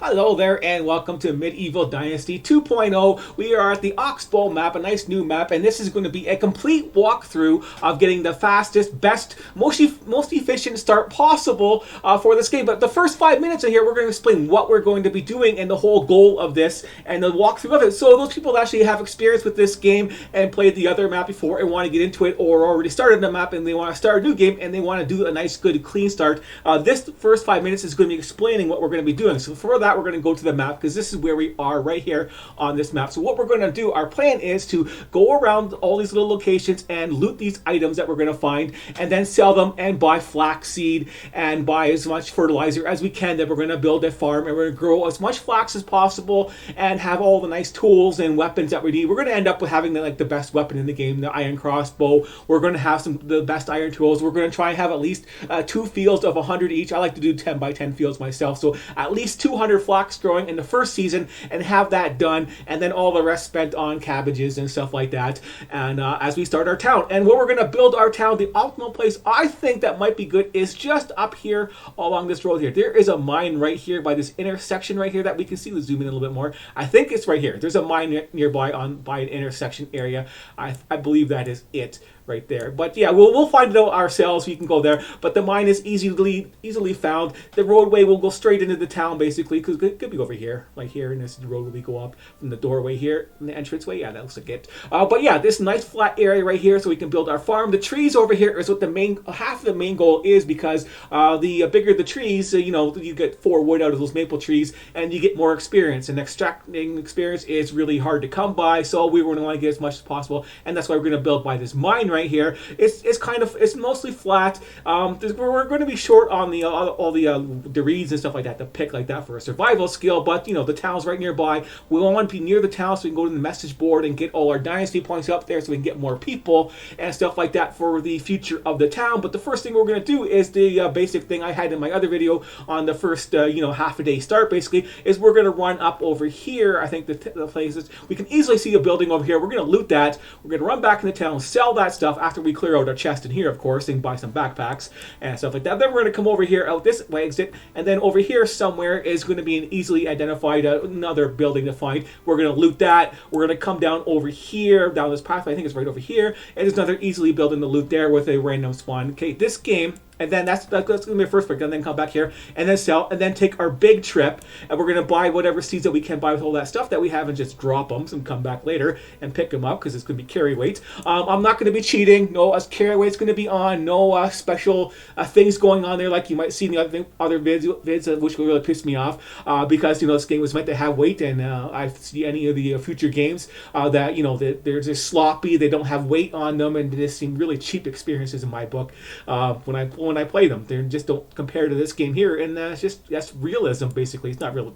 Hello there and welcome to Medieval Dynasty 2.0. We are at the Oxbow map, a nice new map, and this is going to be a complete walkthrough of getting the fastest, best, most efficient start possible for this game. But the first 5 minutes in here, we're going to explain what we're going to be doing and the whole goal of this and the walkthrough of it. So those people that actually have experience with this game and played the other map before and want to get into it, or already started the map and they want to start a new game and they want to do a nice, good, clean start, this first 5 minutes is going to be explaining what we're going to be doing. So for that, we're going to go to the map because this is where we are right here on this map. So what we're going to do, our plan is to go around all these little locations and loot these items that we're going to find and then sell them and buy flax seed and buy as much fertilizer as we can. Then we're going to build a farm and we're going to grow as much flax as possible and have all the nice tools and weapons that we need. We're going to end up with having the best weapon in the game, the iron crossbow. We're going to have the best iron tools. We're going to try and have at least 2 fields of 100 each. I like to do 10 by 10 fields myself, so at least 200 flax growing in the first season and have that done, and then all the rest spent on cabbages and stuff like that. And as we start our town, and where we're going to build our town, the optimal place I think that might be good is just up here along this road here. There is a mine right here by this intersection right here that we can see. Let's zoom in a little bit more. I think it's right here. There's a mine nearby by an intersection area. I believe that is it right there. But yeah, we'll find it out ourselves. We can go there. But the mine is easily found. The roadway will go straight into the town basically, because it could be over here, like here, and this road will go up from the doorway here and the entranceway. Yeah, that looks like it. But yeah, this nice flat area right here, so we can build our farm. The trees over here is what the main half of the main goal is, because the bigger the trees, you get 4 wood out of those maple trees, and you get more experience. And extracting experience is really hard to come by, so we want to get as much as possible, and that's why we're going to build by this mine right here. It's mostly flat. We're going to be short on all the reeds and stuff like that, to pick like that for a survival skill. But the town's right nearby. We want to be near the town so we can go to the message board and get all our dynasty points up there, so we can get more people and stuff like that for the future of the town. But the first thing we're going to do is the basic thing I had in my other video on the first half a day start. Basically, is we're going to run up over here. I think the places we can easily see a building over here. We're going to loot that. We're going to run back in the town, sell that stuff after we clear out our chest in here, of course, and buy some backpacks and stuff like that. Then we're going to come over here out this way exit, and then over here somewhere is going to be an easily identified another building to find. We're going to loot that. We're going to come down over here, down this pathway. I think it's right over here, and there's another easily building to loot there with a random spawn. Okay, this game. And then that's going to be our first pick. And then come back here and then sell and then take our big trip. And we're going to buy whatever seeds that we can buy with all that stuff that we have and just drop them and come back later and pick them up, because it's going to be carry weight. I'm not going to be cheating. No, carry weight's going to be on. No special things going on there like you might see in the other vids, which will really piss me off, because this game was meant to have weight, and I see any of the future games that they're just sloppy. They don't have weight on them, and they just seem really cheap experiences in my book when I play them. They just don't compare to this game here, and that's realism basically. It's not real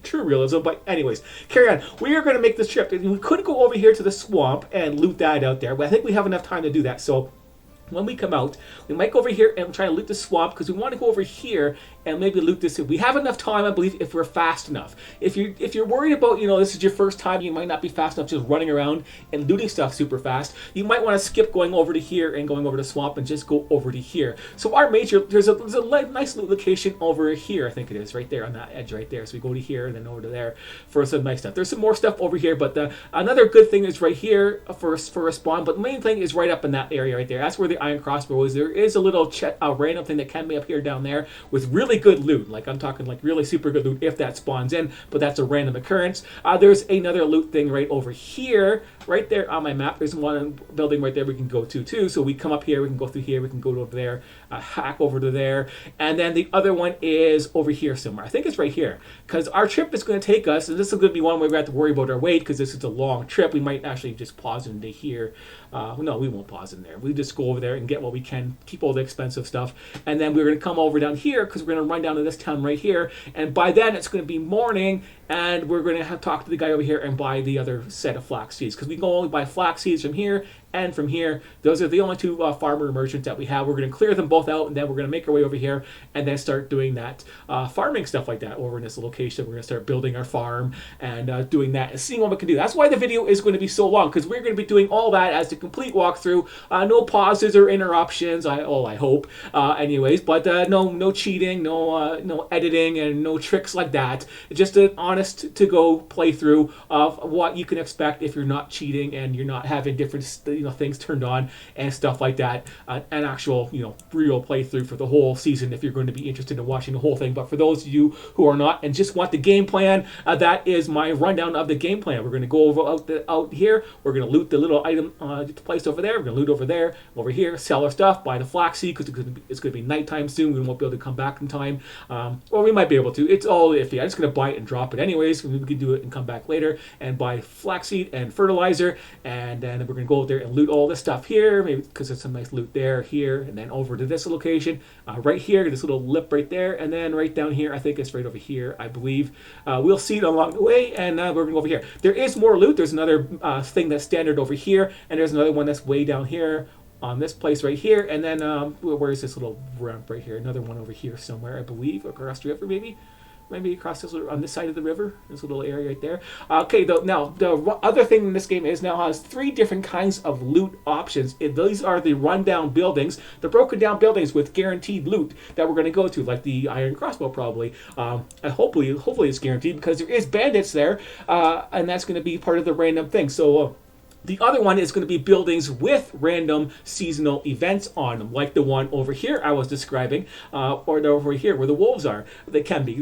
true realism, but anyways, carry on. We are going to make this trip. We could go over here to the swamp and loot that out there, but I think we have enough time to do that. So when we come out, we might go over here and try to loot the swamp, because we want to go over here and maybe loot this. If we have enough time, I believe, if we're fast enough. If you're worried about, this is your first time, you might not be fast enough just running around and looting stuff super fast. You might want to skip going over to here and going over to swamp and just go over to here. So our major, there's a nice loot location over here, I think it is, right there on that edge right there. So we go to here and then over to there for some nice stuff. There's some more stuff over here, but another good thing is right here for a spawn, but the main thing is right up in that area right there. That's where the iron crossbow is. There is a little random thing that can be up here down there with really good loot. Like I'm talking like really super good loot if that spawns in, but that's a random occurrence. There's another loot thing right over here, right there on my map. There's one building right there we can go to too. So we come up here, we can go through here, we can go over there, hack over to there, and then the other one is over here somewhere. I think it's right here, because our trip is going to take us, and this is going to be one where we have to worry about our weight, because this is a long trip. We might actually just pause into here. No, we won't pause in there. We just go over there and get what we can, keep all the expensive stuff, and then we're going to come over down here, because we're going to run down to this town right here, and by then it's going to be morning, and we're going to have to talk to the guy over here and buy the other set of flax seeds, because we can only buy flax seeds from here and from here. Those are the only two farmer merchants that we have. We're going to clear them both out, and then we're going to make our way over here and then start doing that farming stuff like that over in this location. We're going to start building our farm and doing that and seeing what we can do. That's why the video is going to be so long, because we're going to be doing all that as the complete walkthrough. No pauses or interruptions, I hope, anyways, but no cheating, no editing, and no tricks like that. Just an honest to go playthrough of what you can expect if you're not cheating and you're not having different things turned on and stuff like that. An actual real playthrough for the whole season if you're going to be interested in watching the whole thing. But for those of you who are not and just want the game plan, that is my rundown of the game plan. We're going to go out here. We're going to loot the little item place over there. We're going to loot over there, over here, sell our stuff, buy the flax seed because it's going to be nighttime soon. We won't be able to come back in time. Or we might be able to. It's all iffy. I'm just going to buy it and drop it anyways. We can do it and come back later and buy flaxseed and fertilizer, and then we're going to go out there and loot all this stuff here, maybe because there's some nice loot there, here, and then over to this location, right here, this little lip right there, and then right down here, I think it's right over here, I believe. We'll see it along the way, and we're going to go over here. There is more loot. There's another thing that's standard over here, and there's another one that's way down here on this place right here, and then where is this little ramp right here? Another one over here somewhere, I believe, across the river maybe across this on this side of the river, this little area right there. Okay, now the other thing in this game is now has 3 different kinds of loot options. These are the rundown buildings, the broken down buildings with guaranteed loot that we're going to go to, like the iron crossbow probably. And hopefully it's guaranteed because there is bandits there, and that's going to be part of the random thing. So the other one is going to be buildings with random seasonal events on them, like the one over here I was describing, or over here where the wolves are. There can be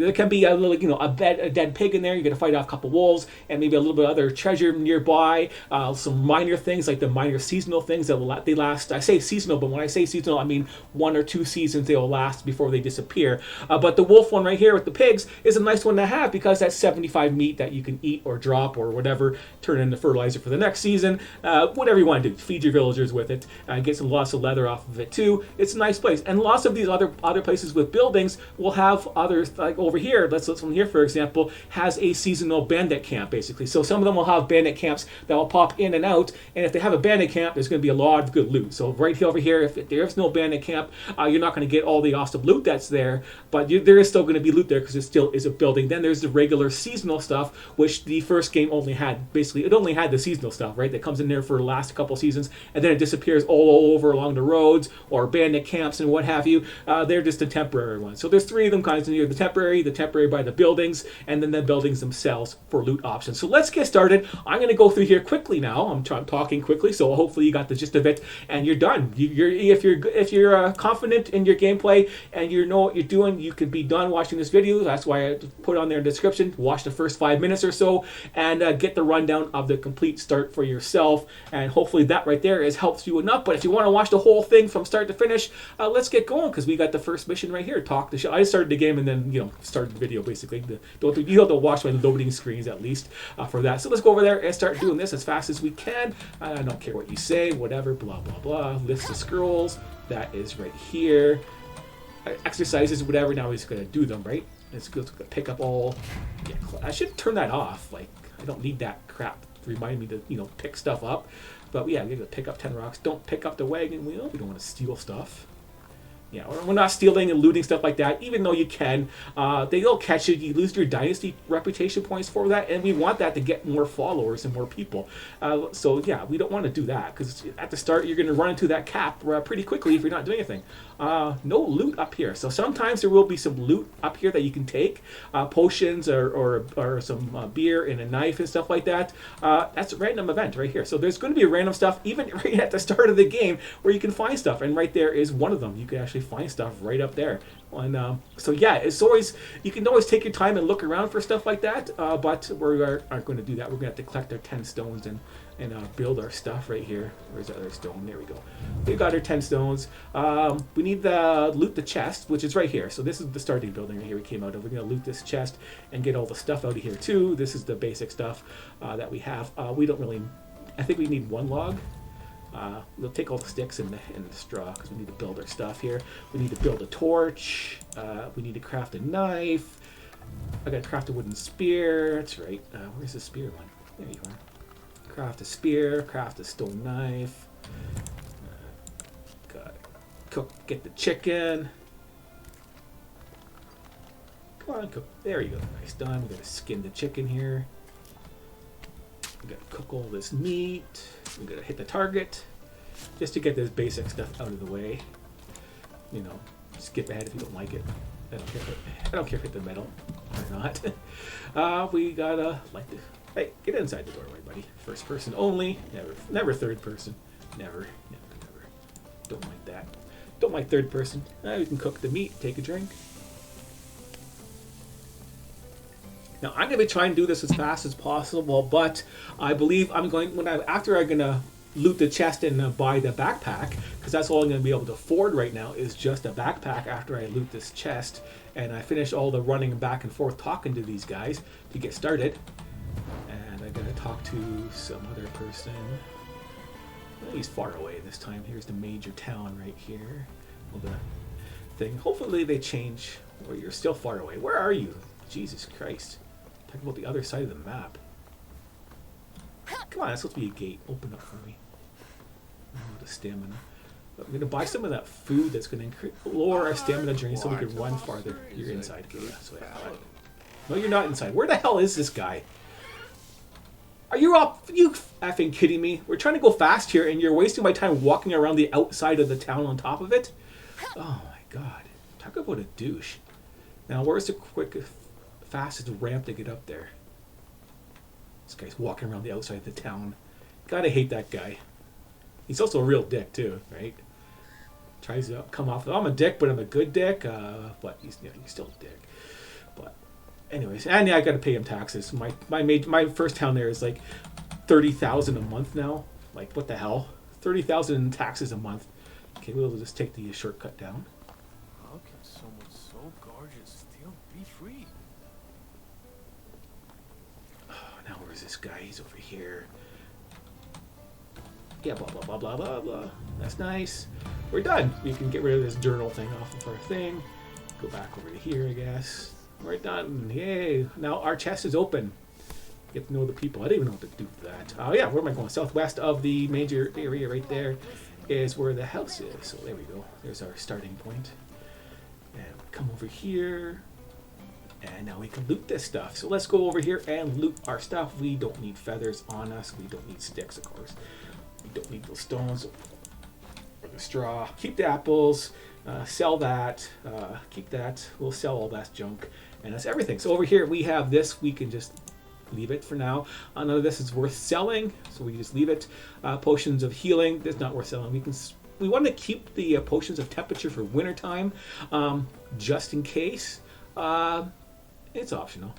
a little, a dead pig in there. You're going to fight off a couple wolves, and maybe a little bit of other treasure nearby. Some minor things like the minor seasonal things that they last. I say seasonal, but when I say seasonal, I mean 1 or 2 seasons they will last before they disappear. But the wolf one right here with the pigs is a nice one to have because that's 75 meat that you can eat or drop or whatever, turn into fertilizer for the next season. Whatever you want to do, feed your villagers with it, get some lots of leather off of it too. It's a nice place, and lots of these other places with buildings will have others, like over here. Let's from here for example, has a seasonal bandit camp basically. So some of them will have bandit camps that will pop in and out, and if they have a bandit camp, there's going to be a lot of good loot. So right here over here, if there is no bandit camp, you're not going to get all the awesome loot that's there, but there is still going to be loot there because it still is a building. Then there's the regular seasonal stuff, which the first game only had. Basically, it only had the seasonal stuff, right? That comes in there for the last couple seasons, and then it disappears all over along the roads or bandit camps and what have you. They're just the temporary ones. So there's 3 of them kinds in here: the temporary by the buildings, and then the buildings themselves for loot options. So let's get started. I'm going to go through here quickly now. I'm talking quickly, so hopefully you got the gist of it and you're done. If you're confident in your gameplay and you know what you're doing, you could be done watching this video. That's why I put on there in the description. Watch the first 5 minutes or so and get the rundown of the complete start for yourself. And hopefully that right there has helped you enough. But if you want to watch the whole thing from start to finish, let's get going because we got the first mission right here. Talk the show. I started the game and then started the video basically. You have to watch my loading screens at least for that. So let's go over there and start doing this as fast as we can. I don't care what you say, whatever, blah blah blah. List of scrolls. That is right here. Exercises, whatever. Now he's going to do them, right? It's good to pick up all. Yeah, I should turn that off. Like I don't need that crap. Remind me to pick stuff up, but yeah, you got to pick up 10 rocks. Don't pick up the wagon wheel. We don't want to steal stuff. Yeah, we're not stealing and looting stuff like that, even though you can. They'll catch you. You lose your Dynasty reputation points for that, and we want that to get more followers and more people. So yeah, we don't want to do that, because at the start, you're going to run into that cap pretty quickly if you're not doing anything. No loot up here. So sometimes there will be some loot up here that you can take. Potions or some beer and a knife and stuff like that. That's a random event right here. So there's going to be random stuff even right at the start of the game where you can find stuff. And right there is one of them. You can actually find stuff right up there. And so yeah, it's always, you can always take your time and look around for stuff like that, but we aren't going to do that. We're going to have to collect our 10 stones and build our stuff right here. Where's the other stone? There we go. We got our 10 stones. We need to loot the chest, which is right here. So this is the starting building right here we came out of. We're going to loot this chest and get all the stuff out of here too. This is the basic stuff that we have. We don't really, I think we need 1 log. We'll take all the sticks and the straw because we need to build our stuff here. We need to build a torch. We need to craft a knife. I got to craft a wooden spear. That's right. Where's the spear one? There you are. Craft a spear. Craft a stone knife. Gotta cook, get the chicken. Come on, cook. There you go. Nice done. We gotta skin the chicken here. We gotta cook all this meat. We gotta hit the target. Just to get this basic stuff out of the way. You know, skip ahead if you don't like it. I don't care if it hit the metal or not. We gotta like the. Hey, get inside the doorway, buddy. First person only. Never third person. Never. Don't like that. Don't like third person. We can cook the meat, take a drink. Now I'm gonna be trying to do this as fast as possible, but I believe I'm going after I'm gonna loot the chest and buy the backpack, because that's all I'm gonna be able to afford right now is just a backpack after I loot this chest and I finish all the running back and forth talking to these guys to get started. And I gotta talk to some other person. Well, he's far away this time. Here's the major town right here. Well, the thing. Hopefully they change. Or you're still far away. Where are you? Jesus Christ. Talk about the other side of the map. Come on, that's supposed to be a gate. Open up for me. Oh, the stamina. I'm going to buy some of that food that's going to lower our stamina drain so we can run farther. You're inside. Okay, yeah, so no, you're not inside. Where the hell is this guy? Are you effing kidding me? We're trying to go fast here and you're wasting my time walking around the outside of the town on top of it? Oh my god. Talk about a douche. Now, where's the fastest ramp to get up there? This guy's walking around the outside of the town. Gotta hate that guy. He's also a real dick too, right? Tries to come off. I'm a dick, but I'm a good dick. But he's still a dick. But anyways, and yeah, I gotta pay him taxes. My first town there is like 30,000 a month now. Like what the hell? 30,000 in taxes a month. Okay, we'll just take the shortcut down. How can someone so gorgeous still be free? Now where's this guy? He's over here. Yeah, blah, blah, blah, blah, blah, blah. That's nice. We're done. We can get rid of this journal thing off of our thing. Go back over to here, I guess. We're done. Yay. Now our chest is open. Get to know the people. I didn't even know what to do with that. Oh, yeah. Where am I going? Southwest of the major area right there is where the house is. So there we go. There's our starting point. And come over here. And now we can loot this stuff. So let's go over here and loot our stuff. We don't need feathers on us. We don't need sticks, of course. We don't need those stones or the straw. Keep the apples. Sell that. Keep that. We'll sell all that junk. And that's everything. So over here we have this. We can just leave it for now. None of this is worth selling. So we just leave it. Potions of healing. That's not worth selling. We want to keep the potions of temperature for wintertime. Just in case. It's optional.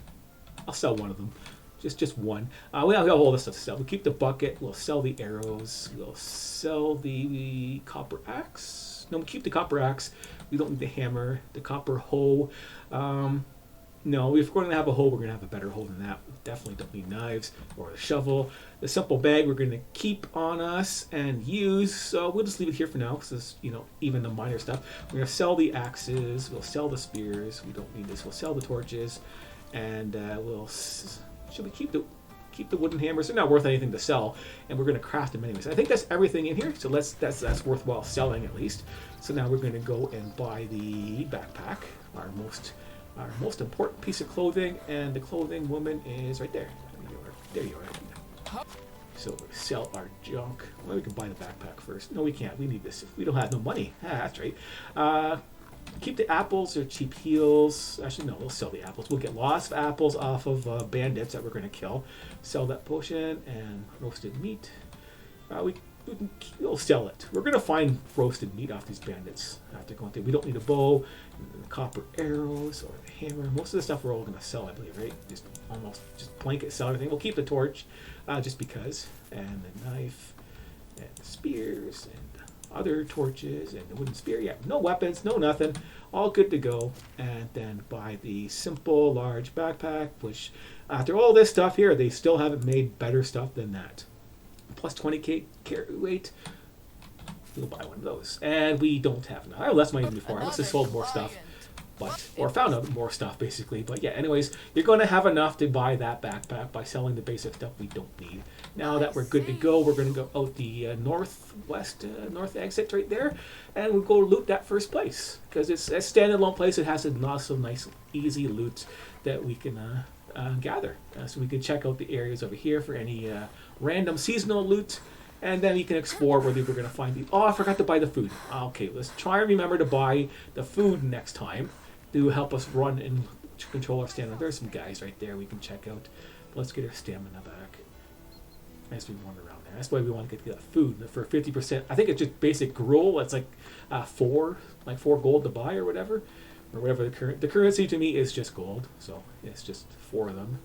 I'll sell one of them. Just one. We have all this stuff to sell. We'll keep the bucket. We'll sell the arrows. We'll sell the copper axe. No, we'll keep the copper axe. We don't need the hammer. The copper hoe. No, if we're going to have a hoe, we're going to have a better hoe than that. We definitely don't need knives or a shovel. The simple bag we're going to keep on us and use. So we'll just leave it here for now because even the minor stuff. We're going to sell the axes. We'll sell the spears. We don't need this. We'll sell the torches. And should we keep the wooden hammers? They're not worth anything to sell, and we're going to craft them anyways. I think that's everything in here, so that's worthwhile selling at least. So now we're going to go and buy the backpack, our most important piece of clothing, and the clothing woman is right there. There you are. So we sell our junk. Well, we can buy the backpack first. No, we can't. We need this. We don't have no money. That's right. Keep the apples or cheap heals. Actually, no, we'll sell the apples. We'll get lots of apples off of bandits that we're going to kill. Sell that potion and roasted meat. We'll sell it. We're going to find roasted meat off these bandits after going through. We don't need a bow, copper arrows, or the hammer. Most of the stuff we're all going to sell, I believe, right? Just blanket sell everything. We'll keep the torch just because. And the knife and the spears and other torches and the wooden spear. Yeah, no weapons, no nothing. All good to go. And then buy the simple large backpack, which after all this stuff here, they still haven't made better stuff than that. Plus 20k carry weight. We'll buy one of those. And we don't have enough. I left mine before. I must have sold more stuff. but or found out more stuff basically. But yeah, anyways, you're going to have enough to buy that backpack by selling the basic stuff we don't need. Now that we're good to go, we're going to go out the northwest north exit right there, and we'll go loot that first place because it's a standalone place. It has lots of nice, easy loot that we can gather. So we can check out the areas over here for any random seasonal loot. And then you can explore whether we're going to find the... Oh, I forgot to buy the food. Okay, let's try and remember to buy the food next time to help us run and control our stamina. There's some guys right there we can check out. Let's get our stamina back as we run around there. That's why we want to get that food for 50%. I think it's just basic gruel. It's like four gold to buy or whatever. Or whatever the currency to me is just gold. So it's just 4 of them.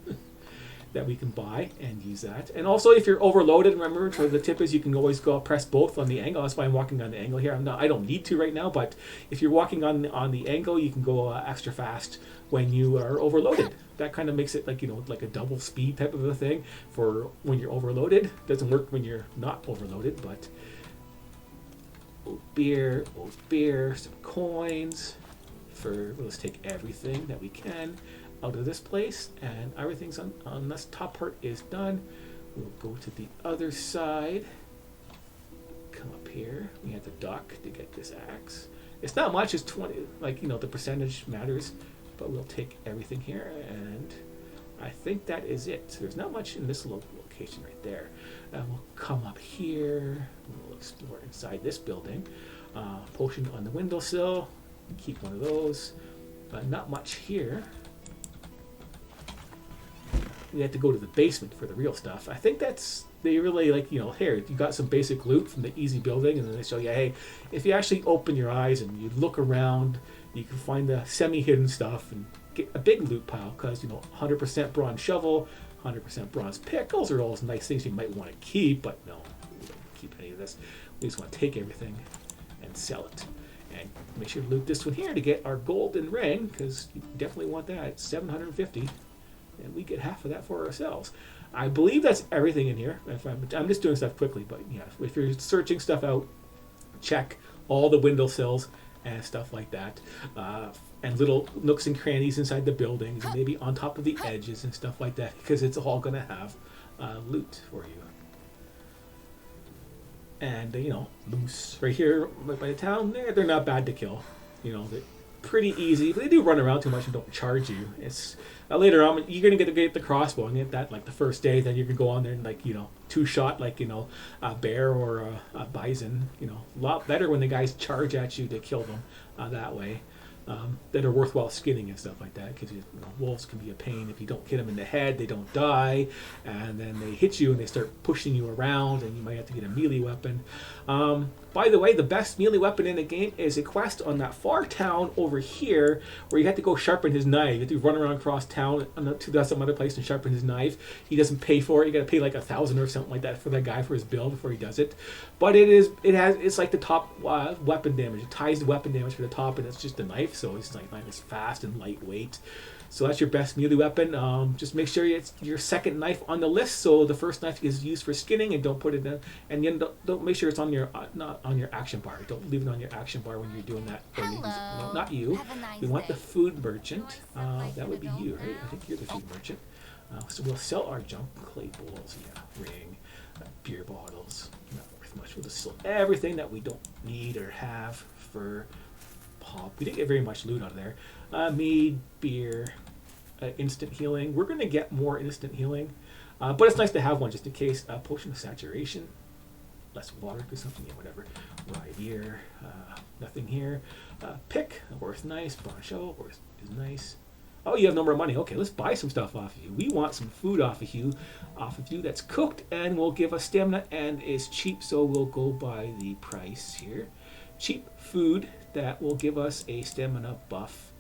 That we can buy and use that. And also if you're overloaded, remember, so the tip is you can always go press both on the angle. That's why I'm walking on the angle here. I don't need to right now, but if you're walking on the angle, you can go extra fast when you are overloaded. That kind of makes it like, like a double speed type of a thing for when you're overloaded. Doesn't work when you're not overloaded, but oat beer, some coins let's take everything that we can out of this place, and everything's on this top part is done. We'll go to the other side, come up here. We have to duck to get this axe. It's not much, it's 20, the percentage matters, but we'll take everything here, and I think that is it. So there's not much in this location right there. And we'll come up here, we'll explore inside this building. Potion on the windowsill, keep one of those, but not much here. We have to go to the basement for the real stuff. I think they really here, you got some basic loot from the easy building, and then they show you, hey, if you actually open your eyes and you look around, you can find the semi-hidden stuff and get a big loot pile, because 100% bronze shovel, 100% bronze pick. Those are all nice things you might want to keep, but no, we don't keep any of this. We just want to take everything and sell it. And make sure to loot this one here to get our golden ring, because you definitely want that. It's 750. And we get half of that for ourselves. I believe that's everything in here. I'm just doing stuff quickly, but yeah, if you're searching stuff out, check all the windowsills and stuff like that, and little nooks and crannies inside the buildings, and maybe on top of the edges and stuff like that, because it's all going to have loot for you. And moose right here by the town, they're not bad to kill. They're pretty easy, but they do run around too much and don't charge you. It's later on you're gonna get the crossbow and get that the first day. Then you can go on there and two-shot a bear or a bison. A lot better when the guys charge at you to kill them that way. That are worthwhile skinning and stuff like that, because wolves can be a pain. If you don't hit them in the head, they don't die, and then they hit you and they start pushing you around, and you might have to get a melee weapon. By the way, the best melee weapon in the game is a quest on that far town over here, where you have to go sharpen his knife. You have to run around across town to some other place and sharpen his knife. He doesn't pay for it. You got to pay like 1,000 or something like that for that guy for his build before he does it. But it's like the top weapon damage. It ties the weapon damage for the top, and it's just a knife, so it's it's fast and lightweight. So that's your best melee weapon. Just make sure it's your second knife on the list. So the first knife is used for skinning, and don't put it in. And then don't make sure it's on your not on your action bar. Don't leave it on your action bar when you're doing that. No, not you. We want the food merchant. That would be you, right? I think you're the food merchant. So we'll sell our junk: clay bowls, ring, beer bottles. Not worth much. We'll just sell everything that we don't need or have for pop. We didn't get very much loot out of there. Mead, beer, instant healing. We're going to get more instant healing, but it's nice to have one just in case. Potion of saturation, less water consumption, whatever. Rye beer, nothing here. Pick, worth nice. Bronze shovel, worth is nice. Oh, you have no more money. Okay, let's buy some stuff off of you. We want some food off of you that's cooked and will give us stamina and is cheap, so we'll go by the price here. Cheap food that will give us a stamina buff.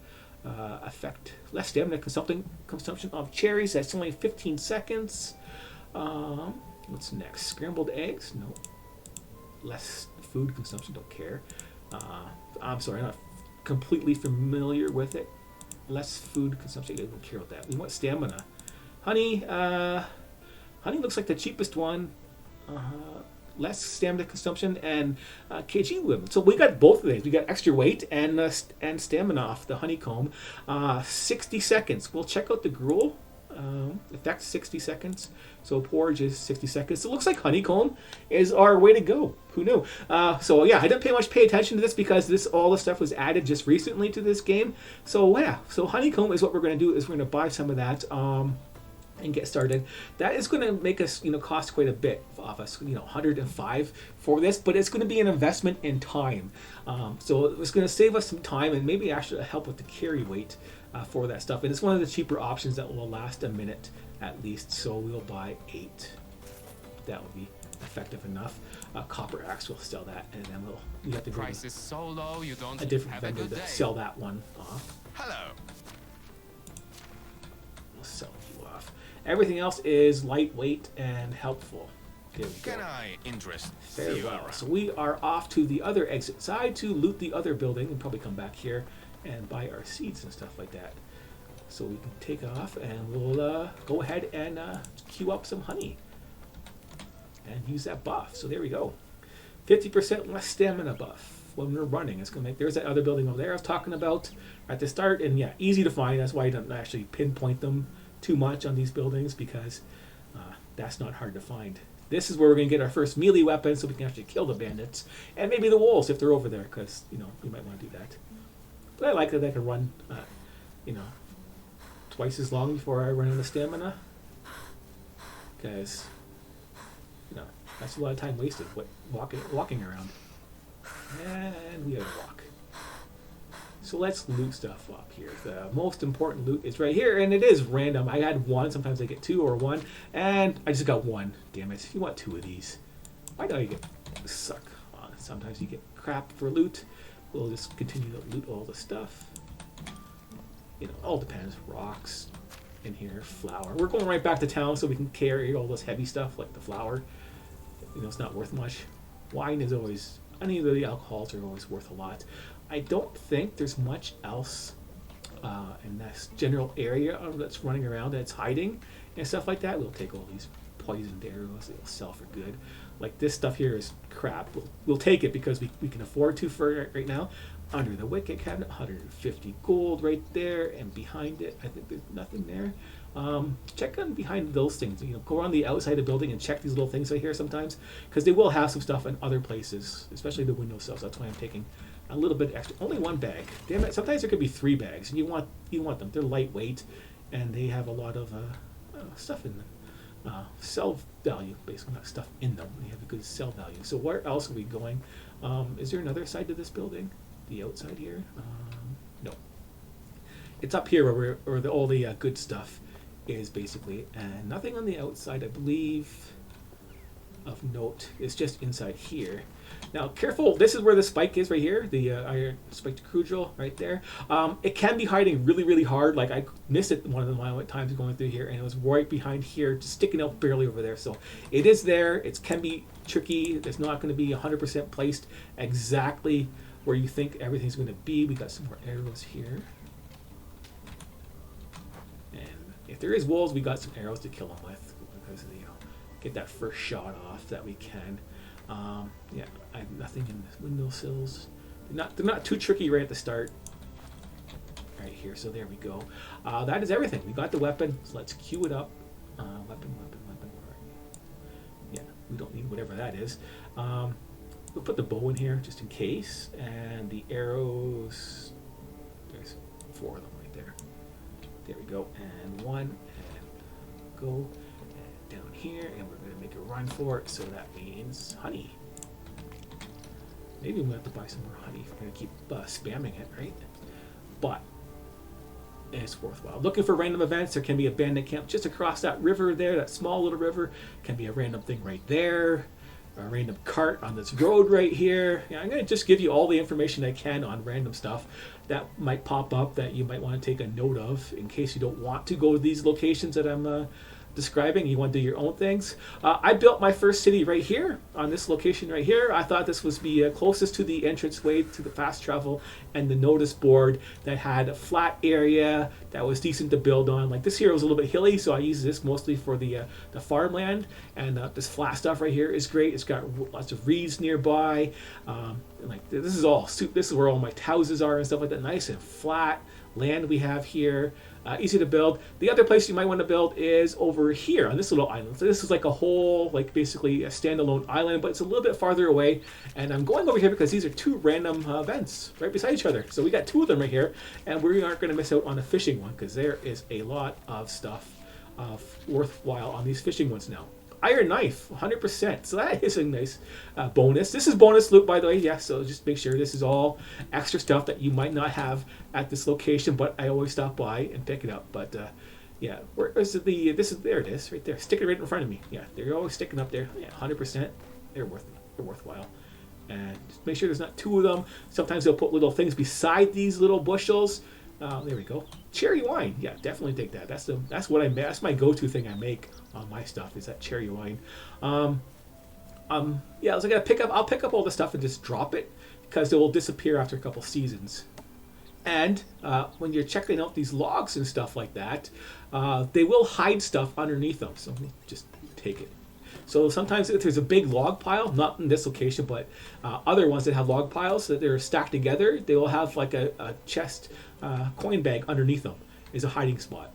Effect less stamina consumption of cherries. That's only 15 seconds. What's next? Scrambled eggs. No. Less food consumption. Don't care. I'm sorry, I'm not completely familiar with it. Less food consumption. I don't care about that. We want stamina. Honey. Honey looks like the cheapest one. less stamina consumption and kg limit. So we got both of these. We got extra weight and stamina off the honeycomb. 60 seconds. We'll check out the gruel. Effect 60 seconds. So porridge is 60 seconds. So it looks like honeycomb is our way to go. Who knew? So yeah, I didn't pay attention to this because all the stuff was added just recently to this game. So yeah, so honeycomb is what we're going to do. Is we're going to buy some of that. And get started. That is going to make us, cost quite a bit of us, 105 for this, but it's going to be an investment in time. So it's going to save us some time and maybe actually help with the carry weight for that stuff. And it's one of the cheaper options that will last a minute at least. So we'll buy 8. That will be effective enough. Copper axe, we'll sell that, and then we have to go Price is so low, you don't a different have a vendor good to day. sell that one off. Hello. We'll sell you off. Everything else is lightweight and helpful. There we go. Can I interest Very you well. around? So we are off to the other exit side to loot the other building and probably come back here and buy our seeds and stuff like that. So we can take off and we'll go ahead and queue up some honey and use that buff. So there we go. 50% less stamina buff when we're running. It's gonna make. There's that other building over there I was talking about at the start, and yeah, easy to find. That's why I don't actually pinpoint them too much on these buildings because that's not hard to find. This is where we're going to get our first melee weapon so we can actually kill the bandits and maybe the wolves if they're over there because, we might want to do that. But I like that I can run, twice as long before I run out of stamina because, that's a lot of time wasted walking around. And we have to walk. So let's loot stuff up here. The most important loot is right here, and it is random. I had 1. Sometimes I get 2 or 1, and I just got 1. Damn it! You want 2 of these? Why do I get suck on? Sometimes you get crap for loot. We'll just continue to loot all the stuff. All depends. Rocks in here, flour. We're going right back to town so we can carry all this heavy stuff like the flour. It's not worth much. Wine is always. Any of the alcohols are always worth a lot. I don't think there's much else in this general area that's running around that's hiding and stuff like that. We'll take all these poisoned arrows. They'll sell for good. Like this stuff here is crap. We'll take it because we can afford to for right now. Under the wicket cabinet, 150 gold right there, and behind it, I think there's nothing there. Check on behind those things. Go around the outside of the building and check these little things right here sometimes because they will have some stuff in other places, especially the windowsills. That's why I'm taking a little bit extra. Only 1 bag. Damn it! Sometimes there could be 3 bags, and you want them. They're lightweight, and they have a lot of stuff in them. Sell value, basically, not stuff in them. They have a good sell value. So where else are we going? Is there another side to this building? The outside here? No. It's up here where all the good stuff is basically, and nothing on the outside, I believe, of note. It's just inside here. Now, careful. This is where the spike is right here, the iron spiked crucial right there. It can be hiding really, really hard. Like I missed it one of the times going through here, and it was right behind here, just sticking out barely over there. So it is there. It can be tricky. It's not going to be 100% placed exactly where you think everything's going to be. We got some more arrows here. And if there is wolves, we got some arrows to kill them with because get that first shot off that we can. Yeah, I have nothing in the windowsills. They're not too tricky right at the start. Right here, so there we go. That is everything. We got the weapon, so let's queue it up. Weapon. Yeah, we don't need whatever that is. We'll put the bow in here just in case, and the arrows. There's 4 of them right there. There we go, and 1, and go, and down here, and we're going to make a run for it. So that means honey. Maybe we'll have to buy some more honey if we're going to keep spamming it, right? But it's worthwhile. Looking for random events. There can be a bandit camp just across that river there, that small little river. Can be a random thing right there. A random cart on this road right here. Yeah, I'm going to just give you all the information I can on random stuff that might pop up that you might want to take a note of in case you don't want to go to these locations that I'm describing. You want to do your own things. I built my first city right here on this location right here. I thought this was be closest to the entranceway to the fast travel and the notice board that had a flat area that was decent to build on. Like this here was a little bit hilly, so I use this mostly for the farmland. And this flat stuff right here is great. It's got lots of reeds nearby. Like this is all. This is where all my houses are and stuff like that. Nice and flat land we have here. Easy to build. The other place you might want to build is over here on this little island. So this is like a whole, like basically a standalone island, but it's a little bit farther away. And I'm going over here because these are two random vents right beside each other. So we got two of them right here, and we aren't going to miss out on a fishing one because there is a lot of stuff worthwhile on these fishing ones now. Iron knife, 100%. So that is a nice bonus. This is bonus loot, by the way. Yeah, so just make sure this is all extra stuff that you might not have at this location, but I always stop by and pick it up. But yeah, where is it? There it is, right there. Stick it right in front of me. Yeah, they're always sticking up there. Yeah, 100%. They're worthwhile. And just make sure there's not two of them. Sometimes they'll put little things beside these little bushels. There we go. Cherry wine. Yeah, definitely take that. That's what I make. That's my go-to thing I make on my stuff is that cherry wine. Yeah, I was gonna pick up. I'll pick up all the stuff and just drop it because it will disappear after a couple seasons. And when you're checking out these logs and stuff like that, they will hide stuff underneath them. So just take it. So sometimes if there's a big log pile, not in this location, but other ones that have log piles that they're stacked together, they will have like a chest coin bag underneath them is a hiding spot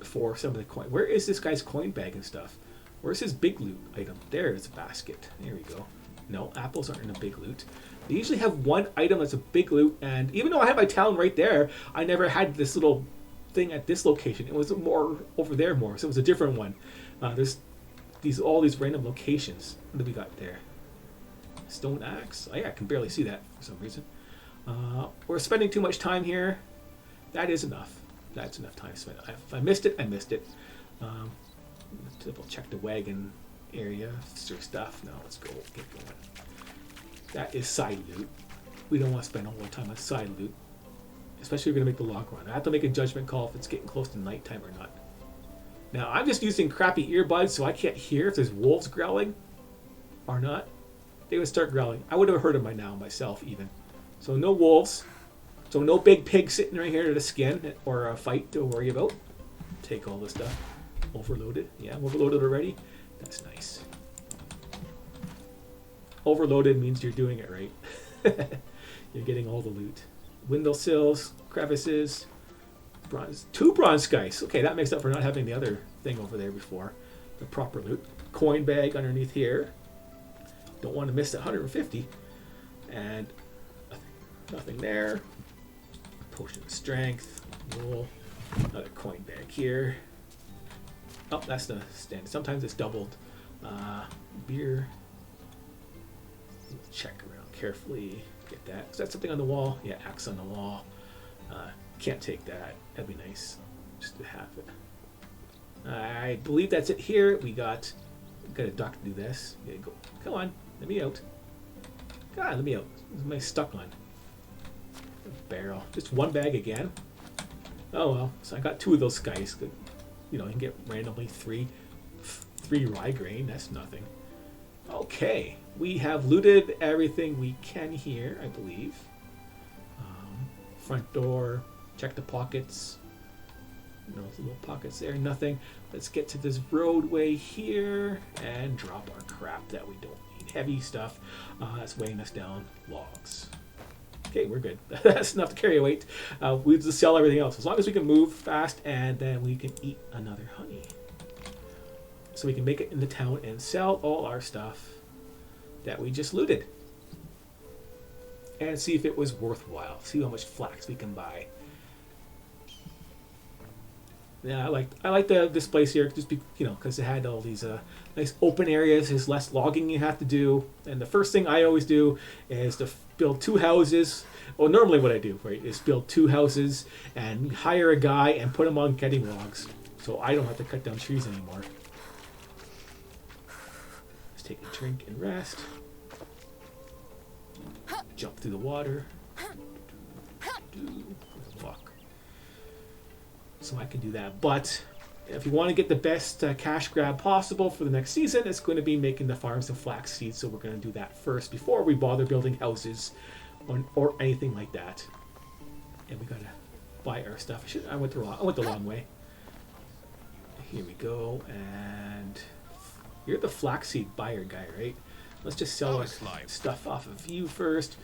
for some of the coin. Where is this guy's coin bag and stuff? Where's his big loot item? There's a basket. There we go. No, apples aren't in a big loot. They usually have one item that's a big loot, and even though I had my town right there, I never had this little thing at this location. It was more over there more, so it was a different one. There's all these random locations. What do we got there? Stone axe. Oh yeah, I can barely see that for some reason. We're spending too much time here. That is enough. That's enough time spent. If I missed it, I missed it. Double check the wagon area. Stir stuff. No, let's go. Get going. That is side loot. We don't want to spend all our time on side loot, especially if we're going to make the log run. I have to make a judgment call if it's getting close to nighttime or not. Now, I'm just using crappy earbuds, so I can't hear if there's wolves growling or not. They would start growling. I would have heard them by now myself, even. So no wolves. So no big pig sitting right here to the skin or a fight to worry about. Take all this stuff. Overloaded. Yeah, I'm overloaded already. That's nice. Overloaded means you're doing it right. You're getting all the loot. Windowsills, crevices, bronze. 2 bronze scythes. Okay, that makes up for not having the other thing over there before. The proper loot. Coin bag underneath here. Don't want to miss that 150. And nothing there. Potion of strength. Wool. Another coin bag here. Oh, that's the standard. Sometimes it's doubled. Beer. Check around carefully. Get that. Is that something on the wall? Yeah, axe on the wall. Can't take that. That'd be nice just to have it. I believe that's it here. We got a duck to do this. Yeah, go. Come on, let me out. God, let me out. What am I stuck on? A barrel. Just one bag again. Oh well. So I got 2 of those guys. You know, you can get randomly 3 rye grain. That's nothing. Okay, we have looted everything we can here, I believe. Front door. Check the pockets. No little pockets there. Nothing. Let's get to this roadway here and drop our crap that we don't need. Heavy stuff. That's weighing us down. Logs. Okay, we're good. That's enough to carry a weight. We just sell everything else. As long as we can move fast and then we can eat another honey. So we can make it into town and sell all our stuff that we just looted. And see if it was worthwhile. See how much flax we can buy. Yeah, I like this place here just because it had all these nice open areas. There's less logging you have to do. And the first thing I always do is to build 2 houses. Well, normally what I do, right, is build 2 houses and hire a guy and put him on cutting logs, so I don't have to cut down trees anymore. Let's take a drink and rest. Jump through the water. Walk. So I can do that, but If you want to get the best cash grab possible for the next season, it's going to be making the farms of flax seeds. So we're going to do that first before we bother building houses or anything like that. And we got to buy our stuff. I went the wrong way. Here we go. And you're the flaxseed buyer guy, right? Let's just sell our stuff off of you first.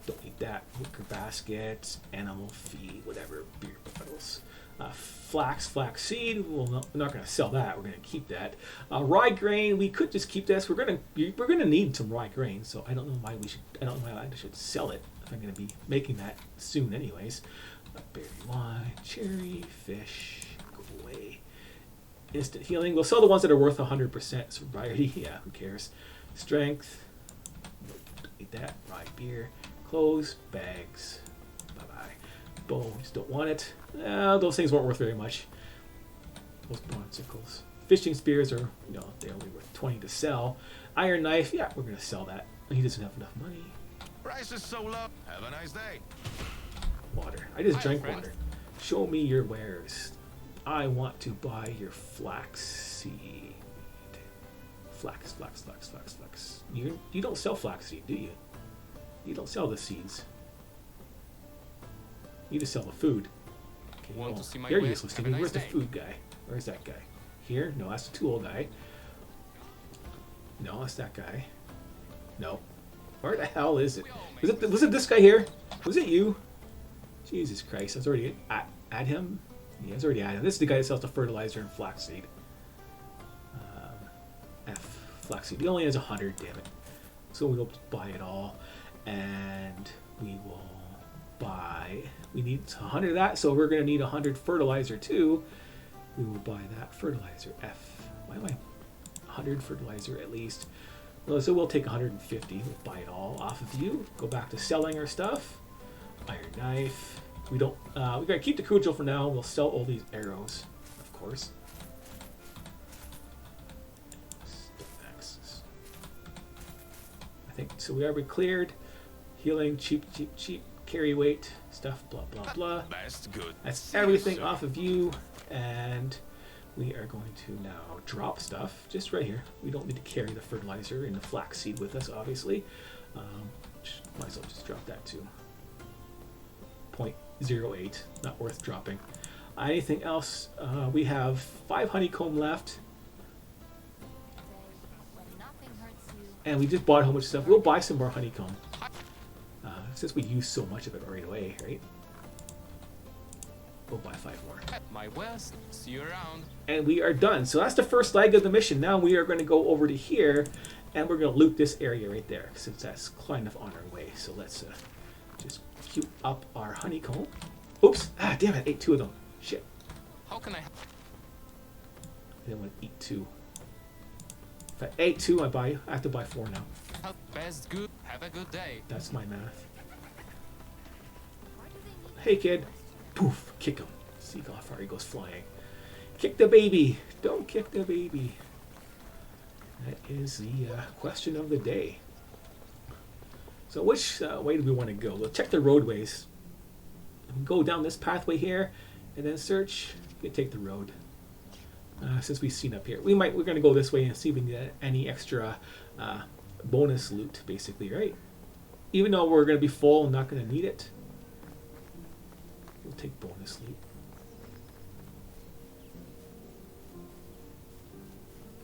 Don't need that. Wicker baskets, animal feed, whatever. Beer bottles. Flax seed. Well, no, we're not going to sell that. We're going to keep that. Rye grain. We could just keep this. We're going to need some rye grain. So I don't know why we should. I don't know why I should sell it if I'm going to be making that soon, anyways. Berry wine, cherry, fish. Go away. Instant healing. We'll sell the ones that are worth 100% sobriety. Yeah, who cares? Strength. Don't need that. Rye beer. Clothes. Bags. Bones, don't want it. Those things weren't worth very much. Those bronzicles. Fishing spears are, they're only worth 20 to sell. Iron knife, yeah, we're going to sell that. He doesn't have enough money. Price is so low. Have a nice day. Water. I just drank water. Show me your wares. I want to buy your flax seed. Flax. You don't sell flax seed, do you? You don't sell the seeds. You just sell the food. Okay, Want to see my you're way? useless to Have a me. nice Where's the day. food guy? Where's that guy? Here? No, that's the tool guy. No, that's that guy. No. Where the hell is it? Was it this guy here? Was it you? Jesus Christ! I was already at him. Yeah, I was already at him. This is the guy that sells the fertilizer and flaxseed. Flaxseed. He only has 100. Damn it. So we'll buy it all, and we will buy. We need 100 of that, so we're going to need 100 fertilizer too. We will buy that fertilizer. Why am I 100 fertilizer at least? Well, so we'll take 150. We'll buy it all off of you. Go back to selling our stuff. Iron knife. We don't. We gotta keep the cudgel for now. We'll sell all these arrows, of course. Axes. I think so. We already cleared. Healing, cheap. Carry weight stuff. Blah blah blah. Best good. That's everything off of you, and we are going to now drop stuff just right here. We don't need to carry the fertilizer and the flaxseed with us, obviously. Might as well just drop that too. 0.08, not worth dropping. Anything else? We have 5 honeycomb left, and we just bought a whole bunch of stuff. We'll buy some more honeycomb since we used so much of it right away, right? We'll buy 5 more. My west. See you around. And we are done. So that's the first leg of the mission. Now we are going to go over to here, and we're going to loot this area right there, since that's kind of on our way. So let's just queue up our honeycomb. Oops! Ah, damn it! I ate 2 of them. Shit. How can I? I didn't want to eat 2. If I ate 2, I have to buy 4 now. Best good. Have a good day. That's my math. Hey, kid. Poof! Kick him. See how far he goes flying. Kick the baby. Don't kick the baby. That is the question of the day. So which way do we want to go? We'll check the roadways. We can go down this pathway here, and then search. We can take the road. Since we've seen up here, we're going to go this way and see if we can get any extra bonus loot, basically, right? Even though we're going to be full and not going to need it, we'll take bonus loot.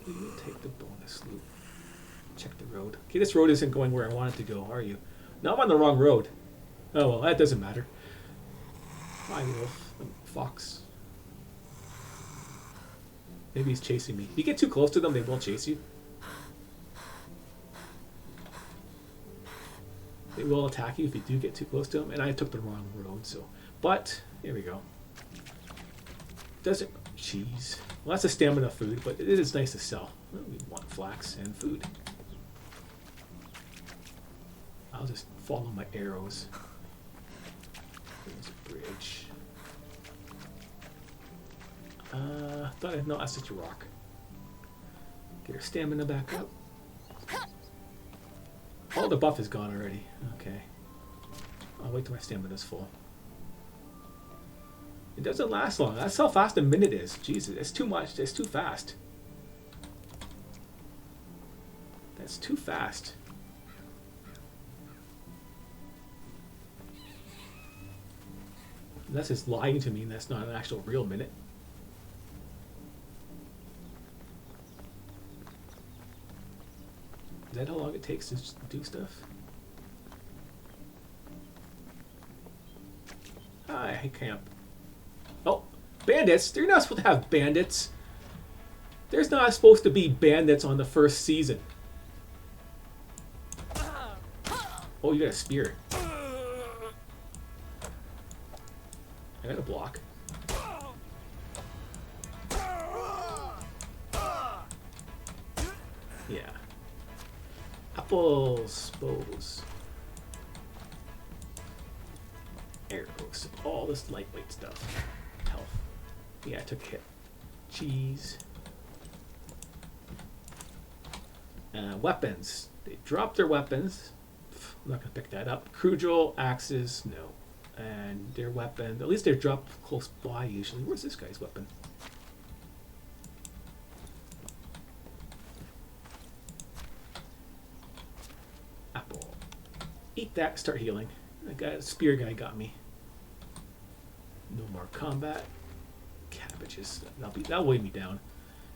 We will take the bonus loot. Check the road. Okay, this road isn't going where I want it to go, are you? No, I'm on the wrong road. Oh well, that doesn't matter. Hi, wolf. Fox. Maybe he's chasing me. If you get too close to them, they will chase you. They will attack you if you do get too close to them. And I took the wrong road, so. But, here we go. Doesn't. Cheese. Well, that's a stamina food, but it is nice to sell. Well, we want flax and food. I'll just follow my arrows. There's a bridge. No, that's just a rock. Get our stamina back up. Oh, the buff is gone already. Okay. I'll wait till my stamina's full. It doesn't last long. That's how fast a minute is. Jesus, it's too much. It's too fast. That's too fast. Unless it's lying to me and that's not an actual real minute. Is that how long it takes to do stuff? Hi, camp. Oh, bandits! They're not supposed to have bandits. There's not supposed to be bandits on the first season. Oh, you got a spear. I got a block. Yeah. Apples, bows, arrows, all this lightweight stuff. Health. Yeah, I took a hit. Cheese. Weapons. They dropped their weapons. I'm not going to pick that up. Crucial axes, no. And their weapon, at least they're dropped close by usually. Where's this guy's weapon? Apple. Eat that, start healing. That guy, spear guy got me. No more combat. Cabbages. That'll weigh me down.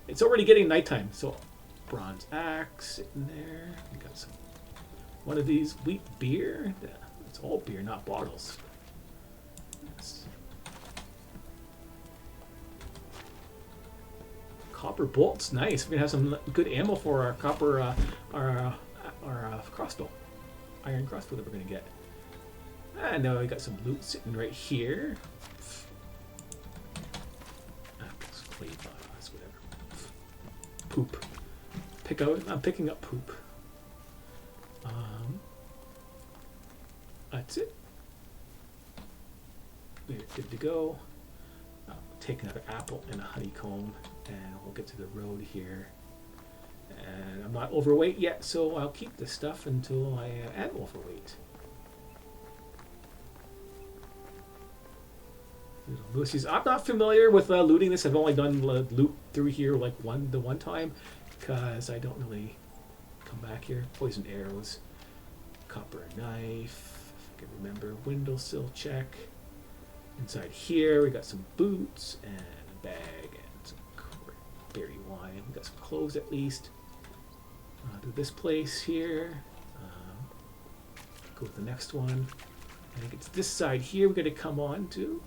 It's already getting nighttime, so bronze axe sitting there. We got some. One of these wheat beer. Yeah, it's all beer, not bottles. Yes. Copper bolts, nice. We're gonna have some good ammo for our copper, our crossbow, iron crossbow that we're gonna get. And now we got some loot sitting right here. Apples, clay pots, whatever. Poop. I'm picking up poop. That's it. We're good to go. I'll take another apple and a honeycomb, and we'll get to the road here. And I'm not overweight yet, so I'll keep this stuff until I am overweight. Lucy's. I'm not familiar with looting this. I've only done loot through here like the one time, because I don't really come back here. Poison arrows, copper knife. If I can remember, windowsill check. Inside here, we got some boots and a bag and some berry wine. We got some clothes at least. To this place here. Go with the next one. I think it's this side here we're going to come on to.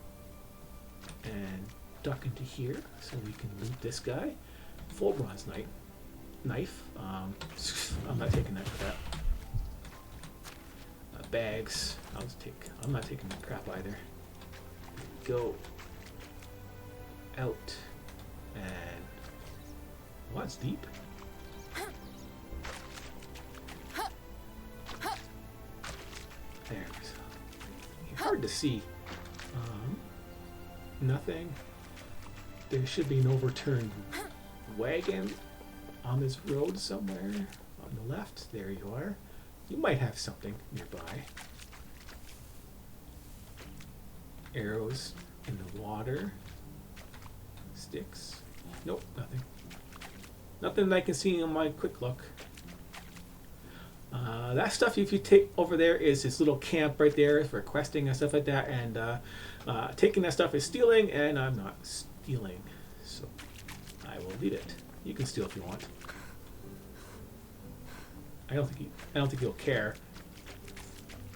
And duck into here so we can loot this guy. Full bronze knife. I'm not taking that for that. Bags. I'm not taking that crap either. Go out and it's deep. There. Hard to see. Nothing. There should be an overturned wagon on this road somewhere on the left. There you are. You might have something nearby. Arrows in the water. Sticks. Nope, nothing. Nothing that I can see on my quick look. That stuff, if you take over there, is this little camp right there for questing and stuff like that. And taking that stuff is stealing, and I'm not stealing, so I will leave it. You can steal if you want. I don't think you'll care.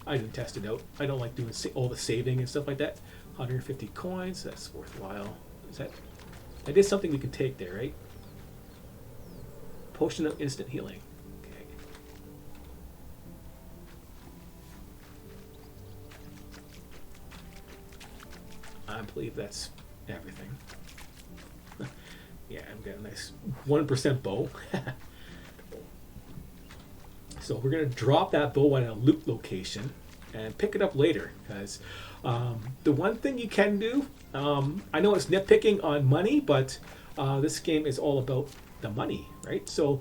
I didn't test it out. I don't like doing all the saving and stuff like that. 150 coins. That's worthwhile. That is something we can take there, right? Potion of instant healing. Okay. I believe that's everything. Yeah, I've got a nice 1% bow. So we're going to drop that bow at a loot location and pick it up later, because the one thing you can do, I know it's nitpicking on money, but this game is all about the money, right? So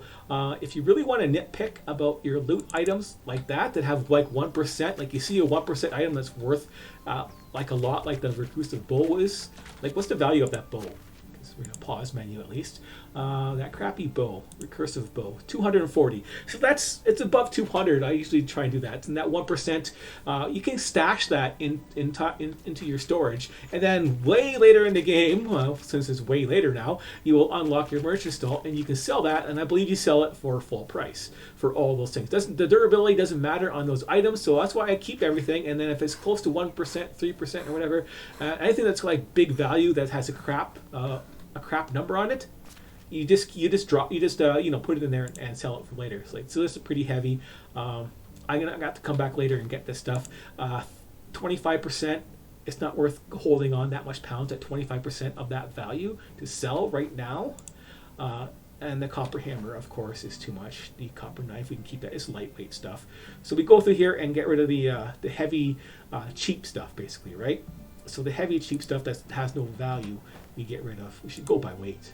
if you really want to nitpick about your loot items like that have like 1%, like you see a 1% item that's worth like a lot, like the reclusive bow is, like what's the value of that bow? We're gonna pause menu at least. That crappy bow, recursive bow, 240. So it's above 200. I usually try and do that. And that 1%, you can stash that into your storage, and then way later in the game, well, since it's way later now, you will unlock your merchant stall, and you can sell that. And I believe you sell it for full price for all those things. The durability doesn't matter on those items, so that's why I keep everything. And then if it's close to 1%, 3%, or whatever, anything that's like big value that has a crap number on it, you just put it in there and sell it for later. So this is pretty heavy. I got to come back later and get this stuff. 25%. It's not worth holding on that much pounds at 25% of that value to sell right now. And the copper hammer, of course, is too much. The copper knife, we can keep that. It's lightweight stuff. So we go through here and get rid of the heavy, cheap stuff, basically, right? So the heavy, cheap stuff that has no value, we get rid of. We should go by weight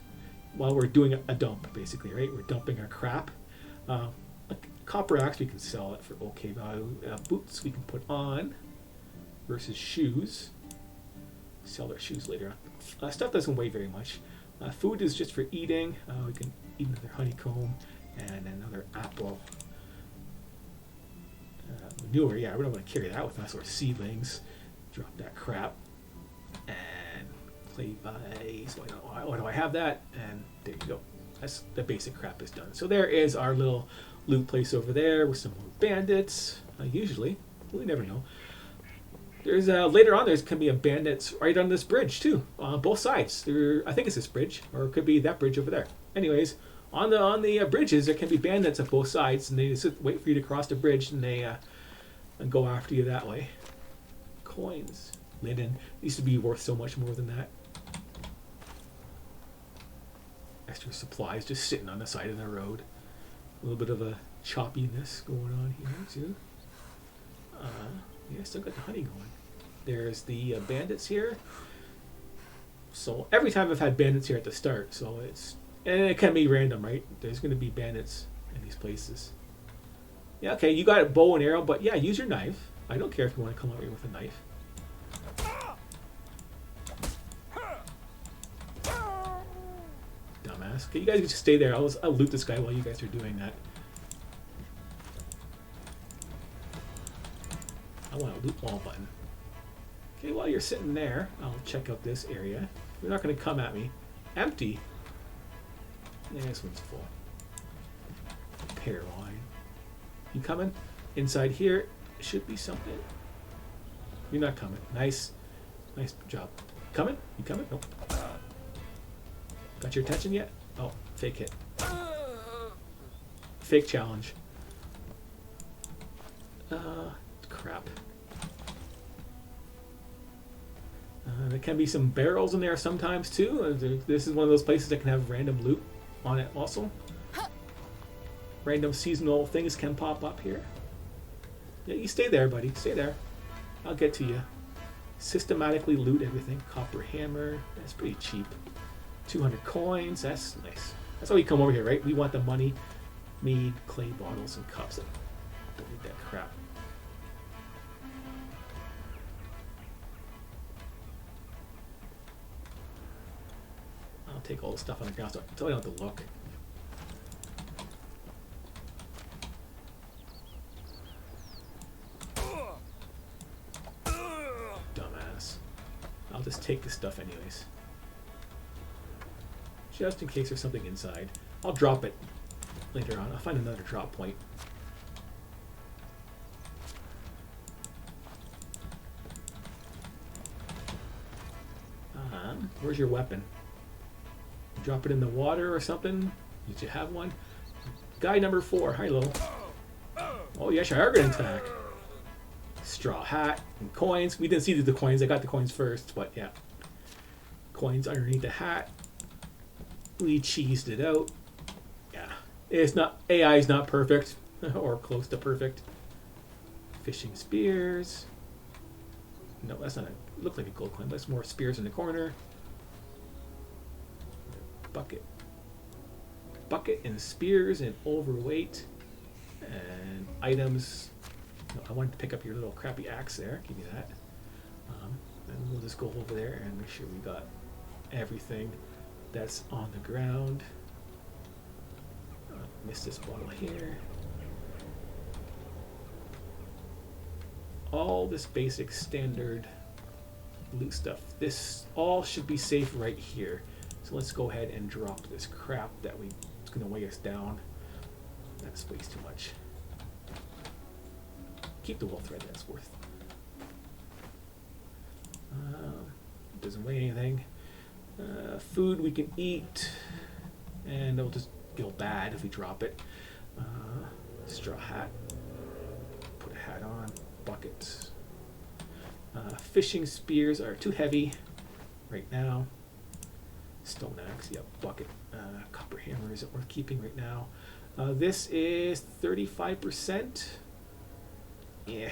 while we're doing a dump, basically, right? We're dumping our crap. A copper axe, we can sell it for okay value. Boots we can put on versus shoes. Sell our shoes later on. Stuff doesn't weigh very much. Food is just for eating. We can eat another honeycomb and another apple. Manure, yeah, we don't want to carry that with us, or seedlings. Drop that crap. And clay vase. Why do I have that? And there you go. That's the basic crap is done. So there is our little loot place over there with some more bandits. Usually, we never know. There's later on. There's can be a bandits right on this bridge too, on both sides. I think it's this bridge, or it could be that bridge over there. Anyways, on the bridges there can be bandits at both sides, and they just wait for you to cross the bridge, and they and go after you that way. Coins, linen used to be worth so much more than that. Extra supplies just sitting on the side of the road. A little bit of a choppiness going on here too. Yeah, still got the honey going. There's the bandits here. So every time I've had bandits here at the start, so and it can be random, right? There's going to be bandits in these places. Yeah, okay, you got a bow and arrow, but yeah, use your knife. I don't care if you want to come out here with a knife. Dumbass. Okay, you guys can just stay there. I'll loot this guy while you guys are doing that. I want a loot wall button. Okay, while you're sitting there, I'll check out this area. You're not going to come at me. Empty. Yeah, this one's full. Pear wine. You coming? Inside here should be something. You're not coming. Nice. Nice job. Coming? You coming? Nope. Got your attention yet? Oh, fake hit. Fake challenge. Crap. There can be some barrels in there sometimes too. This is one of those places that can have random loot on it also. Random seasonal things can pop up here. Yeah, you stay there, buddy. Stay there. I'll get to you. Systematically loot everything. Copper hammer. That's pretty cheap. 200 coins. That's nice. That's why we come over here, right? We want the money. Mead, clay bottles, and cups. Don't need that crap. I'll take all the stuff on the ground so I don't have to look. Dumbass. I'll just take this stuff anyways. Just in case there's something inside. I'll drop it later on. I'll find another drop point. Where's your weapon? Drop it in the water or something? Did you have one? Guy number 4. Hello. Oh, yes, you are going to attack. Straw hat and coins. We didn't see the coins. I got the coins first, but yeah. Coins underneath the hat. We cheesed it out. Yeah. It's not, AI is not perfect. Or close to perfect. Fishing spears. No, that's not a, it looked like a gold coin. That's more spears in the corner. bucket. Bucket and spears and overweight. And items. No, I wanted to pick up your little crappy axe there. Give me that. And we'll just go over there and make sure we got everything that's on the ground. Missed this bottle here. All this basic standard loot stuff. This all should be safe right here. So let's go ahead and drop this crap that it's going to weigh us down. That's way too much. Keep the wool thread, that's worth. Doesn't weigh anything. Food we can eat, and it'll just go bad if we drop it. Straw hat. Put a hat on. Buckets. Fishing spears are too heavy right now. Stone axe, yep, bucket. Copper hammer isn't worth keeping right now. This is 35%. Yeah.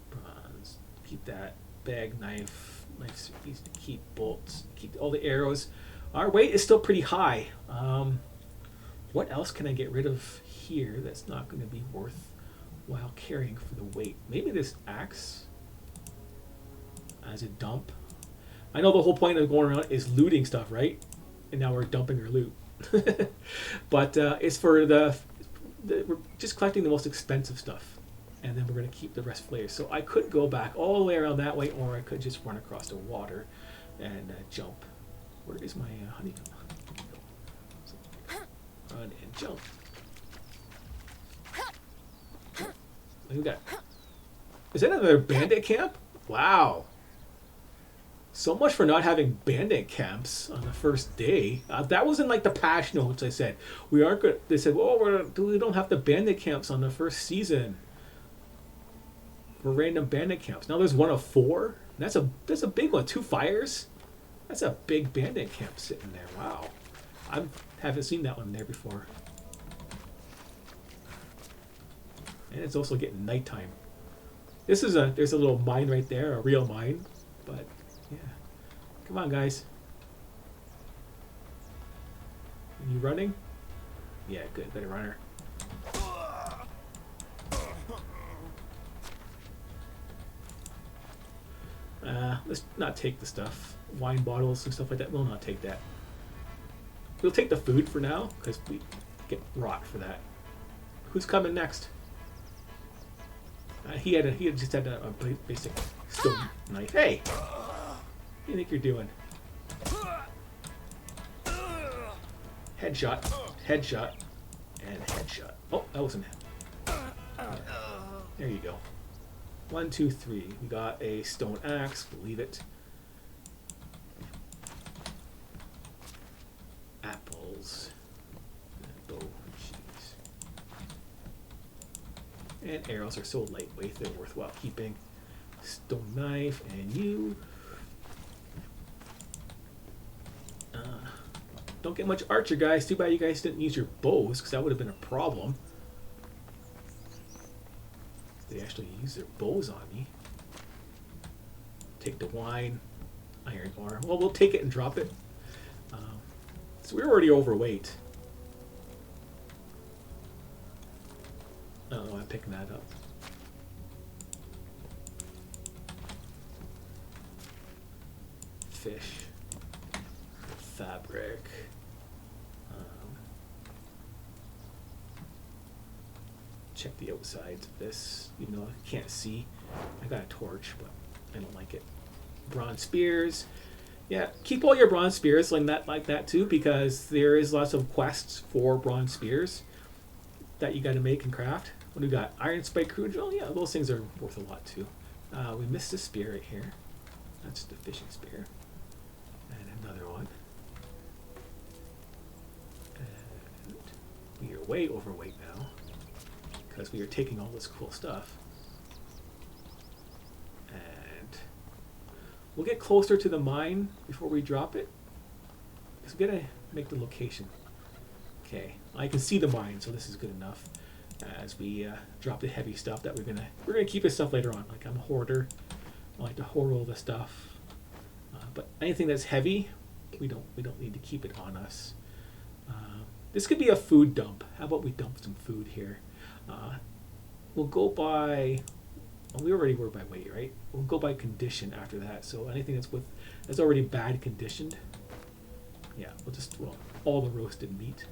Bronze. Keep that. Bag knife. Knife's easy to keep. Bolts. Keep all the arrows. Our weight is still pretty high. What else can I get rid of here that's not going to be worthwhile carrying for the weight? Maybe this axe as a dump. I know the whole point of going around is looting stuff, right? And now we're dumping our loot. But it's for we're just collecting the most expensive stuff. And then we're going to keep the rest later. So I could go back all the way around that way, or I could just run across the water and jump. Where is my honeycomb? So, run and jump. Look at that. Is that another bandit camp? Wow. So much for not having bandit camps on the first day. That wasn't like the patch notes I said. We aren't good. They said, well, we don't have the bandit camps on the first season. For random bandit camps. Now there's one of 4. That's a big one. 2 fires. That's a big bandit camp sitting there. Wow. I haven't seen that one there before. And it's also getting nighttime. There's a little mine right there, a real mine. But yeah. Come on, guys. Are you running? Yeah, good. Better runner. Let's not take the stuff. Wine bottles and stuff like that. We'll not take that. We'll take the food for now, because we get rot for that. Who's coming next? He just had a basic stone knife. Hey! What do you think you're doing? Headshot, headshot, and headshot. Oh, that wasn't him. Yeah. There you go. 1, 2, 3. We got a stone axe. We'll leave it. Apples. Oh, jeez. And arrows are so lightweight, they're worthwhile keeping. Stone knife, and you. Don't get much archer, guys. Too bad you guys didn't use your bows, because that would have been a problem. They actually use their bows on me. Take the wine, iron ore. Well, we'll take it and drop it. So we're already overweight. I don't know why I'm picking that up. Fish. Fabric. Check the outsides of this, even though I can't see. I got a torch, but I don't like it. Bronze spears. Yeah, keep all your bronze spears like that too, because there is lots of quests for bronze spears that you got to make and craft. What do we got? Iron spike crucial. Yeah, those things are worth a lot too. We missed a spear right here. That's the fishing spear. And another one. And we are way overweight now, because we are taking all this cool stuff. And we'll get closer to the mine before we drop it, because we gotta make the location. Okay, I can see the mine, so this is good enough. As we drop the heavy stuff that we're gonna keep this stuff later on. Like, I'm a hoarder. I like to hoard all the stuff. But anything that's heavy, We don't need to keep it on us. This could be a food dump. How about we dump some food here? We'll go by. Well, we already were by weight, right? We'll go by condition after that. So anything that's already bad conditioned. Yeah, well, all the roasted meat.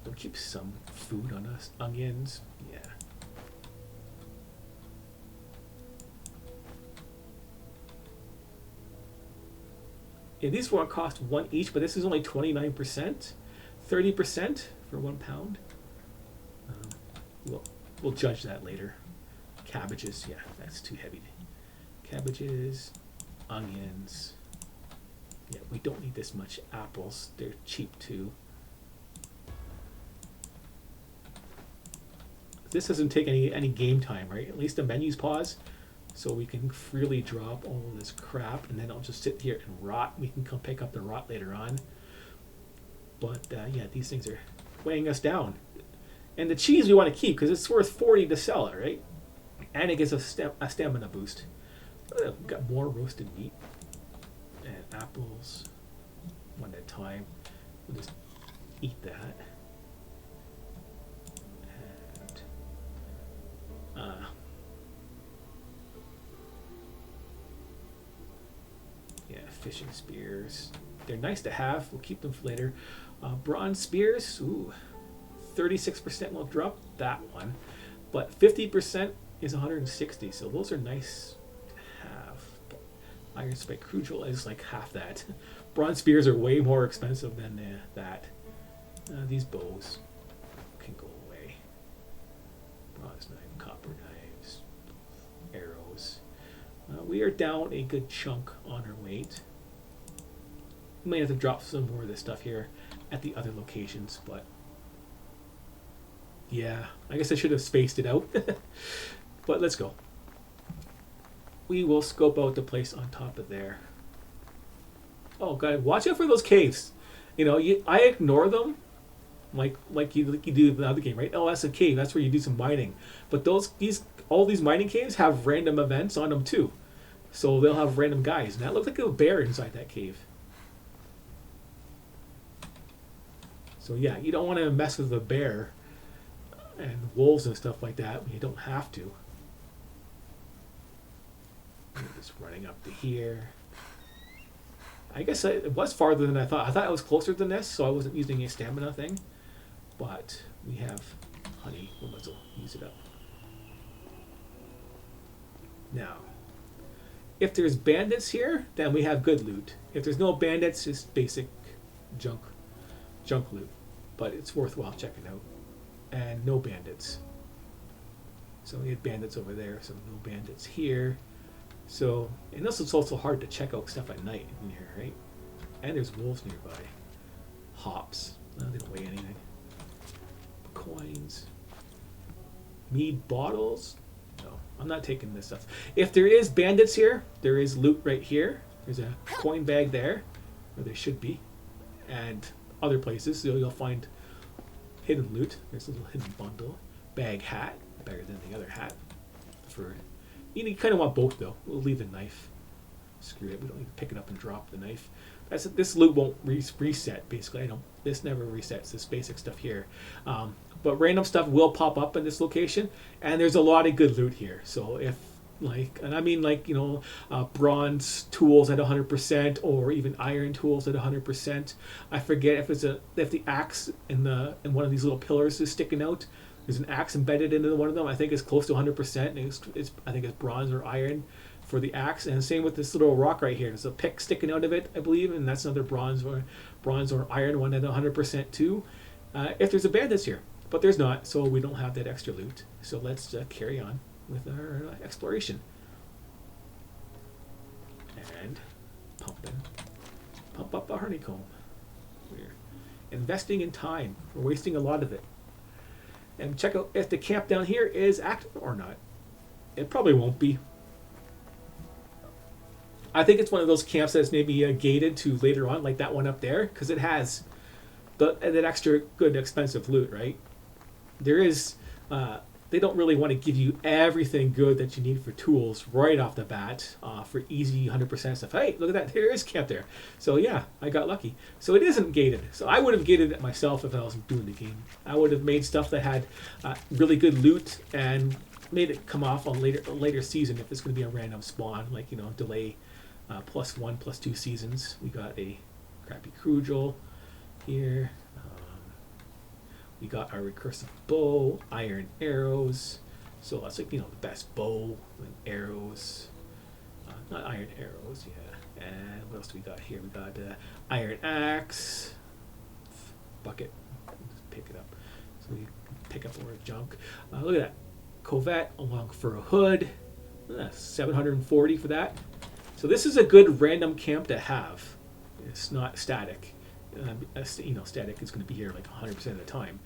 We'll keep some food on us. Onions, yeah. Yeah, these won't cost 1 each, but this is only 29%, 30% for 1 pound. We'll judge that later. Cabbages, yeah, that's too heavy. Cabbages, onions. Yeah, we don't need this much. Apples, they're cheap too. This doesn't take any game time, right? At least the menus pause, so we can freely drop all of this crap, and then I'll just sit here and rot. We can come pick up the rot later on. But yeah, these things are weighing us down. And the cheese we want to keep because it's worth 40 to sell it, right? And it gives us a stamina boost. We've got more roasted meat and apples, one at a time. We'll just eat that. And yeah, fishing spears. They're nice to have. We'll keep them for later. Bronze spears. Ooh. 36% will drop that one, but 50% is 160, so those are nice to have. Iron spike crucial is like half that. Bronze spears are way more expensive than that. These bows can go away. Bronze knife, copper knives, arrows. We are down a good chunk on our weight. We may have to drop some more of this stuff here at the other locations, but yeah, I guess I should have spaced it out. But let's go. We will scope out the place on top of there. Oh god, watch out for those caves. You know, I ignore them like you do in the other game, right? Oh, that's a cave. That's where you do some mining. But all these mining caves have random events on them too. So they'll have random guys. And that looked like a bear inside that cave. So yeah, you don't want to mess with a bear and wolves and stuff like that when you don't have to. Just running up to here. I guess it was farther than I thought. I thought it was closer than this, so I wasn't using a stamina thing. But we have honey. We might as well use it up. Now, if there's bandits here, then we have good loot. If there's no bandits, it's basic junk loot. But it's worthwhile checking out. And no bandits. So we had bandits over there, so no bandits here. So, and this is also hard to check out stuff at night in here, right? And there's wolves nearby. Hops. No, they don't weigh anything. Coins. Mead bottles. No, I'm not taking this stuff. If there is bandits here, there is loot right here. There's a coin bag there, or there should be. And other places, so you'll find hidden loot. There's a little hidden bundle. Bag hat. Better than the other hat. You kind of want both though. We'll leave the knife. Screw it. We don't need to pick it up and drop the knife. This loot won't reset. Basically, this never resets. This basic stuff here. But random stuff will pop up in this location, and there's a lot of good loot here. So if bronze tools at 100%, or even iron tools at 100%. I forget if the axe in one of these little pillars is sticking out. There's an axe embedded into one of them. I think it's close to 100%. I think it's bronze or iron for the axe, and same with this little rock right here. There's a pick sticking out of it, I believe, and that's another bronze or iron one at 100% too. If there's a bandits here, but there's not, so we don't have that extra loot. So let's carry on with our exploration. And pump up a honeycomb. We're investing in time. We're wasting a lot of it. And check out if the camp down here is active or not. It probably won't be. I think it's one of those camps that's maybe gated to later on, like that one up there, because it has that extra good expensive loot, right? There is they don't really want to give you everything good that you need for tools right off the bat for easy 100% stuff. Hey, look at that. There is camp there. So yeah, I got lucky. So it isn't gated. So I would have gated it myself if I was doing the game. I would have made stuff that had really good loot and made it come off on a later season if it's going to be a random spawn, like, you know, delay +1, +2 seasons. We got a crappy crucial here. We got our recursive bow, iron arrows. So that's like, you know, the best bow and arrows. Not iron arrows, yeah. And what else do we got here? We got iron axe, bucket. Just pick it up. So we pick up more junk. Look at that. Covette along for a hood. 740 for that. So this is a good random camp to have. It's not static. You know, static is going to be here like 100% of the time.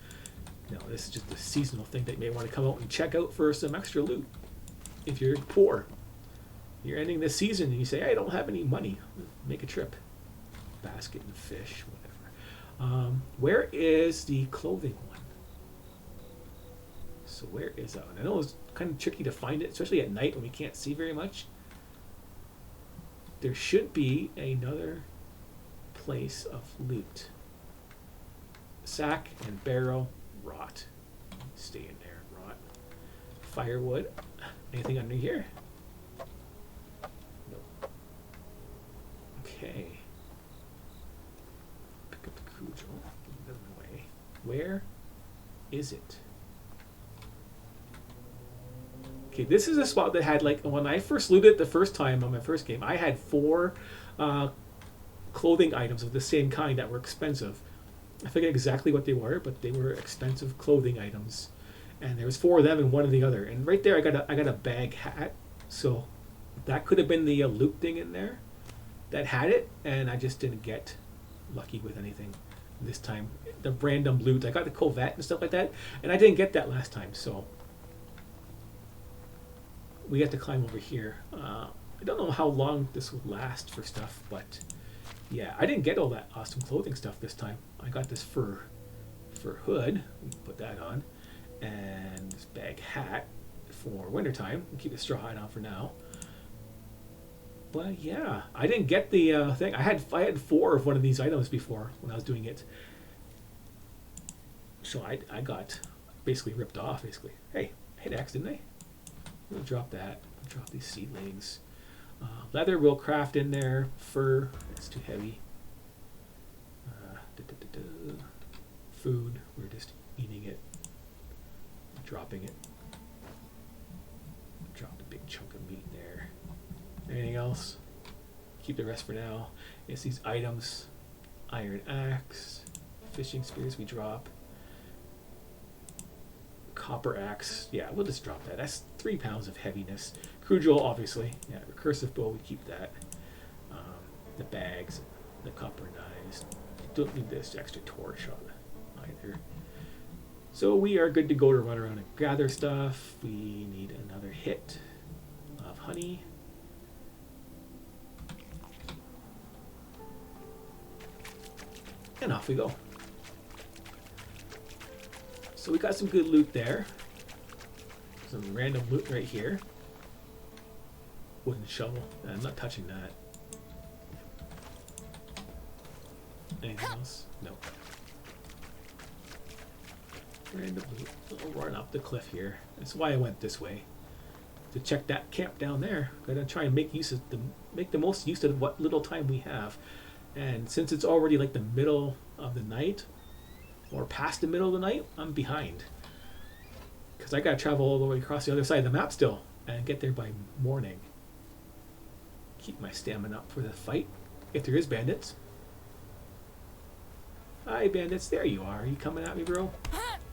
You know, this is just a seasonal thing that you may want to come out and check out for some extra loot. If you're poor, you're ending this season and you say, I don't have any money, make a trip. Basket and fish, whatever. Where is the clothing one? So where is that one? I know it's kind of tricky to find it, especially at night when we can't see very much. There should be another place of loot. Sack and barrel, rot. Stay in there, rot. Firewood. Anything under here? Nope. Okay. Pick up the cudgel. Get it out of the way. Where is it? Okay, this is a spot that had, like, when I first looted the first time on my first game, I had 4 clothing items of the same kind that were expensive. I forget exactly what they were, but they were expensive clothing items. And there was 4 of them and 1 of the other. And right there, I got a bag hat. So that could have been the loot thing in there that had it, and I just didn't get lucky with anything this time. The random loot, I got the Covette and stuff like that, and I didn't get that last time. So we have to climb over here. I don't know how long this will last for stuff, but yeah, I didn't get all that awesome clothing stuff this time. I got this fur hood. We can put that on, and this bag hat for wintertime. We'll keep the straw hat on for now. But yeah, I didn't get the thing. I had 4 of one of these items before when I was doing it, so I got basically ripped off. Basically, hey, I hit X, didn't I? We'll drop that. We'll drop these seedlings. Leather we'll craft in there. Fur, it's too heavy. Food, we're just eating it, dropping it. Dropped a big chunk of meat there. Anything else? Keep the rest for now. It's these items. Iron axe, fishing spears we drop. Copper axe, yeah, we'll just drop that. That's 3 pounds of heaviness. Crucial, obviously. Yeah, recursive bow, we keep that. The bags, the copper knives. Don't need this extra torch on either. So we are good to go to run around and gather stuff. We need another hit of honey. And off we go. So we got some good loot there. Some random loot right here. Wooden shovel. I'm not touching that. Anything else? No. Random loot. We'll run up the cliff here. That's why I went this way. To check that camp down there. Gotta try and make the most use of what little time we have. And since it's already like the middle of the night, or past the middle of the night, I'm behind. Because I gotta travel all the way across the other side of the map still and get there by morning. Keep my stamina up for the fight, if there is bandits. Hi bandits, there you are. Are you coming at me, bro?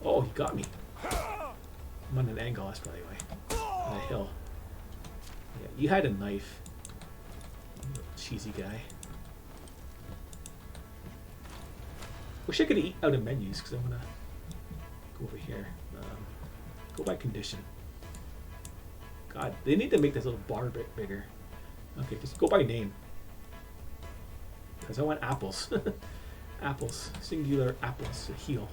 Oh, he got me. I'm on an angle, that's probably why. On a hill. Yeah, you had a knife. You little cheesy guy. Wish I could eat out of menus because I want to go over here. Go by condition. God, they need to make this little bar a bit bigger. Okay, just go by name. Because I want apples. Apples. Singular apples to heal.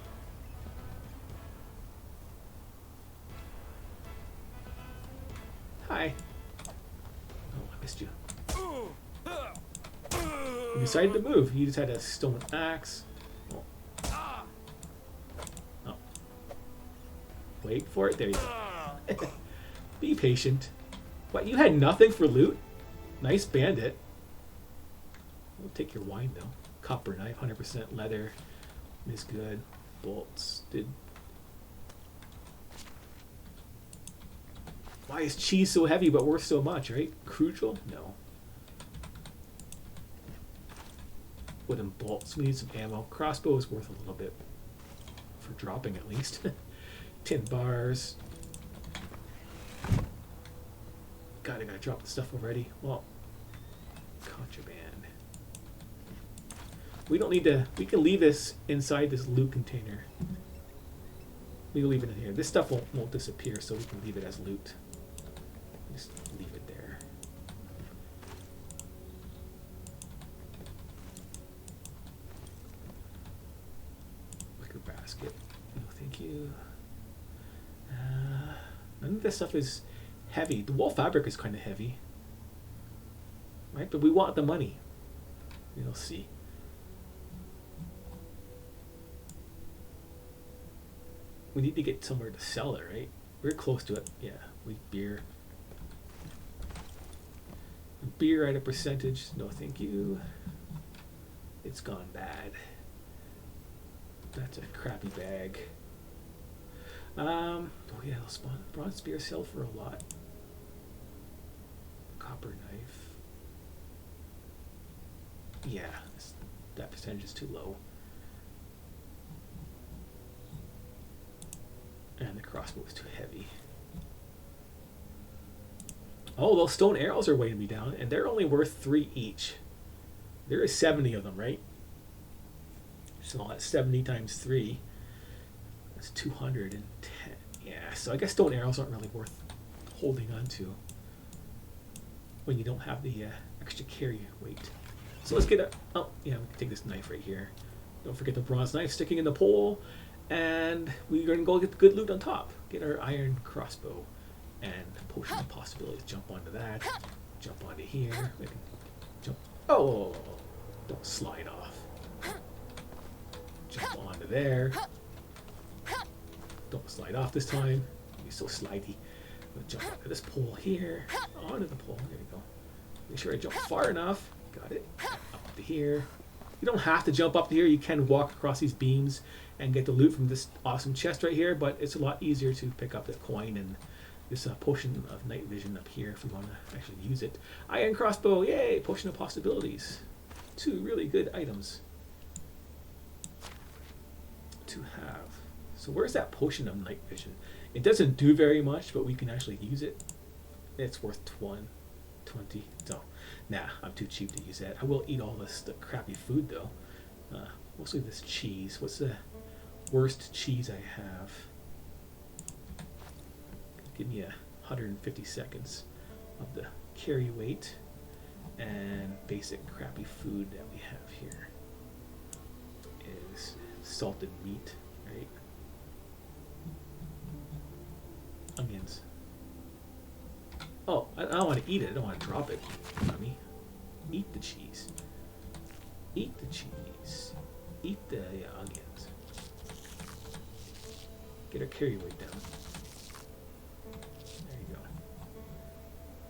Bye. Oh, I missed you. You decided to move. You just had a stone axe. Oh. Oh. Wait for it. There you go. Be patient. What, you had nothing for loot? Nice bandit. We'll take your wine though. Copper knife, 100% leather is good. Bolts. Why is cheese so heavy but worth so much, right? Crucial? No. Wooden bolts. We need some ammo. Crossbow is worth a little bit. For dropping at least. Tin bars. God, I gotta drop the stuff already. Well, contraband. We don't need to. We can leave this inside this loot container. We can leave it in here. This stuff won't disappear, so we can leave it as loot. Just leave it there. Wicker basket. No, thank you. None of this stuff is heavy. The wool fabric is kind of heavy, right? But we want the money. You'll see. We need to get somewhere to sell it, right? We're close to it. Yeah, beer. Beer at a percentage. No, thank you. It's gone bad. That's a crappy bag. Oh yeah, they'll spawn. Bronze spear sell for a lot. Copper knife. Yeah, that percentage is too low. And the crossbow is too heavy. Oh, those stone arrows are weighing me down, and they're only worth 3 each. There is 70 of them, right? So that's 70 times 3. That's 210. Yeah, so I guess stone arrows aren't really worth holding on to when you don't have the extra carry weight. So let's get a... Oh, yeah, we can take this knife right here. Don't forget the bronze knife sticking in the pole. And we're going to go get the good loot on top. Get our iron crossbow and potion of possibilities. Jump onto that. Jump onto here. We can jump. Oh, don't slide off. Jump onto there. Don't slide off this time. You're so slidey. We'll jump onto this pole here. Onto the pole. There you go. Make sure I jump far enough. Got it. Up to here. You don't have to jump up to here. You can walk across these beams and get the loot from this awesome chest right here, but it's a lot easier to pick up the coin and this potion of night vision up here if we want to actually use it. Iron crossbow, yay! Potion of possibilities. 2 really good items to have. So where's that potion of night vision? It doesn't do very much, but we can actually use it. It's worth 20. So, nah, I'm too cheap to use that. I will eat all the crappy food though. Mostly this cheese. What's the worst cheese I have? Give me 150 seconds of the carry weight and basic crappy food that we have here is salted meat, right? Onions. Oh, I don't want to eat it. I don't want to drop it. Mommy. Eat the cheese. Eat the cheese. Eat the onions. Get our carry weight down. There you go.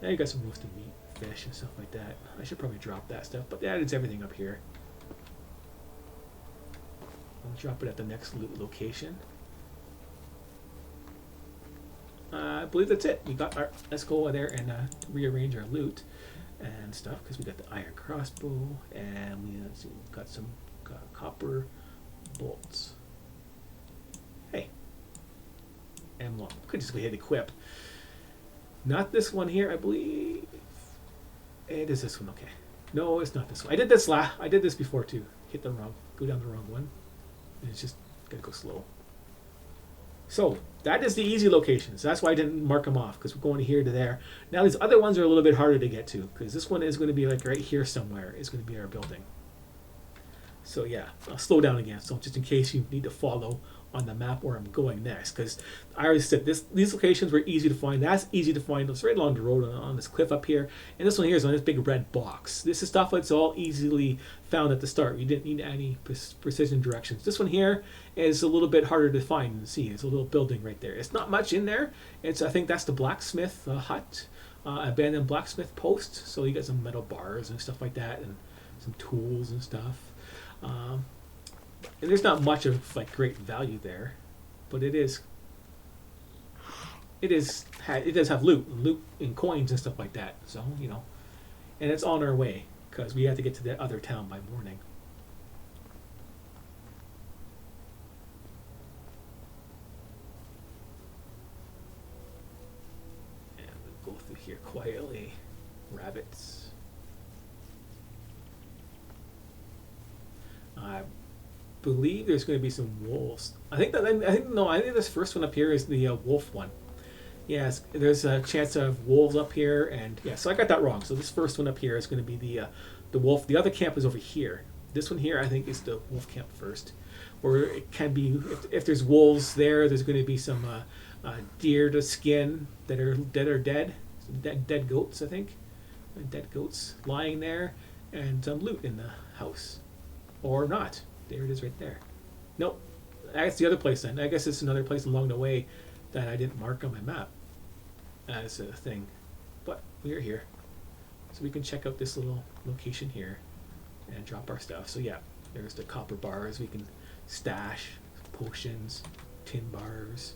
Now you got some roasted meat, fish, and stuff like that. I should probably drop that stuff, but that is everything up here. I'll drop it at the next location. I believe that's it. We got our. Let's go over there and rearrange our loot and stuff because we got the iron crossbow and we got some copper bolts. Hey, and well, could just go ahead and equip. Not this one here, I believe. It is this one. Okay. No, it's not this one. I did this before too. Go down the wrong one. And it's just gonna go slow. So that is the easy locations. That's why I didn't mark them off because we're going here to there. Now these other ones are a little bit harder to get to because this one is going to be like right here somewhere. Is going to be our building. So yeah, I'll slow down again. So just in case you need to follow on the map where I'm going next, because I already said these locations were easy to find. That's easy to find. It's right along the road on this cliff up here, and this one here is on this big red box. This is stuff that's all easily found at the start. You didn't need any precision directions. This one here is a little bit harder to find and see. It's a little building right there. It's not much in there. I think that's the blacksmith hut, abandoned blacksmith post. So you got some metal bars and stuff like that, and some tools and stuff. And there's not much of like great value there, but it does have loot and coins and stuff like that. So and it's on our way because we have to get to that other town by morning. And we'll go through here quietly. Rabbits. I believe there's going to be some wolves. I think this first one up here is the wolf one. Yes, there's a chance of wolves up here, and yeah, so I got that wrong. So this first one up here is going to be the wolf. The other camp is over here. This one here, I think, is the wolf camp first, or it can be if there's wolves there. There's going to be some deer to skin that are dead. Some dead goats, I think, dead goats lying there, and some loot in the house, or not. There it is right there. Nope. That's the other place then. I guess it's another place along the way that I didn't mark on my map as a thing. But we're here. So we can check out this little location here and drop our stuff. So yeah, there's the copper bars. We can stash potions, tin bars,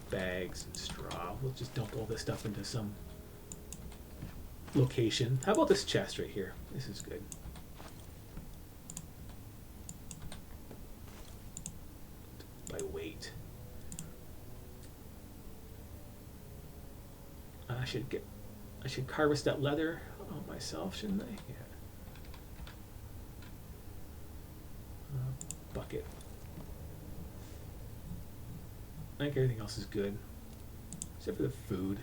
bags, and straw. We'll just dump all this stuff into some location. How about this chest right here? This is good. By weight. I should harvest that leather myself, shouldn't I? Yeah. Bucket. I think everything else is good, except for the food.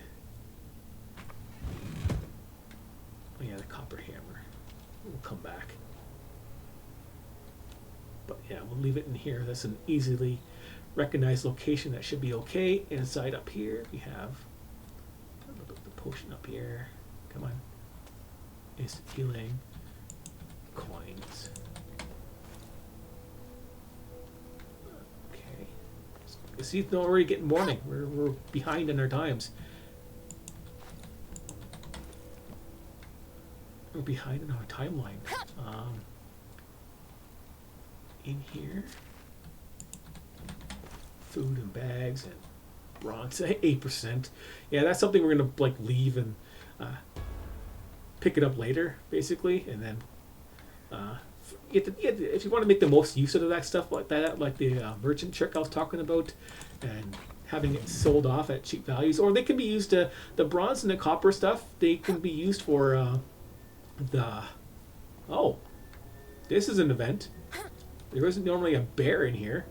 Oh yeah, the copper hammer. We'll come back. But yeah, we'll leave it in here. That's an easily recognized location. That should be okay. Inside up here, we have the potion up here. Come on. Instant healing. Coins. Okay. See, it's already getting morning. We're behind in our times. We're behind in our timeline. In here, food and bags and bronze, 8%. Yeah, that's something we're gonna like leave and pick it up later, basically, and then if you want to make the most use of that stuff like that, like the merchant trick I was talking about, and having it sold off at cheap values, or they can be used to the bronze and the copper stuff. They can be used for this is an event. There isn't normally a bear in here,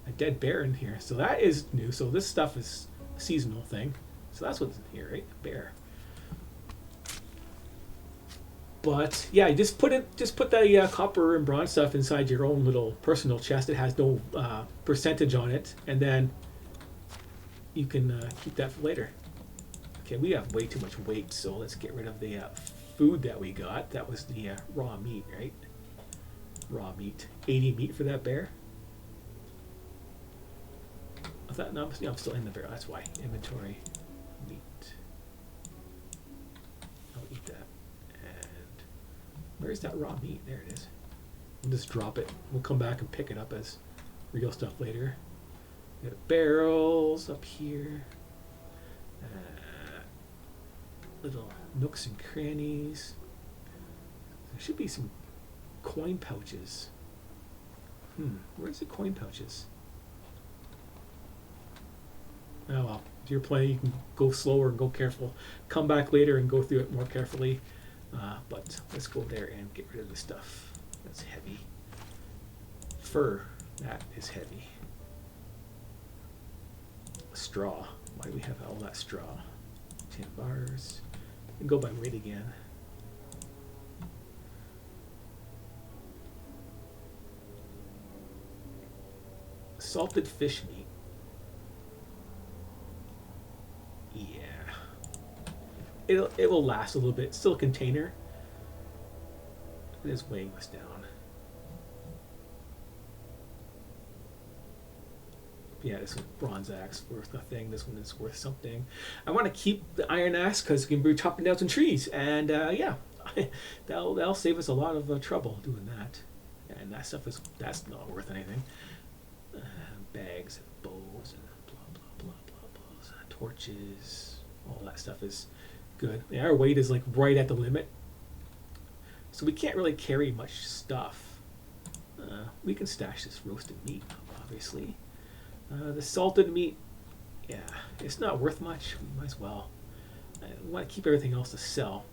a dead bear in here, so that is new. So this stuff is a seasonal thing. So that's what's in here, right? A bear. But yeah, just put the copper and bronze stuff inside your own little personal chest. It has no percentage on it, and then you can keep that for later. Okay, we have way too much weight, so let's get rid of the food that we got. That was the raw meat, right? Raw meat. 80 meat for that bear. I thought, no, I'm still in the barrel. That's why. Inventory. Meat. I'll eat that. And where's that raw meat? There it is. We'll just drop it. We'll come back and pick it up as real stuff later. We got barrels up here. Little nooks and crannies. There should be some coin pouches. Where's the coin pouches? Oh well, if you're playing, you can go slower and go careful. Come back later and go through it more carefully. But let's go there and get rid of the stuff. That's heavy. Fur, that is heavy. Straw. Why do we have all that straw? 10 bars. And go by weight again. Salted fish meat. Yeah. It will last a little bit. It's still a container. It is weighing us down. Yeah, this one, bronze axe, worth nothing. This one is worth something. I want to keep the iron axe because it can be chopping down some trees, and yeah, that'll save us a lot of trouble doing that. And that stuff that's not worth anything. Bags, and bows, and blah blah blah blah blah. Torches, all that stuff is good. Yeah, our weight is like right at the limit, so we can't really carry much stuff. We can stash this roasted meat, obviously. The salted meat, yeah, it's not worth much. We might as well. I want to keep everything else to sell.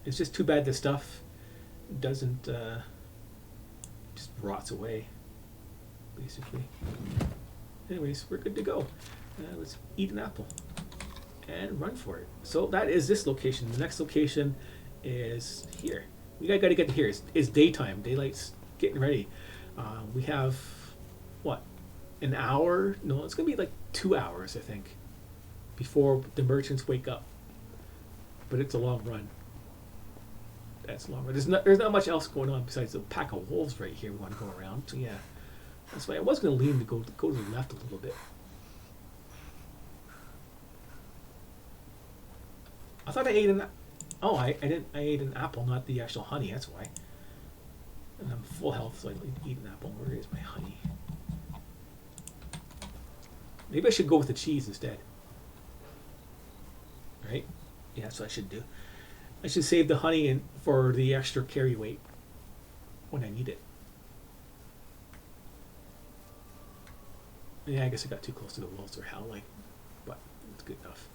It's just too bad the stuff doesn't just rots away, basically. Anyways, we're good to go. Let's eat an apple and run for it. So that is this location. The next location is here. We got to get to here. It's daytime. Daylight's getting ready. We have what? An hour? No, it's gonna be like 2 hours, I think, before the merchants wake up. But it's a long run. That's a long run. There's not much else going on besides a pack of wolves right here we want to go around. So yeah, that's why I was gonna lean to go to the left a little bit. I thought I ate an. Oh, I didn't. I ate an apple, not the actual honey. That's why. And I'm full health, so I need to eat an apple. Where is my honey? Maybe I should go with the cheese instead. Right? Yeah, that's what I should do. I should save the honey for the extra carry weight when I need it. Yeah, I guess I got too close to the wolves or howling, but it's good enough.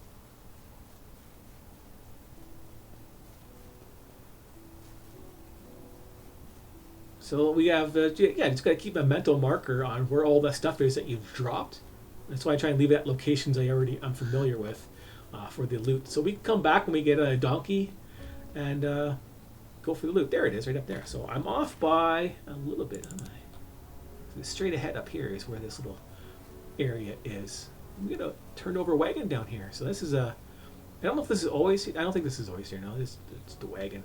So we have, yeah, just got to keep a mental marker on where all that stuff is that you've dropped. That's why I try and leave it at locations I'm familiar with for the loot. So we can come back when we get a donkey and go for the loot. There it is, right up there. So I'm off by a little bit. Straight ahead up here is where this little area is. We got a turned over wagon down here. So this is I don't know if this is always. I don't think this is always here. No, it's the wagon.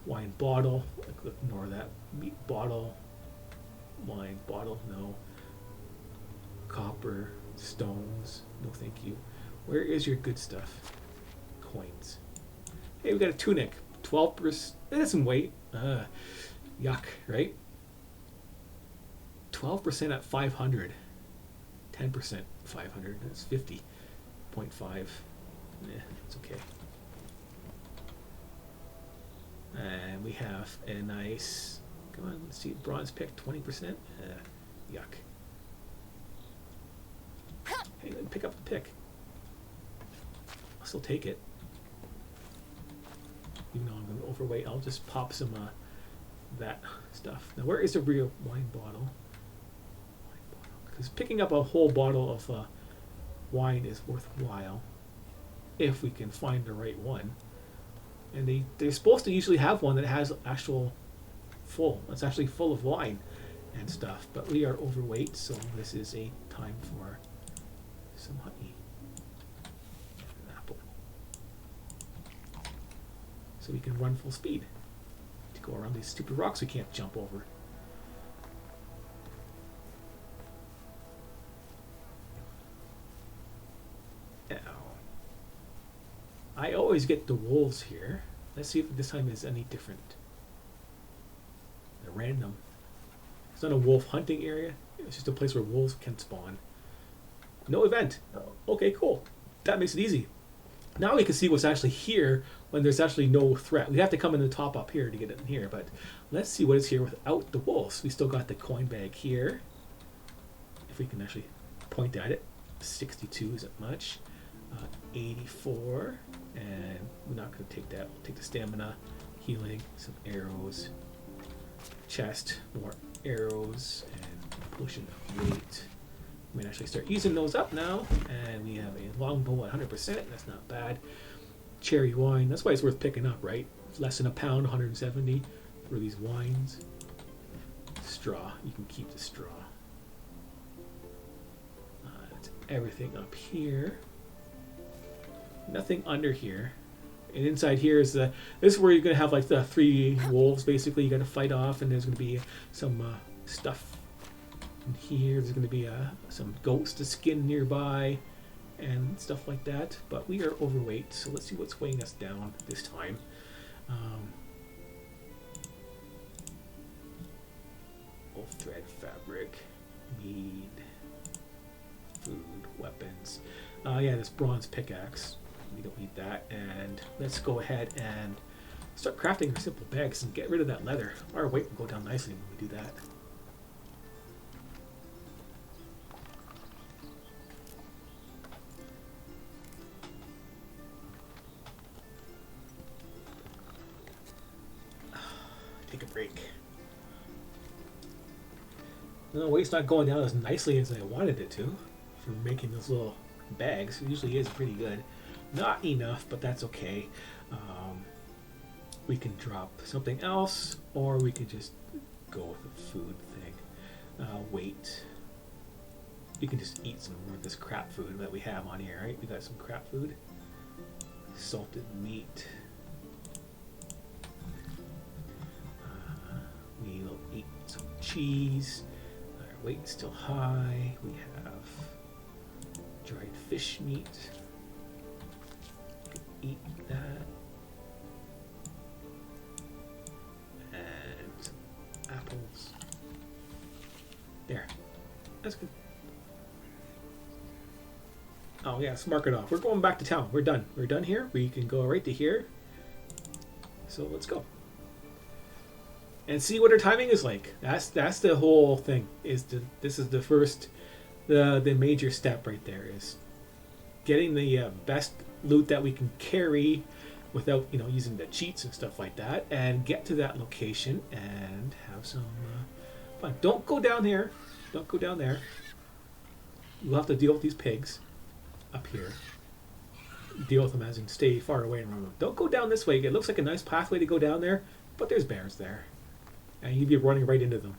Wine bottle. Ignore that. Meat bottle. Wine bottle. No. Copper, stones, no thank you. Where is your good stuff? Coins. Hey, we got a tunic. 12%. That's some weight. Yuck, right? 12% at 500. 10% 500. That's 50.5. It's okay. And we have a nice. Come on, let's see. Bronze pick 20%. Yuck. Hey, let me pick up the pick. I'll still take it. Even though I'm going to overweight, I'll just pop some that stuff. Now, where is the real wine bottle? Because picking up a whole bottle of wine is worthwhile if we can find the right one. And they're supposed to usually have one that has actual full. It's actually full of wine and stuff. But we are overweight, so this is a time for some honey and an apple, so we can run full speed to go around these stupid rocks we can't jump over. Ow. I always get the wolves here. Let's see if this time is any different. They're random. It's not a wolf hunting area. It's just a place where wolves can spawn. No event. Okay, cool. That makes it easy. Now we can see what's actually here when there's actually no threat. We have to come in the top up here to get it in here, but let's see what is here without the wolves. We still got the coin bag here. If we can actually point at it. 62 isn't much. 84, and we're not going to take that. We'll take the stamina, healing, some arrows, chest, more arrows, and potion of weight. We can actually start using those up now, and we have a longbow at 100%. That's not bad. Cherry wine. That's why it's worth picking up, right? Less than a pound, 170 for these wines. Straw. You can keep the straw. everything up here. Nothing under here. And inside here is this is where you're gonna have like the 3 wolves basically you gotta fight off, and there's gonna be some stuff in here. There's gonna be some goats to skin nearby and stuff like that. But we are overweight, so let's see what's weighing us down this time. Wolf thread, fabric, mead, food, weapons. Yeah, this bronze pickaxe. We don't need that. And let's go ahead and start crafting our simple bags and get rid of that leather. Our weight will go down nicely when we do that. Take a break. No, weight's not going down as nicely as I wanted it to for making those little bags. It usually is pretty good. Not enough, but that's okay. We can drop something else, or we could just go with the food thing. Weight. You can just eat some more of this crap food that we have on here, right? We got some crap food. Salted meat. We'll eat some cheese. Our weight's still high. We have dried fish meat. Eat that. And some apples. There. That's good. Oh yeah, let's mark it off. We're going back to town. We're done. We're done here. We can go right to here. So let's go. And see what our timing is like. That's the whole thing. This is the first, the major step right there is getting the best loot that we can carry without using the cheats and stuff like that, and get to that location and have some fun. Don't go down here. Don't go down there. You'll have to deal with these pigs up here. Deal with them as in stay far away and run them. Don't go down this way. It looks like a nice pathway to go down there, but there's bears there. And you'd be running right into them.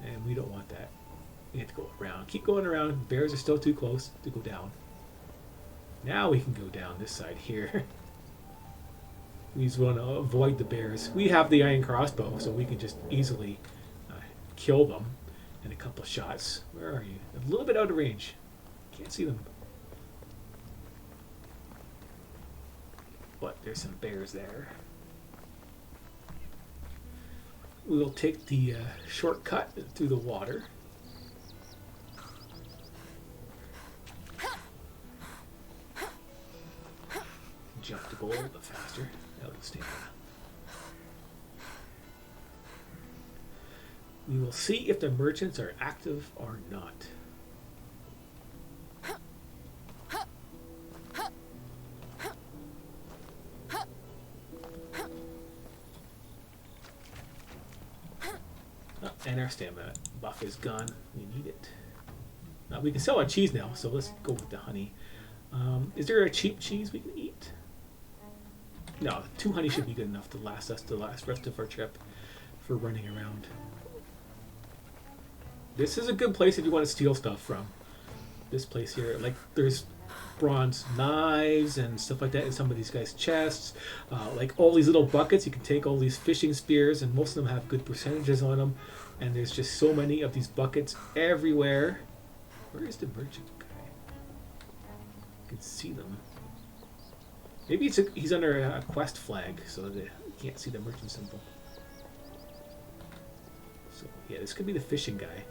And we don't want that. We have to go around. Keep going around. Bears are still too close to go down. Now we can go down this side here. We just want to avoid the bears. We have the iron crossbow, so we can just easily kill them in a couple of shots. Where are you? A little bit out of range. Can't see them. But there's some bears there. We'll take the shortcut through the water. Jump to go a little bit faster. That'll stamina. We will see if the merchants are active or not. And our stamina buff is gone. We need it. We can sell our cheese now, so let's go with the honey. Is there a cheap cheese we can eat? No, 2 honey should be good enough to last us the rest of our trip for running around. This is a good place if you want to steal stuff from. This place here, like there's bronze knives and stuff like that in some of these guys' chests. Like all these little buckets, you can take all these fishing spears, and most of them have good percentages on them. And there's just so many of these buckets everywhere. Where is the merchant guy? You can see them. Maybe he's under a quest flag, so that you can't see the merchant symbol. So yeah, this could be the fishing guy,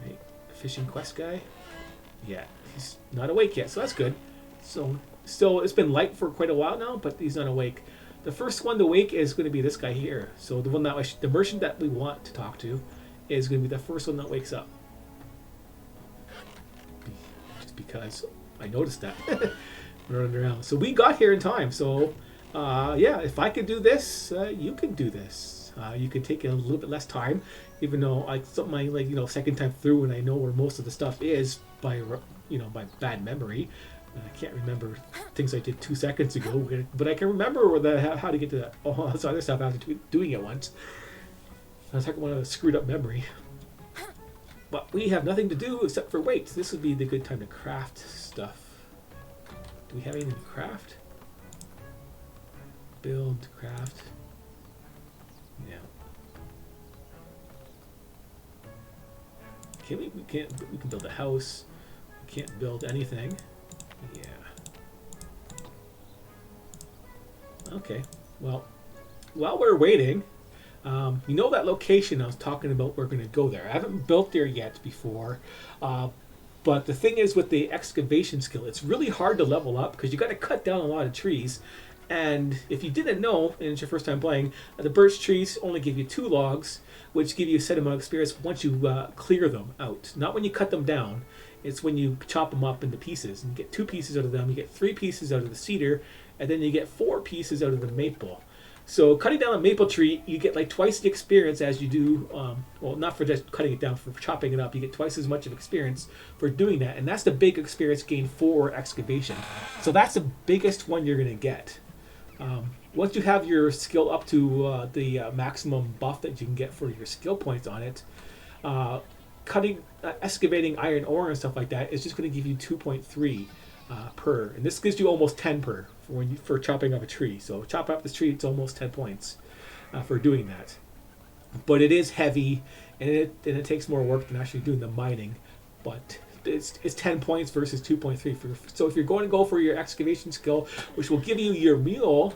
right? The fishing quest guy. Yeah, he's not awake yet, so that's good. So still, it's been light for quite a while now, but he's not awake. The first one to wake is going to be this guy here. So the one that the merchant that we want to talk to is going to be the first one that wakes up. Just because I noticed that running around. So we got here in time. So yeah, if I could do this, you could do this. You could take a little bit less time, even though my second time through, and I know where most of the stuff is by by bad memory. I can't remember things I did 2 seconds ago, but I can remember how to get to all this other stuff after doing it once. I was talking about a screwed up memory. But we have nothing to do except for wait. This would be the good time to craft stuff. Do we have anything to craft? Build, craft. Yeah. Okay, we can't. We can build a house. We can't build anything. Yeah. Okay. Well, while we're waiting, you know that location I was talking about. We're going to go there. I haven't built there yet before, but the thing is with the excavation skill, it's really hard to level up because you got to cut down a lot of trees. And if you didn't know, and it's your first time playing, the birch trees only give you 2 logs, which give you a set amount of experience once you clear them out. Not when you cut them down. It's when you chop them up into pieces. And you get 2 pieces out of them, you get 3 pieces out of the cedar, and then you get 4 pieces out of the maple. So cutting down a maple tree, you get like twice the experience as you do, well, not for just cutting it down, for chopping it up. You get twice as much of experience for doing that. And that's the big experience gain for excavation. So that's the biggest one you're going to get. Once you have your skill up to the maximum buff that you can get for your skill points on it, excavating iron ore and stuff like that is just going to give you 2.3 per, and this gives you almost 10 per for chopping up a tree. So chop up this tree, it's almost 10 points for doing that. But it is heavy, and it takes more work than actually doing the mining. But it's 10 points versus 2.3. So if you're going to go for your excavation skill, which will give you your mule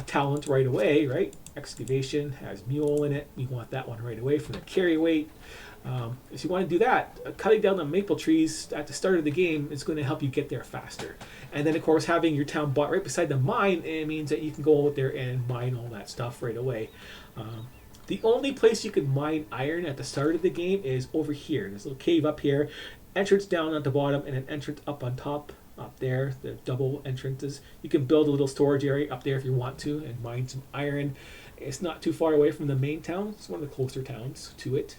talent right away, right? Excavation has mule in it. You want that one right away for the carry weight. If you want to do that, cutting down the maple trees at the start of the game is going to help you get there faster. And then, of course, having your town bought right beside the mine, it means that you can go out there and mine all that stuff right away. The only place you can mine iron at the start of the game is over here. There's a little cave up here, entrance down at the bottom, and an entrance up on top. Up there, the double entrances. You can build a little storage area up there if you want to and mine some iron. It's not too far away from the main town. It's one of the closer towns to it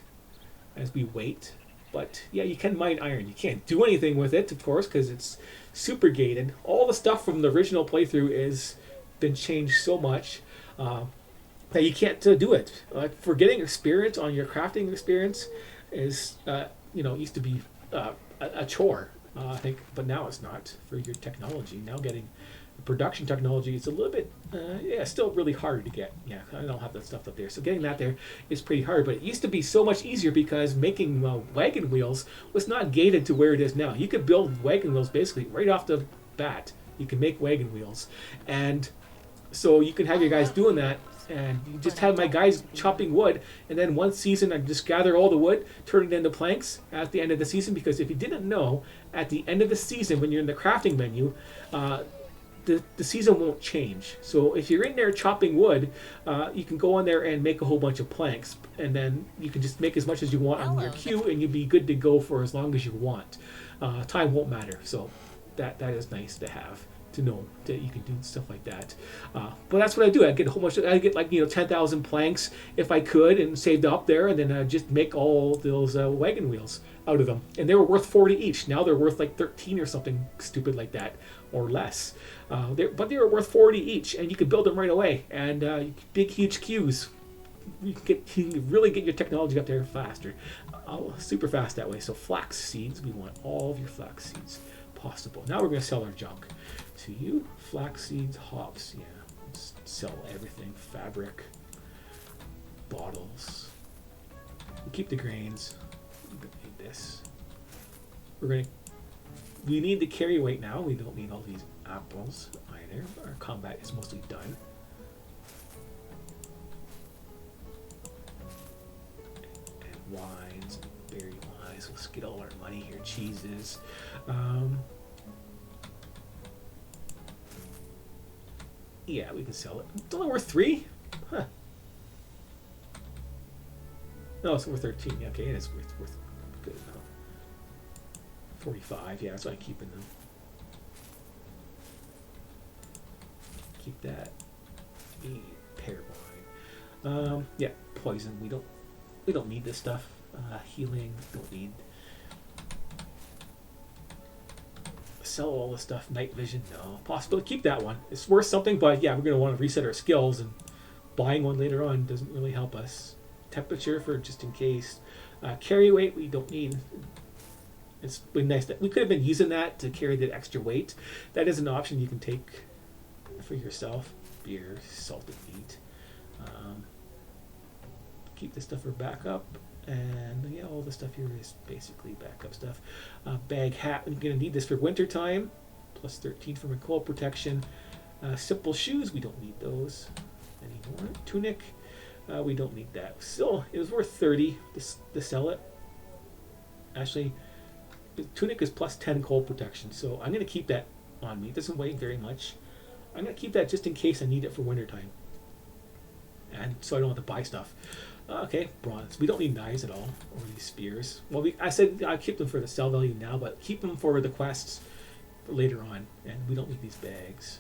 as we wait. But yeah, you can mine iron. You can't do anything with it, of course, because it's super gated. All the stuff from the original playthrough is been changed so much that you can't do it. For getting experience on your crafting experience is, used to be a chore. I think, but now it's not for your technology. Now getting production technology is a little bit, still really hard to get. Yeah, I don't have that stuff up there. So getting that there is pretty hard, but it used to be so much easier because making wagon wheels was not gated to where it is now. You could build wagon wheels basically right off the bat. You can make wagon wheels. And so you can have your guys doing that. And you just have my guys chopping wood, and then one season I just gather all the wood, turn it into planks at the end of the season. Because if you didn't know, at the end of the season, when you're in the crafting menu, the season won't change. So if you're in there chopping wood, you can go in there and make a whole bunch of planks, and then you can just make as much as you want on your queue, and you'll be good to go for as long as you want. Time won't matter, so that is nice to have. To know that you can do stuff like that, but that's what I do. I get a whole bunch. I get 10,000 planks if I could, and saved up there, and then I just make all those wagon wheels out of them. And they were worth 40 each. Now they're worth like 13 or something stupid like that, or less. But they were worth 40 each, and you could build them right away. And big, huge queues. You can really get your technology up there faster, super fast that way. So flax seeds, we want all of your flax seeds possible. Now we're going to sell our junk to you. Flax seeds, hops, yeah. Let's sell everything. Fabric, bottles. We'll keep the grains. We don't need this. We need the carry weight now. We don't need all these apples either. Our combat is mostly done. And wines, berry wines. Let's get all our money here. Cheeses. Yeah, we can sell it. It's only worth 3? Huh. No, it's worth 13. Yeah, okay, it is worth good enough. 45, yeah, that's why I'm keeping them. Keep that. Pear wine. Yeah, poison. We don't need this stuff. Healing, don't need. Sell all the stuff. Night vision, no. Possible to keep that one. It's worth something, but yeah, we're going to want to reset our skills, and buying one later on doesn't really help us. temperature for just in case. Carry weight we don't need. It's been nice that we could have been using that to carry the extra weight. That is an option you can take for yourself. Beer, salted meat. Keep this stuff for backup. And yeah, all the stuff here is basically backup stuff. Bag hat, I'm going to need this for winter time. Plus 13 for my cold protection. Simple shoes, we don't need those anymore. Tunic, we don't need that. Still, it was worth 30 to sell it. Actually, the tunic is plus 10 cold protection, so I'm going to keep that on me. It doesn't weigh very much. I'm going to keep that just in case I need it for winter time. And so I don't have to buy stuff. Okay, bronze. We don't need knives at all, or these spears. Well, I said I keep them for the sell value now, but keep them for the quests later on. And we don't need these bags.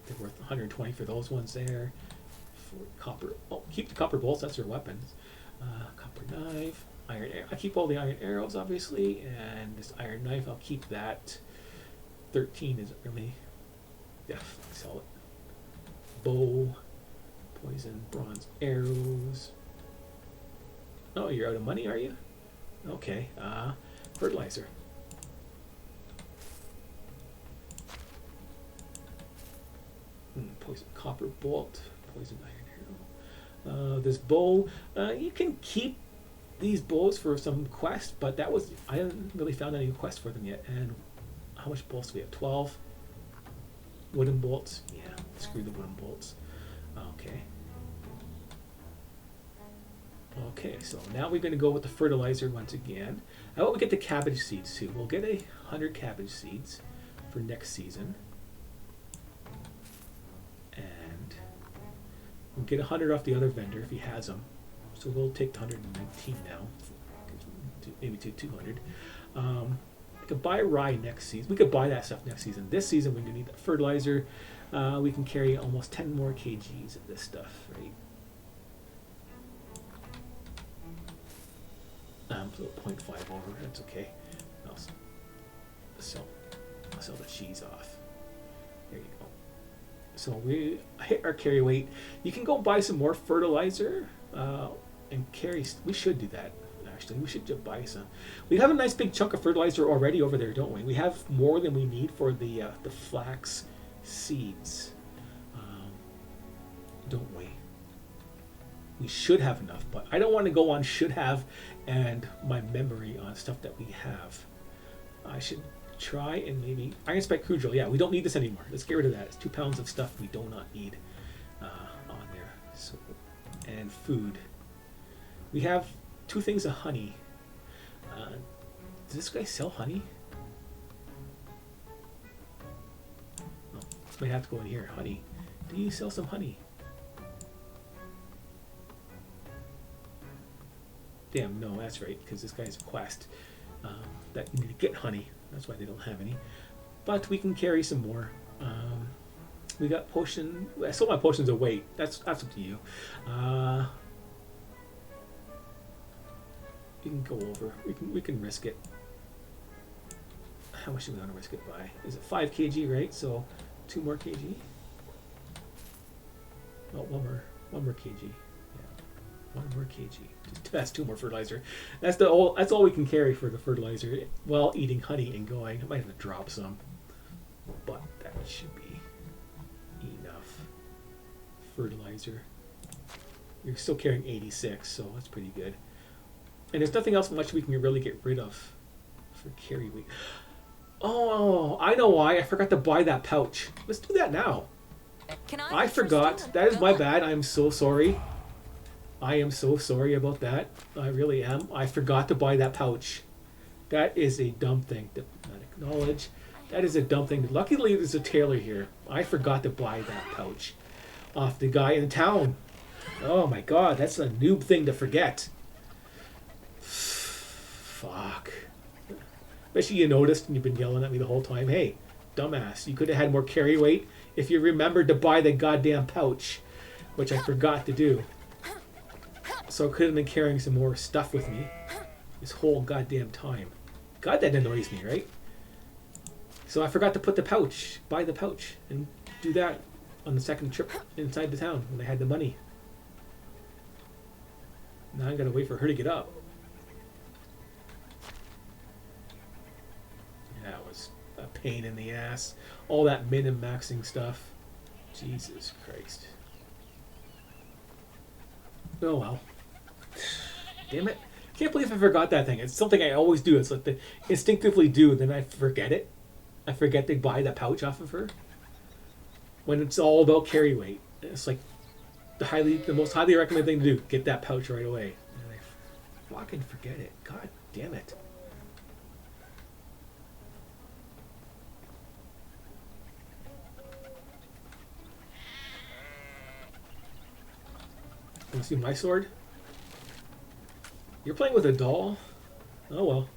They're worth 120 for those ones there. For copper. Oh, keep the copper bolts. That's their weapons. Copper knife. Iron. I keep all the iron arrows, obviously, and this iron knife. I'll keep that. 13 isn't really. Yeah, sell it. Bow. Poison, bronze arrows. Oh, you're out of money, are you? Okay. Fertilizer. Poison copper bolt. Poison iron arrow. This bow. You can keep these bows for some quest, but I haven't really found any quest for them yet. And how much bolts do we have? 12 wooden bolts. Yeah, screw the wooden bolts. Okay. Okay, so now we're going to go with the fertilizer once again. How about we get the cabbage seeds too? We'll get 100 cabbage seeds for next season. And we'll get 100 off the other vendor if he has them. So we'll take the 119 now. Maybe to 200. We could buy rye next season. We could buy that stuff next season. This season we're going to need that fertilizer. We can carry almost 10 more kgs of this stuff, right? So 0.5 over, that's okay. I'll sell the cheese off. There you go. So we hit our carry weight. You can go buy some more fertilizer and carry. We should do that. Actually, we should just buy some. We have a nice big chunk of fertilizer already over there, don't we? We have more than we need for the flax seeds, don't we? We should have enough, but I don't want to go on should have and my memory on stuff that we have. I should try and maybe iron spike crucial. Yeah, we don't need this anymore. Let's get rid of that. It's 2 pounds of stuff we do not need on there. So, and food. We have 2 things of honey. Does this guy sell honey? Oh, might have to go in here. Honey. Do you sell some honey? Damn, no, that's right, because this guy's a quest that you need to get honey. That's why they don't have any. But we can carry some more. We got potion. I sold my potions of weight. That's up to you. You can go over. We can risk it. How much do we want to risk it by? Is it 5 kg, right? So 2 more kg. Oh, one more kg. Yeah, 1 more kg. That's 2 more fertilizer. That's all we can carry for the fertilizer while eating honey and going. I might have to drop some, but that should be enough fertilizer. You're still carrying 86, so that's pretty good. And there's nothing else much we can really get rid of for carry weight. Oh, I know why. I forgot to buy that pouch. Let's do that now. I forgot. That is my bad. I'm so sorry. I am so sorry about that. I really am. I forgot to buy that pouch. That is a dumb thing. Diplomatic knowledge. That is a dumb thing. Luckily, there's a tailor here. I forgot to buy that pouch off the guy in town. Oh my god, that's a noob thing to forget. Fuck. Especially you noticed and you've been yelling at me the whole time. Hey, dumbass, you could have had more carry weight if you remembered to buy the goddamn pouch, which I forgot to do. So I could have been carrying some more stuff with me this whole goddamn time. God, that annoys me, right? So I forgot to put the pouch, buy the pouch, and do that on the second trip inside the town when I had the money. Now I gotta wait for her to get up. Yeah, it was a pain in the ass. All that min and maxing stuff. Jesus Christ. Oh well. Damn it. Can't believe I forgot that thing. It's something I always do. It's like the instinctively do, and then I forget it. I forget to buy the pouch off of her. When it's all about carry weight. It's like the most highly recommended thing to do. Get that pouch right away. And I fucking forget it. God damn it. Want to see my sword? You're playing with a doll? Oh well.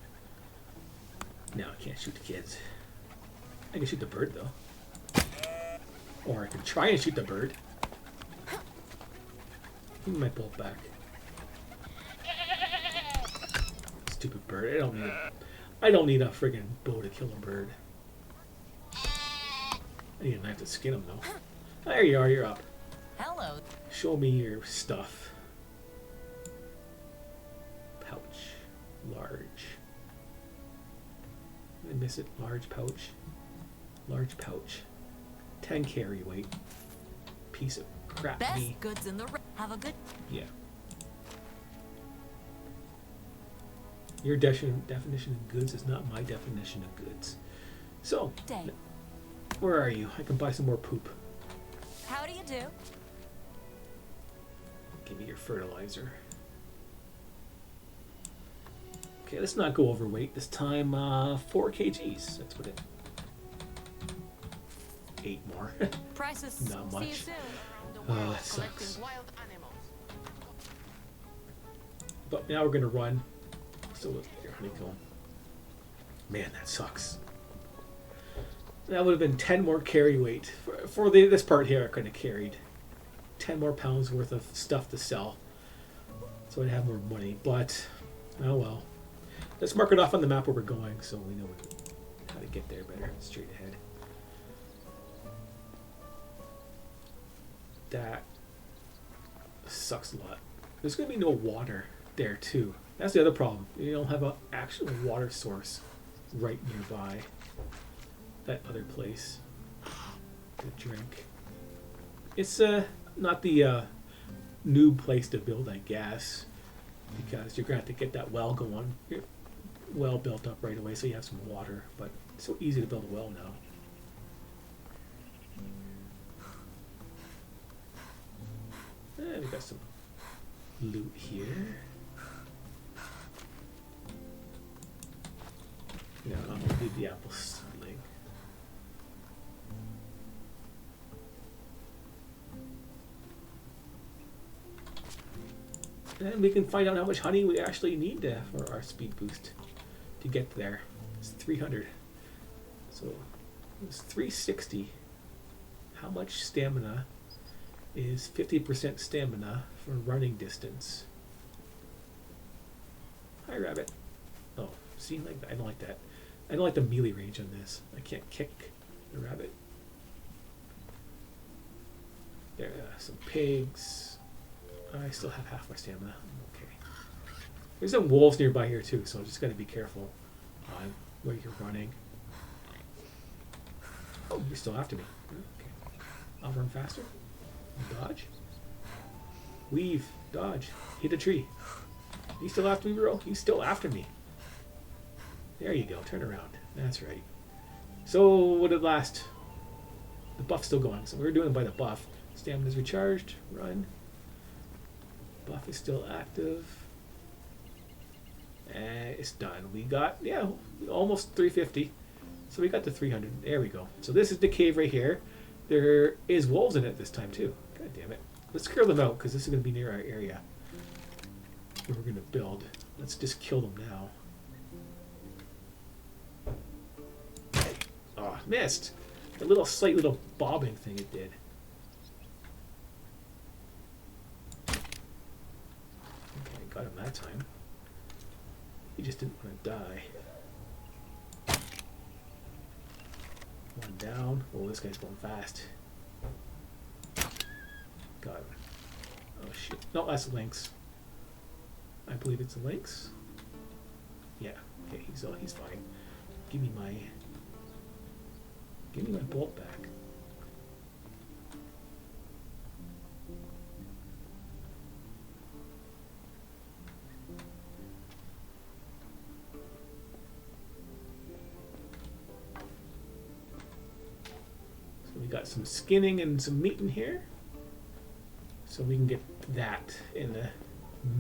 No, I can't shoot the kids. I can shoot the bird though. Or I can try and shoot the bird. Give me my bolt back. Stupid bird. I don't need a friggin' bow to kill a bird. I need a knife to skin him though. There you are, you're up. Hello. Show me your stuff. Pouch. Large. Did I miss it? Large pouch. Large pouch. 10 carry weight. Piece of crap Best me. goods in the have a good Yeah. Your definition of goods is not my definition of goods. So, day. where are you? I can buy some more poop. How do you do? Give me your fertilizer. Okay, let's not go overweight this time. 4 kgs. That's what it. 8 more. Prices. Not See you much. soon. Oh, that sucks. But now we're gonna run. So let's get your honeycomb. Man, that sucks. That would have been 10 more carry weight. For this part here, I could have carried 10 more pounds worth of stuff to sell. So I'd have more money. But, oh well. Let's mark it off on the map where we're going so we know how to get there better. Straight ahead. That sucks a lot. There's going to be no water there too. That's the other problem. You don't have an actual water source right nearby. That other place to drink. It's not the new place to build, I guess, because you're going to have to get that well going. Your well built up right away so you have some water, but it's so easy to build a well now. And we got some loot here. Yeah, I'm gonna leave the apple seedling. And we can find out how much honey we actually need for our speed boost to get there. It's 300. So it's 360. How much stamina is 50% stamina for running distance? Hi, rabbit. Oh, see, like that. I don't like that. I don't like the melee range on this. I can't kick the rabbit. There are some pigs. I still have half my stamina. Okay. There's some wolves nearby here too, so I just got to be careful on where you're running. Oh, you're still after me. Okay. I'll run faster. Dodge. Weave. Dodge. Hit a tree. He's still after me, bro? He's still after me. There you go. Turn around. That's right. So, what did last? The buff's still going. So, we're doing it by the buff. Stamina's recharged. Run. Buff is still active. And it's done. We got, yeah, almost 350. So, we got to 300. There we go. So, this is the cave right here. There is wolves in it this time, too. God damn it. Let's clear them out, because this is going to be near our area where we're going to build. Let's just kill them now. Oh, missed. The little slight little bobbing thing it did. Okay, got him that time. He just didn't want to die. One down. Oh, this guy's going fast. Got him. Oh shit. No, that's Lynx. I believe it's a lynx. Yeah, okay, he's fine. Give me my bolt back. So we got some skinning and some meat in here. So we can get that in a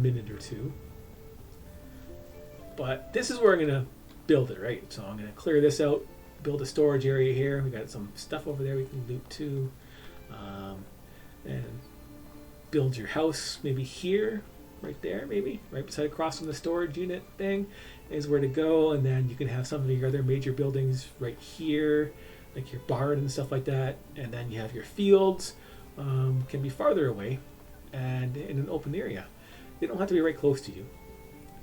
minute or two. But this is where I'm going to build it, right? So I'm going to clear this out, build a storage area here. We got some stuff over there we can loot too. And build your house maybe here, right there, maybe right beside across from the storage unit thing is where to go. And then you can have some of your other major buildings right here, like your barn and stuff like that. And then you have your fields, can be farther away and in an open area. They don't have to be right close to you.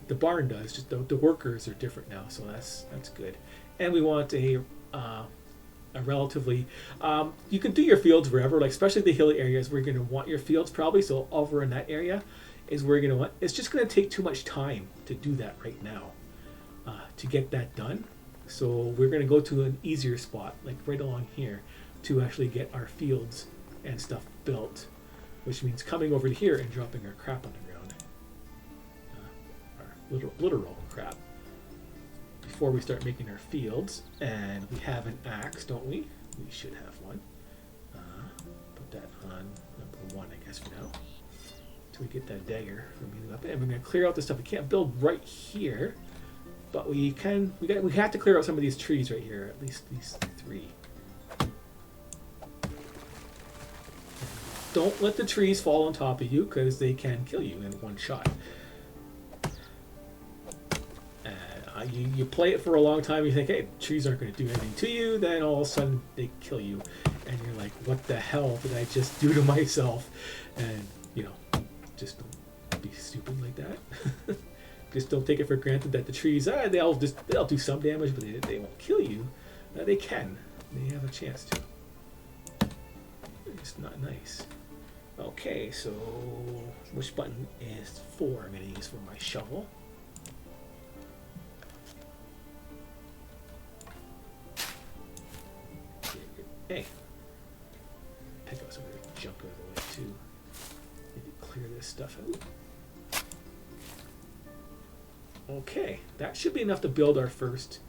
The barn does, just the workers are different now, so that's good. And we want a relatively, you can do your fields wherever, like especially the hilly areas where you're going to want your fields probably. So over in that area is where you're going to want. It's just going to take too much time to do that right now, to get that done. So we're going to go to an easier spot, like right along here, to actually get our fields and stuff built, which means coming over to here and dropping our crap on the ground. Literal crap before we start making our fields. And we have an axe, don't we? We should have one. Put that on number 1, I guess, for now, till we get that dagger from being up. And we're going to clear out this stuff. We can't build right here, but we can. We have to clear out some of these trees right here, at least these 3. Don't let the trees fall on top of you, because they can kill you in one shot. You play it for a long time, you think, hey, trees aren't going to do anything to you, then all of a sudden they kill you, and you're like, what the hell did I just do to myself? And, just don't be stupid like that. Just don't take it for granted that the trees, they'll do some damage, but they won't kill you. They can. They have a chance to. It's not nice. Okay, so which button is 4 I'm going to use for my shovel? Hey, pick up some of the junk out of the way too. Maybe clear this stuff out. Okay, that should be enough to build our first,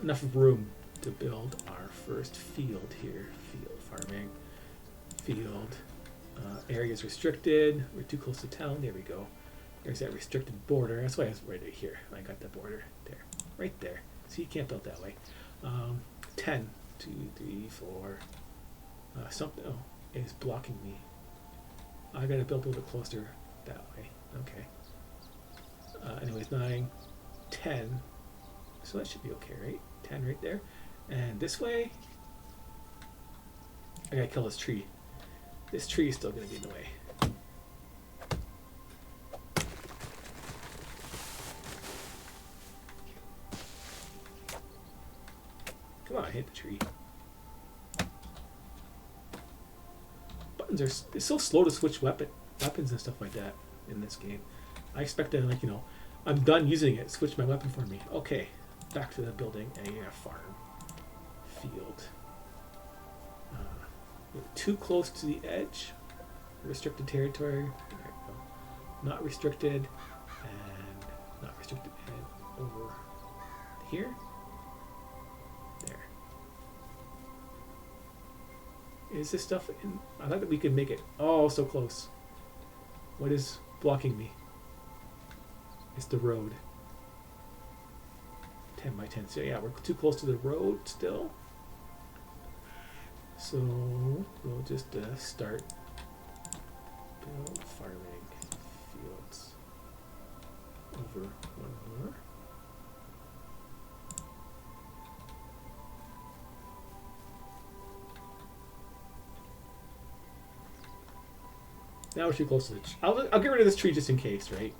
enough room to build our first field here. Field farming, field, areas restricted. We're too close to town. There we go. There's that restricted border. That's why I was right here. I got the border there, right there. So you can't build that way. 10. 2, 3, 4. Something is blocking me. I gotta build a little bit closer that way. Okay. Anyways, 9, 10. So that should be okay, right? 10 right there. And this way, I gotta kill this tree. This tree is still gonna be in the way. Come on, hit the tree. Buttons are so slow to switch weapons and stuff like that in this game. I expect to, I'm done using it. Switch my weapon for me. Okay, back to the building. A farm. Field. We're too close to the edge. Restricted territory. There we go. Not restricted. And not restricted. And over here. There. Is this stuff in? I thought that we could make it. Oh, so close. What is blocking me? It's the road. 10 by 10. So yeah, we're too close to the road still. So we'll just start build farming fields over one more. Now we're too close to the tree. I'll get rid of this tree just in case, right?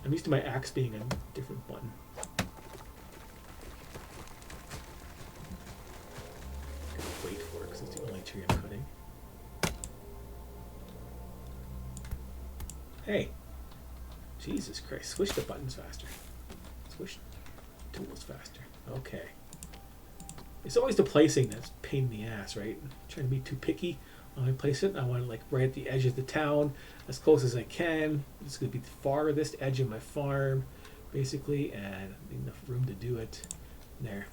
I'm used to my axe being a different button. Gotta wait for it because it's the only tree I'm cutting. Jesus Christ, switch the buttons faster. Switch tools faster. Okay. It's always the placing that's a pain in the ass, right? I'm trying to be too picky when I place it. I want it like right at the edge of the town, as close as I can. It's going to be the farthest edge of my farm, basically, and enough room to do it. There.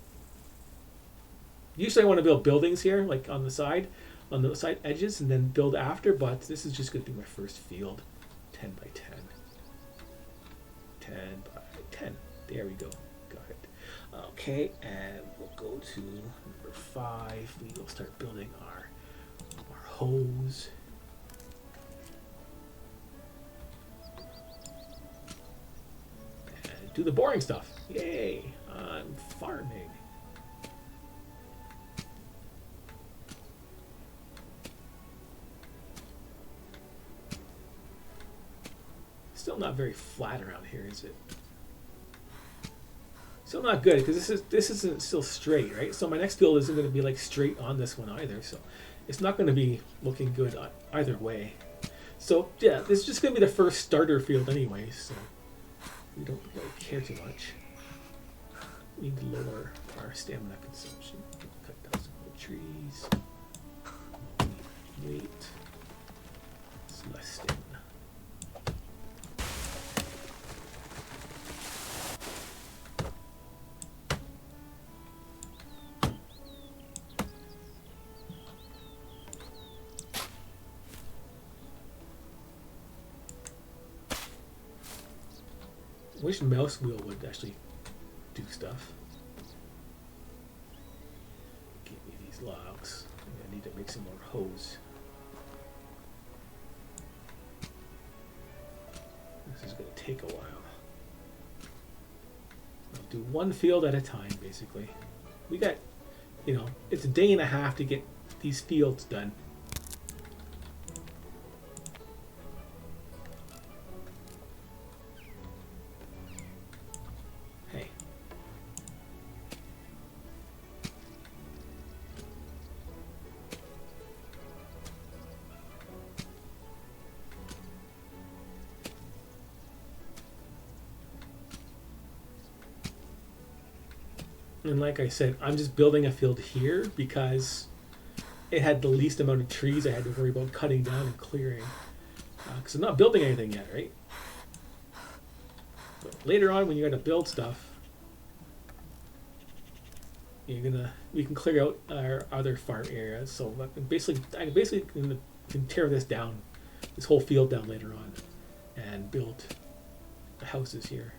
Usually I want to build buildings here, like on the side edges, and then build after, but this is just going to be my first field. 10 by 10. 10 by 10. There we go. Got it. Okay, and we'll go to number 5. We will start building our hose. And do the boring stuff. Yay! I'm farming. Still not very flat around here, is it? Still not good because this isn't still straight, right? So my next field isn't going to be like straight on this one either. So it's not going to be looking good either way. So yeah, this is just going to be the first starter field anyway. So we don't really care too much. We need to lower our stamina consumption. Cut down some more trees. Wait. It's less stamina. I wish mouse wheel would actually do stuff. Give me these logs. I need to make some more hose. This is going to take a while. I'll do one field at a time, basically. We got, it's a day and a half to get these fields done. And like I said, I'm just building a field here because it had the least amount of trees I had to worry about cutting down and clearing. Because I'm not building anything yet, right? But later on, when you got to build stuff, we can clear out our other farm areas. So I can tear this down, this whole field down later on, and build the houses here.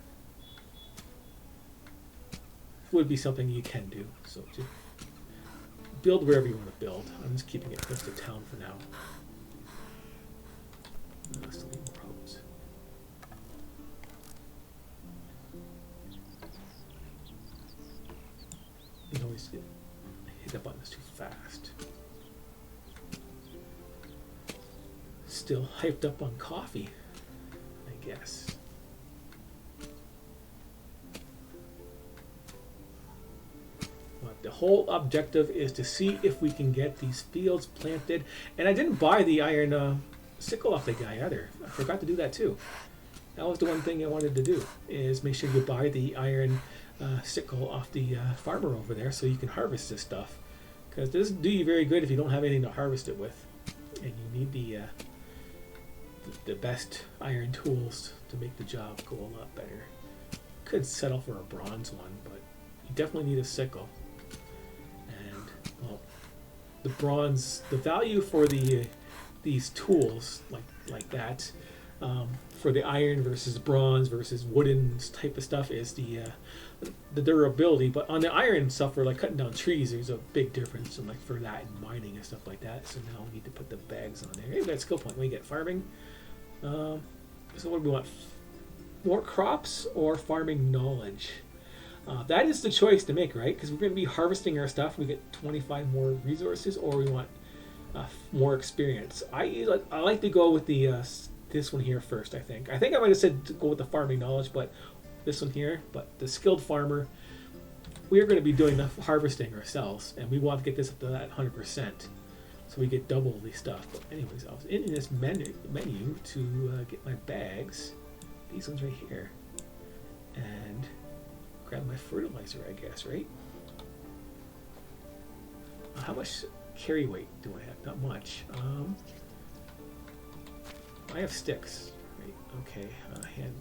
Would be something you can do. So just build wherever you want to build. I'm just keeping it close to town for now. Still need more problems. You always hit the buttons too fast. Still hyped up on coffee, I guess. The whole objective is to see if we can get these fields planted. And I didn't buy the iron sickle off the guy either. I forgot to do that too. That was the one thing I wanted to do, is make sure you buy the iron sickle off the farmer over there so you can harvest this stuff. Because this doesn't do you very good if you don't have anything to harvest it with. And you need the best iron tools to make the job go a lot better. Could settle for a bronze one, but you definitely need a sickle. Well, the bronze, the value for these tools like that, for the iron versus bronze versus wooden type of stuff is the durability. But on the iron stuff, for like cutting down trees, there's a big difference, and like for that and mining and stuff like that. So now we need to put the bags on there. Hey, we got a skill point. We get farming. So what do we want? More crops or farming knowledge? That is the choice to make, right? Because we're going to be harvesting our stuff. We get 25 more resources, or we want more experience. I like to go with the this one here first. I think I might have said to go with the farming knowledge, but this one here. But the skilled farmer, we are going to be doing the harvesting ourselves, and we want to get this up to that 100%, so we get double the stuff. But anyways, I was in this menu to get my bags. these ones right here. And grab my fertilizer, I guess, right? How much carry weight do I have? Not much. I have sticks. Right, okay. Hand,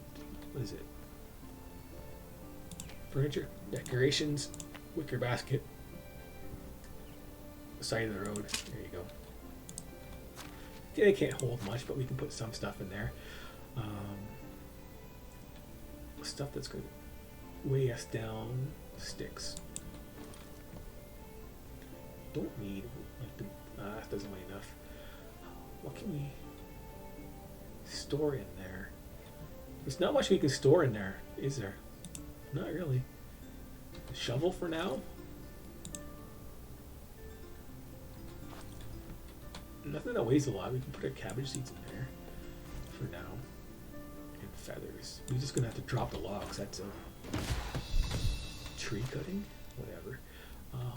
what is it? Furniture, decorations, wicker basket, side of the road. There you go. Okay, they can't hold much, but we can put some stuff in there. Stuff that's going to weigh us down. Sticks. Don't need like the that doesn't weigh enough. What can we store in there? There's not much we can store in there, is there? Not really. A shovel for now. Nothing that weighs a lot. We can put our cabbage seeds in there for now. And feathers. We're just gonna have to drop the logs. That's a tree cutting, whatever.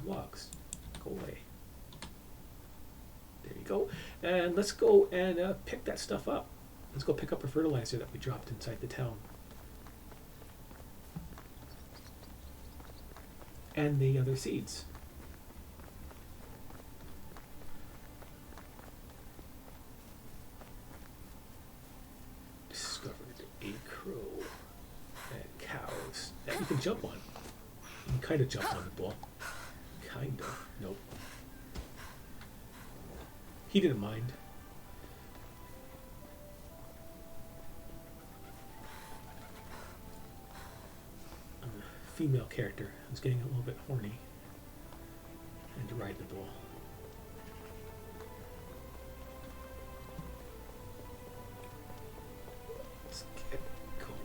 Logs, go away. There you go. And let's go and pick that stuff up. Let's go pick up our fertilizer that we dropped inside the town. And the other seeds. Discovered a crow and cows that you can jump on. You can kind of jump on the bull. Kind of. Nope. He didn't mind. I'm a female character. I was getting a little bit horny. And to ride the bull. Let's get going.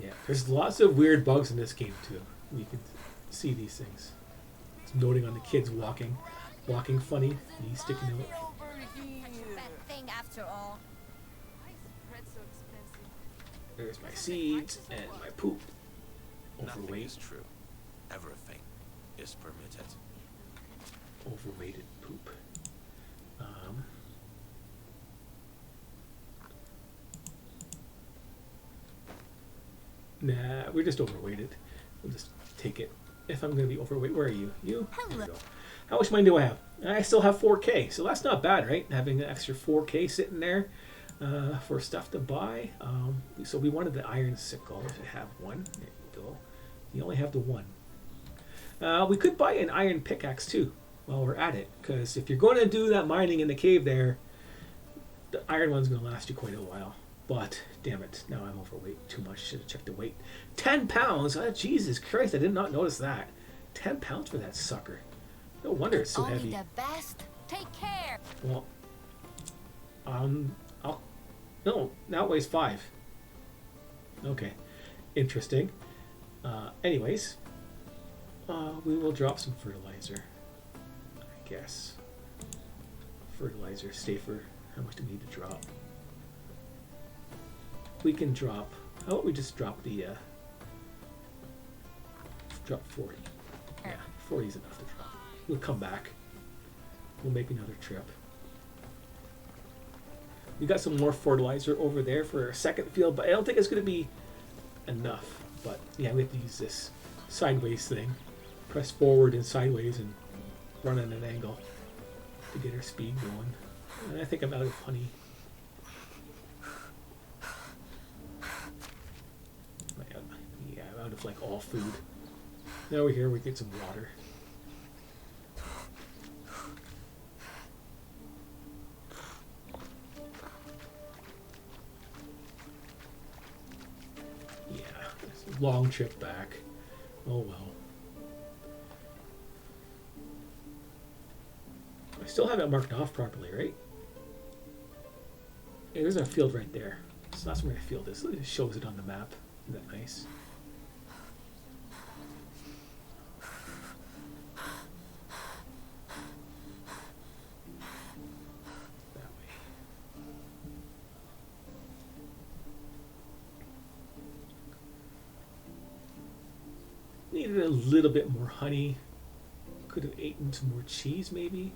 Yeah, there's lots of weird bugs in this game too. You can see these things. It's noting on the kids walking funny, me sticking out. Such a bad thing after all. Why is bread so expensive? There's my seeds and my poop. Nothing Overweight, is true. Everything is permitted. overweighted poop. Nah, we're just overweighted. We'll just take it. If I'm going to be overweight, where are you? You? There we go. How much money do I have? I still have 4K, so that's not bad, right? Having an extra 4K sitting there for stuff to buy. So we wanted the iron sickle. I have one. There you go. You only have the one. We could buy an iron pickaxe too while we're at it, because if you're going to do that mining in the cave there, the iron one's going to last you quite a while. But damn it, now I'm overweight too much. Should have checked the weight. 10 pounds. Oh, Jesus Christ! I did not notice that. 10 pounds for that sucker. No wonder it's so Only heavy. the best. Take care. Well, no, now it weighs 5. Okay, interesting. Anyways, we will drop some fertilizer. I guess. Fertilizer, safer. How much do we need to drop? We can drop. How about we just drop the drop 40? Yeah, 40 is enough to drop. We'll come back. We'll make another trip. We got some more fertilizer over there for our second field, but I don't think it's going to be enough. But yeah, we have to use this sideways thing. Press forward and sideways and run at an angle to get our speed going. And I think I'm out of honey. Yeah, I'm out of like all food. Now we're here, we get some water. Yeah, it's a long trip back. Oh well. I still have it marked off properly, right? Yeah, there's our field right there. So that's where my field is. It shows it on the map. Isn't that nice? That way. Needed a little bit more honey. Could have eaten some more cheese, maybe.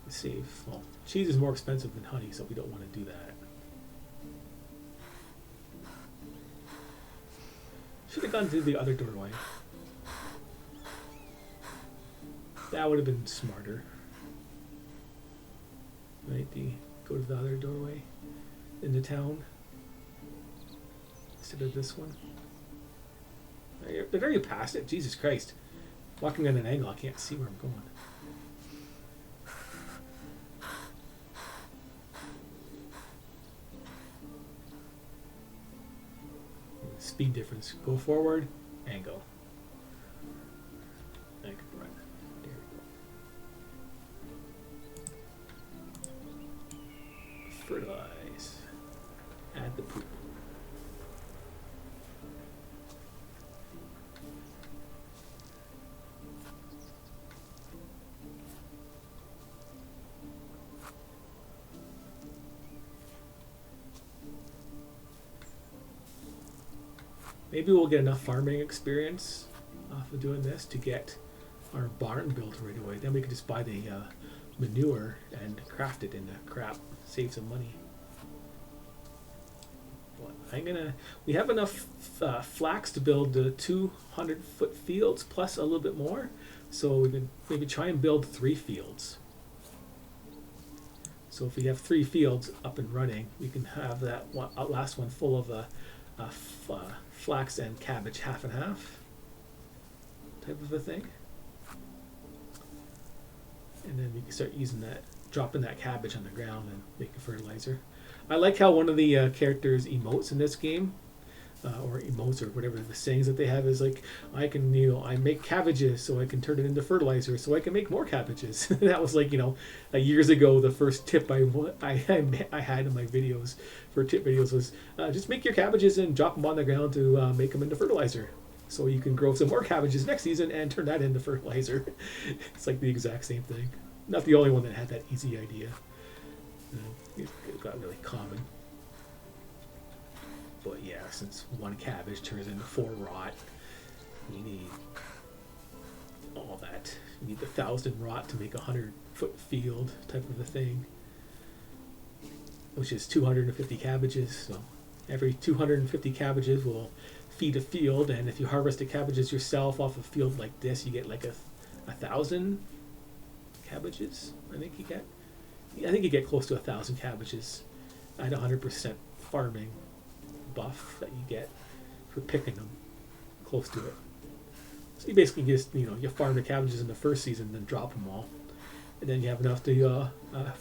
The save. Well, cheese is more expensive than honey, so we don't want to do that. Should have gone through the other doorway. That would have been smarter. Right, go to the other doorway in the town instead of this one. They're already past it. Jesus Christ. Walking at an angle, I can't see where I'm going. Speed difference. Go forward, angle. I can run. There we go. Fertilize. Add the poop. Maybe we'll get enough farming experience off of doing this to get our barn built right away. Then we can just buy the manure and craft it into crap, save some money. But we have enough flax to build the 200-foot fields plus a little bit more, so we can maybe try and build 3 fields. So if we have 3 fields up and running, we can have that last one full of flax and cabbage, half and half type of a thing, and then we can start using that, dropping that cabbage on the ground and making fertilizer. I like how one of the characters emotes in this game, or emotes or whatever the sayings that they have is like, I can, I make cabbages so I can turn it into fertilizer so I can make more cabbages. That was like, years ago, the first tip I had in my videos for tip videos was just make your cabbages and drop them on the ground to make them into fertilizer. So you can grow some more cabbages next season and turn that into fertilizer. It's like the exact same thing. Not the only one that had that easy idea. It got really common. But yeah, since 1 cabbage turns into 4 rot, you need all that. You need the 1,000 rot to make a 100-foot field type of a thing, which is 250 cabbages. So every 250 cabbages will feed a field, and if you harvest the cabbages yourself off a field like this, you get like 1,000 cabbages. I think you get close to 1,000 cabbages at 100% farming buff that you get for picking them, close to it. So you basically just you farm the cabbages in the first season, then drop them all, and then you have enough to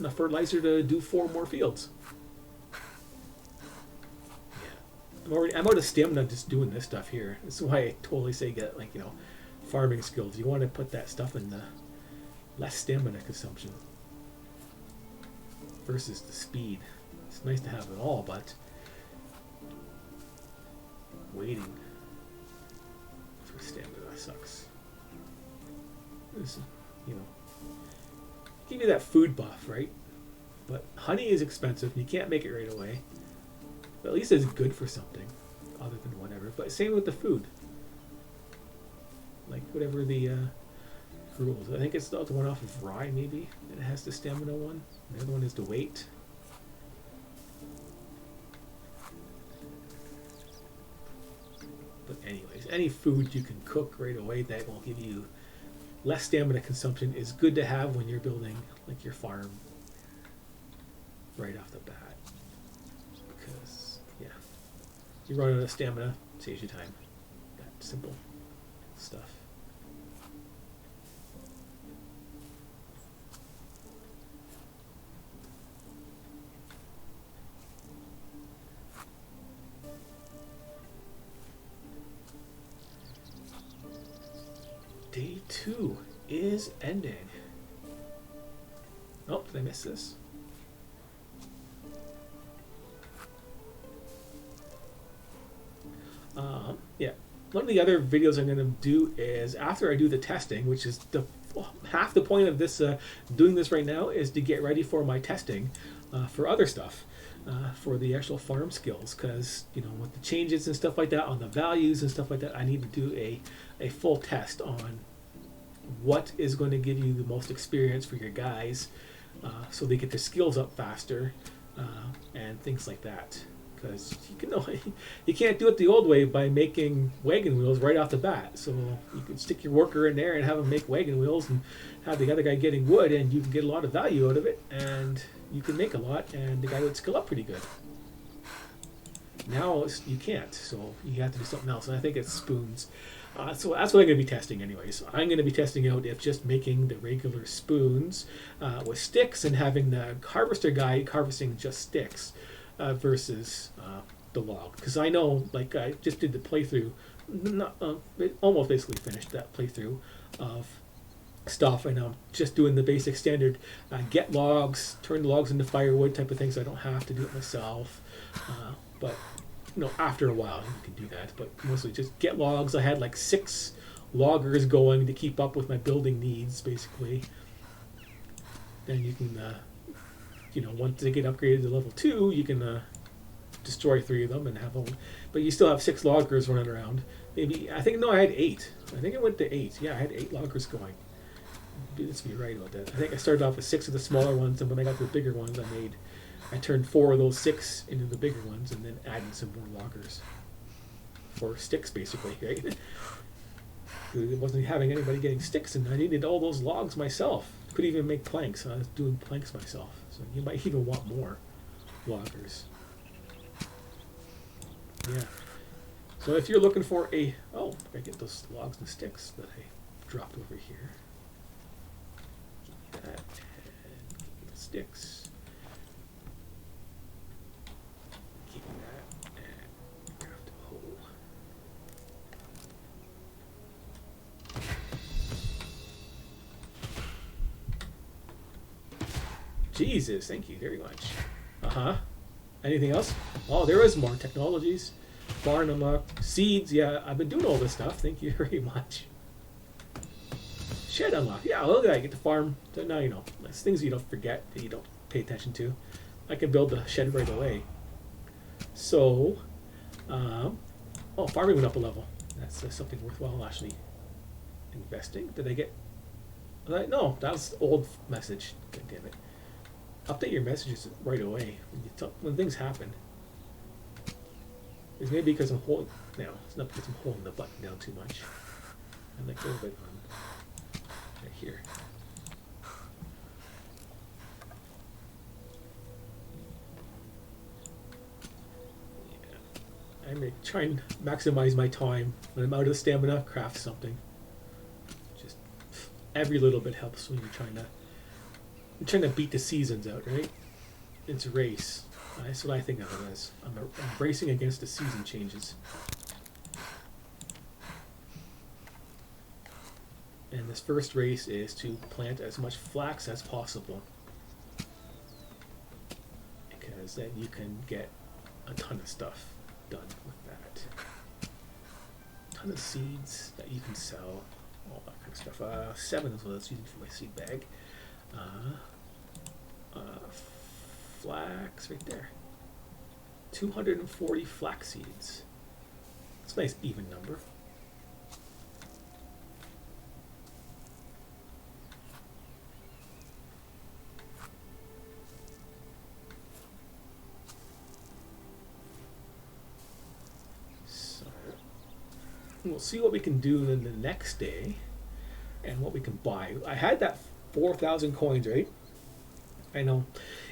enough fertilizer to do 4 more fields. Yeah, I'm out of stamina just doing this stuff here. That's why I totally say get farming skills. You want to put that stuff in the less stamina consumption versus the speed. It's nice to have it all, but waiting for stamina sucks. This, give you that food buff, right? But honey is expensive and you can't make it right away. But at least it's good for something other than whatever. But same with the food. Like whatever the rules. I think it's the one off of rye maybe, and it has the stamina one. The other one is the weight. But anyways, any food you can cook right away that will give you less stamina consumption is good to have when you're building like your farm right off the bat. Because you run out of stamina, saves you time. That simple stuff. Day 2 is ending. Oh, did I miss this? Yeah. One of the other videos I'm going to do is after I do the testing, which is half the point of this doing this right now is to get ready for my testing for other stuff. For the actual farm skills, because with the changes and stuff like that on the values and stuff like that, I need to do a full test on what is going to give you the most experience for your guys so they get their skills up faster, and things like that. Because you can't do it the old way by making wagon wheels right off the bat. So you can stick your worker in there and have him make wagon wheels, and have the other guy getting wood, and you can get a lot of value out of it, and you can make a lot, and the guy would skill up pretty good. Now you can't, so you have to do something else, and I think it's spoons. So that's what I'm going to be testing anyways. I'm going to be testing out if just making the regular spoons with sticks and having the harvester guy harvesting just sticks versus the log. Because I know, like, I just did the playthrough, almost basically finished that playthrough of stuff, and I'm just doing the basic standard get logs, turn the logs into firewood type of things. So I don't have to do it myself, but after a while you can do that, but mostly just get logs. I had like 6 loggers going to keep up with my building needs, basically. Then you can, once they get upgraded to level 2, you can destroy 3 of them and have them, but you still have 6 loggers running around. Maybe, I had 8. I think it went to 8. Yeah, I had 8 loggers going. Let's be right about that. I think I started off with 6 of the smaller ones, and when I got to the bigger ones, I turned 4 of those 6 into the bigger ones, and then added some more loggers for sticks, basically, right? It wasn't having anybody getting sticks, and I needed all those logs myself. Couldn't even make planks. I was doing planks myself, so you might even want more loggers. Yeah. So if you're looking for I get those logs and sticks that I dropped over here. Keep that and the sticks. Jesus, thank you very much. Anything else? Oh, there is more technologies. Barn unlock. Seeds, yeah, I've been doing all this stuff. Thank you very much. Shed unlock. Yeah, look at that. I get to farm. So now there's things you don't forget that you don't pay attention to. I can build the shed right away. So, farming went up a level. That's something worthwhile actually investing. Did I get... No, that was the old message. God damn it. Update your messages right away when things happen. It's maybe because I'm holding... No, it's not because I'm holding the button down too much. I like a little bit on right here. Yeah. I'm try and maximize my time. When I'm out of stamina, craft something. Just every little bit helps when you're trying to beat the seasons out, right? It's a race. That's what I think of it as. I'm racing against the season changes. And this first race is to plant as much flax as possible. Because then you can get a ton of stuff done with that. A ton of seeds that you can sell. All that kind of stuff. 7 is what I was using for my seed bag. Flax right there. 240 flax seeds. That's a nice even number. So we'll see what we can do in the next day and what we can buy. I had that 4,000 coins, right? I know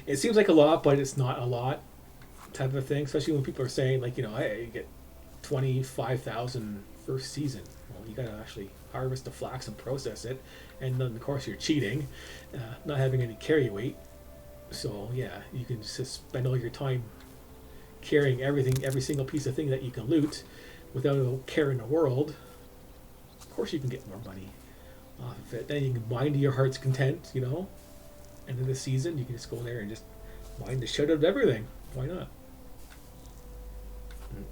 it seems like a lot, but it's not a lot type of thing, especially when people are saying, like, hey, you get 25,000 first season. Well, you gotta actually harvest the flax and process it, and then of course you're cheating, not having any carry weight. So yeah, you can just spend all your time carrying everything, every single piece of thing that you can loot without a care in the world. Of course you can get more money off of it. Then you can mine to your heart's content, End of the season, you can just go there and just mine the shit out of everything. Why not?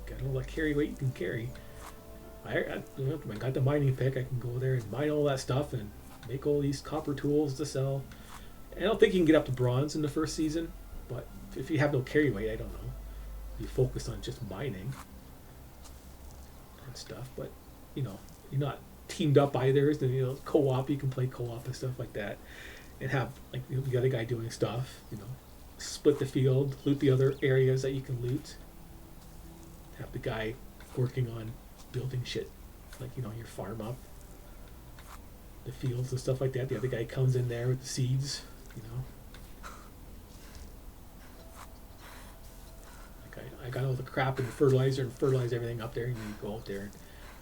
Got all that carry weight you can carry. I got the mining pick. I can go there and mine all that stuff and make all these copper tools to sell. And I don't think you can get up to bronze in the first season, but if you have no carry weight, I don't know. You focus on just mining and stuff, but you're not teamed up either. Co-op, you can play co-op and stuff like that. and have like the other guy doing stuff. You know, split the field, loot the other areas that you can loot. Have the guy working on building shit, like you know your farm up, the fields and stuff like that. The other guy comes in there with the seeds. You know, like I got all the crap and the fertilizer and fertilize everything up there, and you go out there and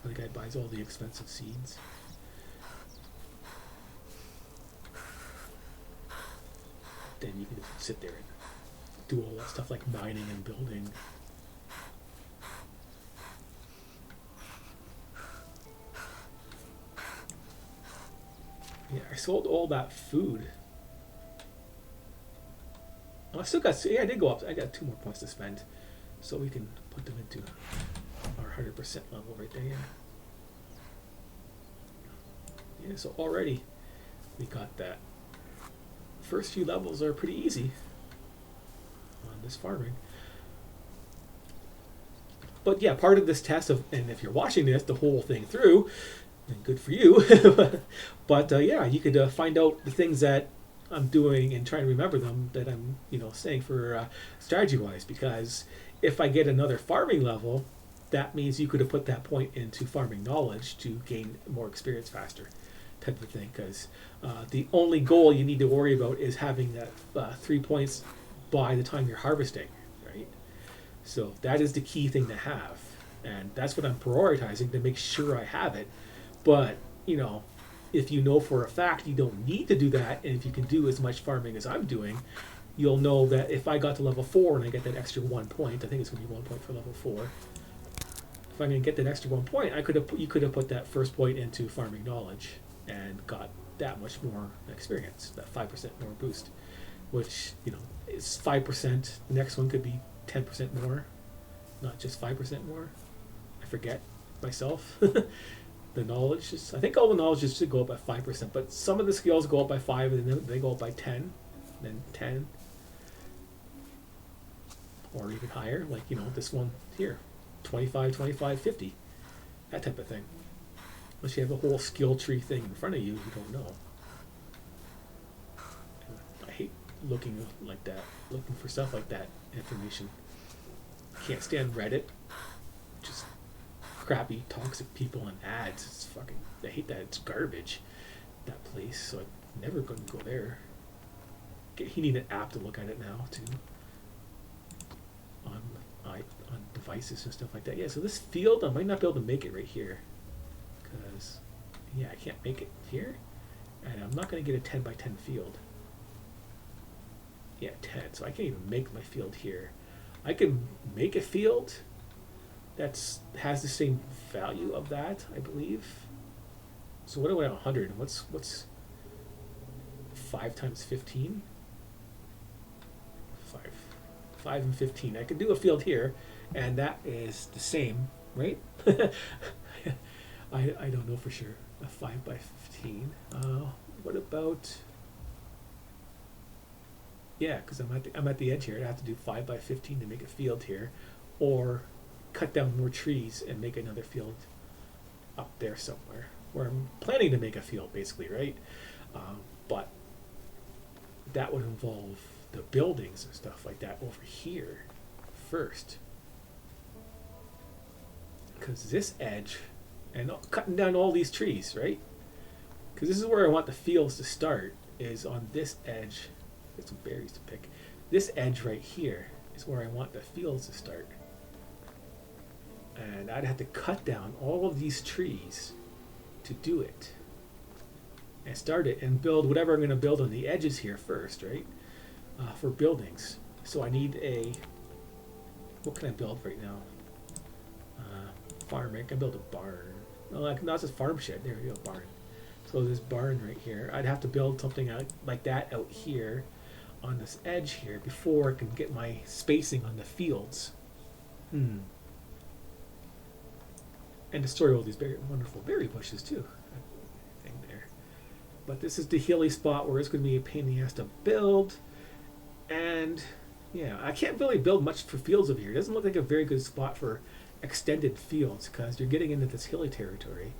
the other guy buys all the expensive seeds. Then you can just sit there and do all that stuff like mining and building. Yeah, I sold all that food. Oh, I still got, yeah, I did go up. I got 2 more points to spend. So we can put them into our 100% level right there. Yeah, so already we got that. First few levels are pretty easy on this farming. But yeah, part of this test of, and if you're watching this the whole thing through, then good for you. But yeah, you could find out the things that I'm doing and trying to remember them that I'm, you know, saying for strategy-wise. Because if I get another farming level, that means you could have put that point into farming knowledge to gain more experience faster, type of thing. Because the only goal you need to worry about is having that 3 points by the time you're harvesting, right? So that is the key thing to have, and that's what I'm prioritizing to make sure I have it. But you know, if you know for a fact you don't need to do that, and if you can do as much farming as I'm doing, you'll know that if I got to level 4 and I get that extra 1 point, I think it's going to be 1 point for level 4. If I'm going to get that extra 1 point, you could have put that first point into farming knowledge and got that much more experience, that 5% more boost, which, you know, is 5%. The next one could be 10% more, not just 5% more. I forget myself. The knowledge is, I think all the knowledge is should go up by 5%, but some of the skills go up by 5 and then they go up by 10, then 10, or even higher, like, you know, this one here, 25, 25, 50, that type of thing. Unless you have a whole skill tree thing in front of you, you don't know. I hate looking like that, looking for stuff like that information. Can't stand Reddit. Just crappy, toxic people and ads. It's fucking, I hate that. It's garbage, that place. So I'm never going to go there. You need an app to look at it now, too. On devices and stuff like that. Yeah, so this field, I might not be able to make it right here. Because, yeah, I can't make it here. And I'm not going to get a 10 by 10 field. Yeah, 10. So I can't even make my field here. I can make a field that's has the same value of that, I believe. So what do I have? 100? What's 5 times 15? 5 and 15. I can do a field here, and that is the same, right? I don't know for sure. A 5 by 15. What about? Yeah, because I'm at the edge here. I have to do 5 by 15 to make a field here, or cut down more trees and make another field up there somewhere where I'm planning to make a field, basically, right? But that would involve the buildings and stuff like that over here first, because this edge and cutting down all these trees, right? Because this is where I want the fields to start, is on this edge. Get some berries to pick. This edge right here is where I want the fields to start. And I'd have to cut down all of these trees to do it. And start it and build whatever I'm going to build on the edges here first, right? For buildings. So I need a... What can I build right now? Farm. I can build a barn. No, not just farm shed. There we go, barn. So this barn right here, I'd have to build something out like that out here on this edge here before I can get my spacing on the fields. And destroy all these wonderful berry bushes too. Thing there. But this is the hilly spot where it's going to be a pain in the ass to build. And yeah, I can't really build much for fields over here. It doesn't look like a very good spot for extended fields because you're getting into this hilly territory.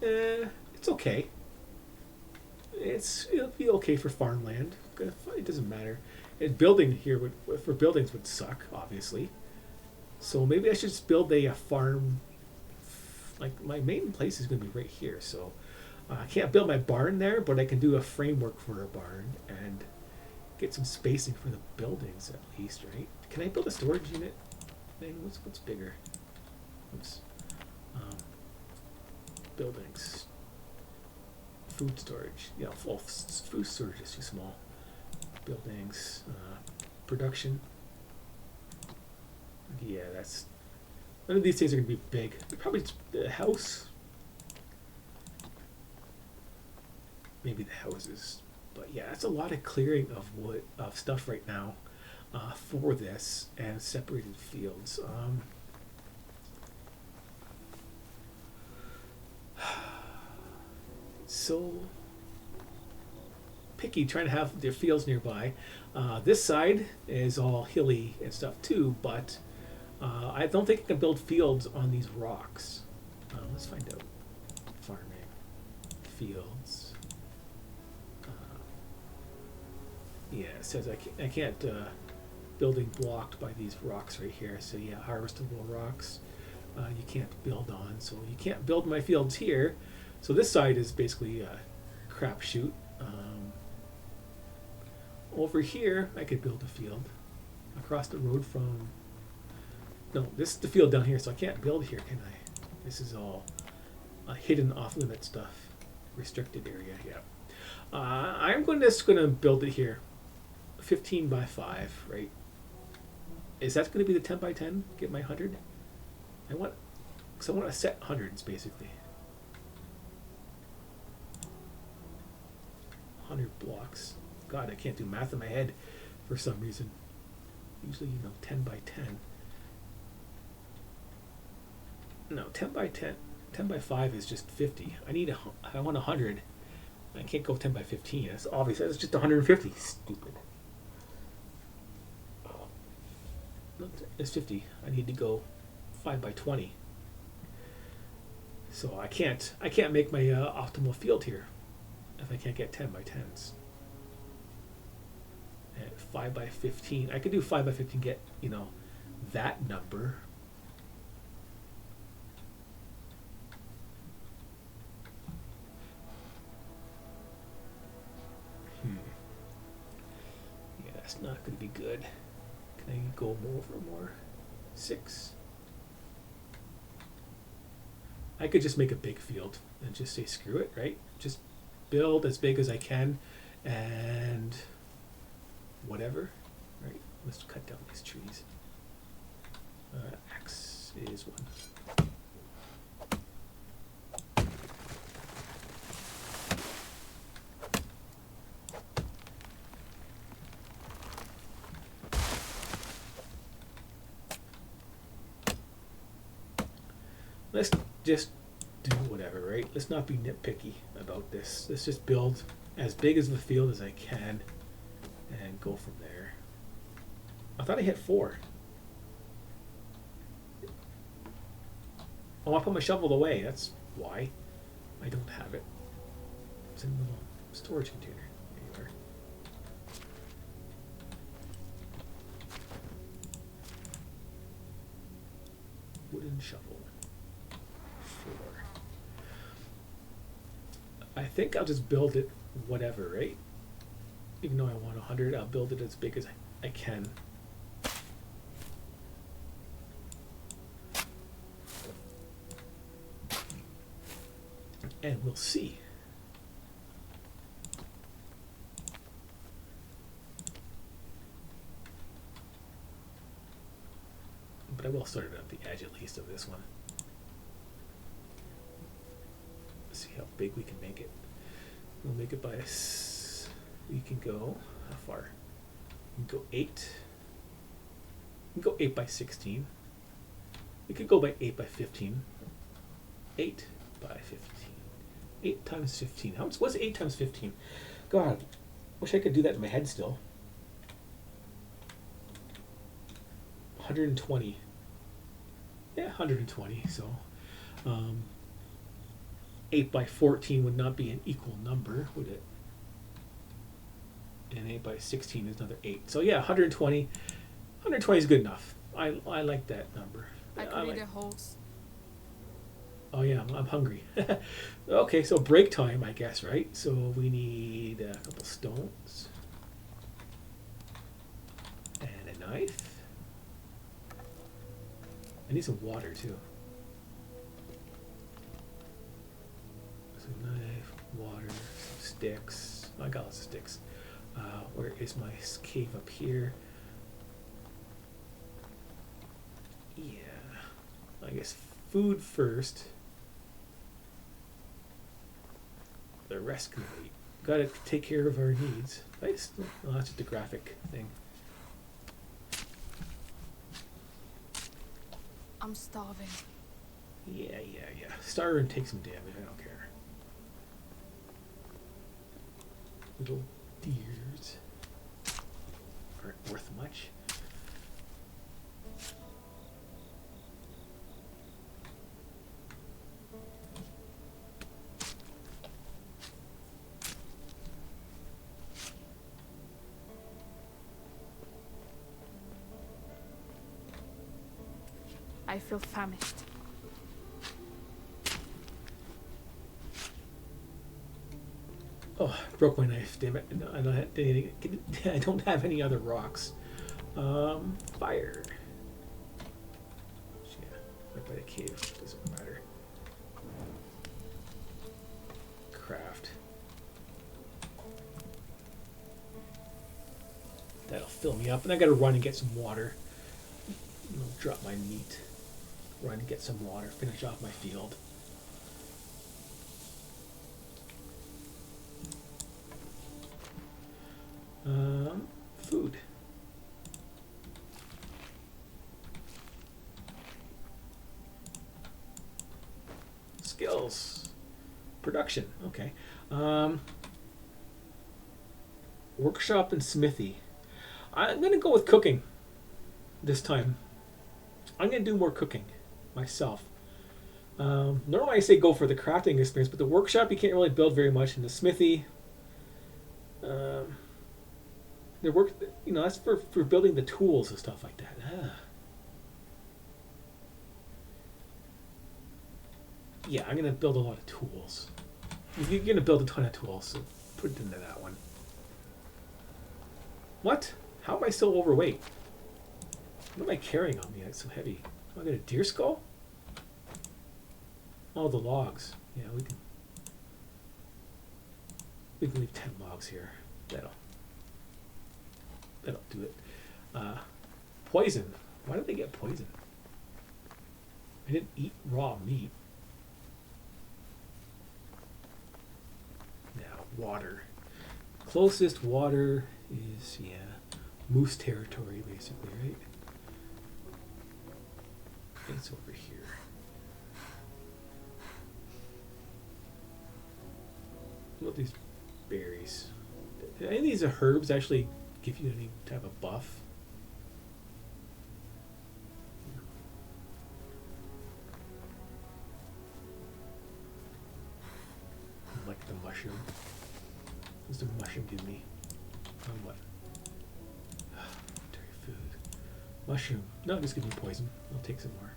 It's okay. it'll be okay for farmland. It doesn't matter. And building here for buildings would suck, obviously. So maybe I should just build a farm. Like my main place is going to be right here, so I can't build my barn there, but I can do a framework for a barn and get some spacing for the buildings at least, right? Can I build a storage unit? Man, what's bigger? Oops. Buildings. Food storage. Yeah, food storage is too small. Buildings. Production. Yeah, that's... None of these things are going to be big. Probably the house. Maybe the houses. But yeah, that's a lot of clearing of wood, of stuff right now for this, and separated fields. So picky trying to have their fields nearby. This side is all hilly and stuff too, but I don't think I can build fields on these rocks. Let's find out. Farming. Fields. Yeah, it says I can't building blocked by these rocks right here. So yeah, harvestable rocks you can't build on. So you can't build my fields here. So this side is basically a crapshoot. Over here, I could build a field across the road from. No, this is the field down here, so I can't build here, can I? This is all hidden off-limit stuff, restricted area. Yeah, I'm just going to build it here, 15 by 5, right? Is that going to be the 10 by 10? Get my 100. I want to set hundreds basically. 100 blocks. God, I can't do math in my head for some reason. Usually, 10 by 10. No, 10 by 10. 10 by 5 is just 50. I want 100. I can't go 10 by 15. That's obvious. That's just 150. Stupid. It's 50. I need to go 5 by 20. So I can't make my optimal field here if I can't get 10 by 10s. And 5 by 15. I could do 5 by 15, get, that number. Yeah, that's not going to be good. Can I go more? 6. I could just make a big field and just say screw it, right? Just build as big as I can and whatever, right? Let's cut down these trees. Axe is 1. Let's just do whatever, right? Let's not be nitpicky about this. Let's just build as big as the field as I can and go from there. I thought I hit 4. Oh, I put my shovel away. That's why I don't have it. It's in a little storage container. There you are. Wooden shovel. 4. I think I'll just build it whatever, right? Even though I want 100, I'll build it as big as I can. And we'll see. But I will start it at the edge at least of this one. Let's see how big we can make it. We'll make it by we can go how far? We can go 8. We can go 8 by 16. We could go by 8 by 15. 8 by 15. 8 times 15. How much was 8 times 15? God, wish I could do that in my head still. 120. Yeah, 120. So 8 by 14 would not be an equal number, would it? And 8 by 16 is another 8. So yeah, 120. 120 is good enough. I like that number. I could eat a whole. Oh yeah, I'm hungry. Okay, so break time, I guess, right? So we need a couple stones. And a knife. I need some water too. So knife, water, some sticks. I got lots of sticks. Where is my cave up here? Yeah, I guess food first. The rest can wait. Gotta take care of our needs. Nice. Oh, that's just a graphic thing. I'm starving. Yeah. Starve and take some damage. I don't care. Little deers aren't worth much. I feel famished. Oh, broke my knife. Damn it! No, I don't have any other rocks. Fire. Yeah, right by the cave. Doesn't matter. Craft. That'll fill me up, and I gotta run and get some water. I'll drop my meat. Run and get some water. Finish off my field. Food. Skills. Production. Okay. Workshop and smithy. I'm going to go with cooking this time. I'm going to do more cooking myself. Normally I say go for the crafting experience, but the workshop you can't really build very much. In the smithy, the work, that's for building the tools and stuff like that. Yeah, I'm going to build a lot of tools. You're going to build a ton of tools, so put it into that one. What? How am I so overweight? What am I carrying on me? It's so heavy. Oh, I got a deer skull? Oh, the logs. Yeah, we can leave 10 logs here. That'll do it. Poison. Why did they get poison? I didn't eat raw meat. Now, water. Closest water is, moose territory, basically, right? It's over here. What about these berries? Do any of these herbs actually give you any type of buff? Like the mushroom. What's the mushroom give me? What? Dairy food. Mushroom. No, just give me poison. I'll take some more.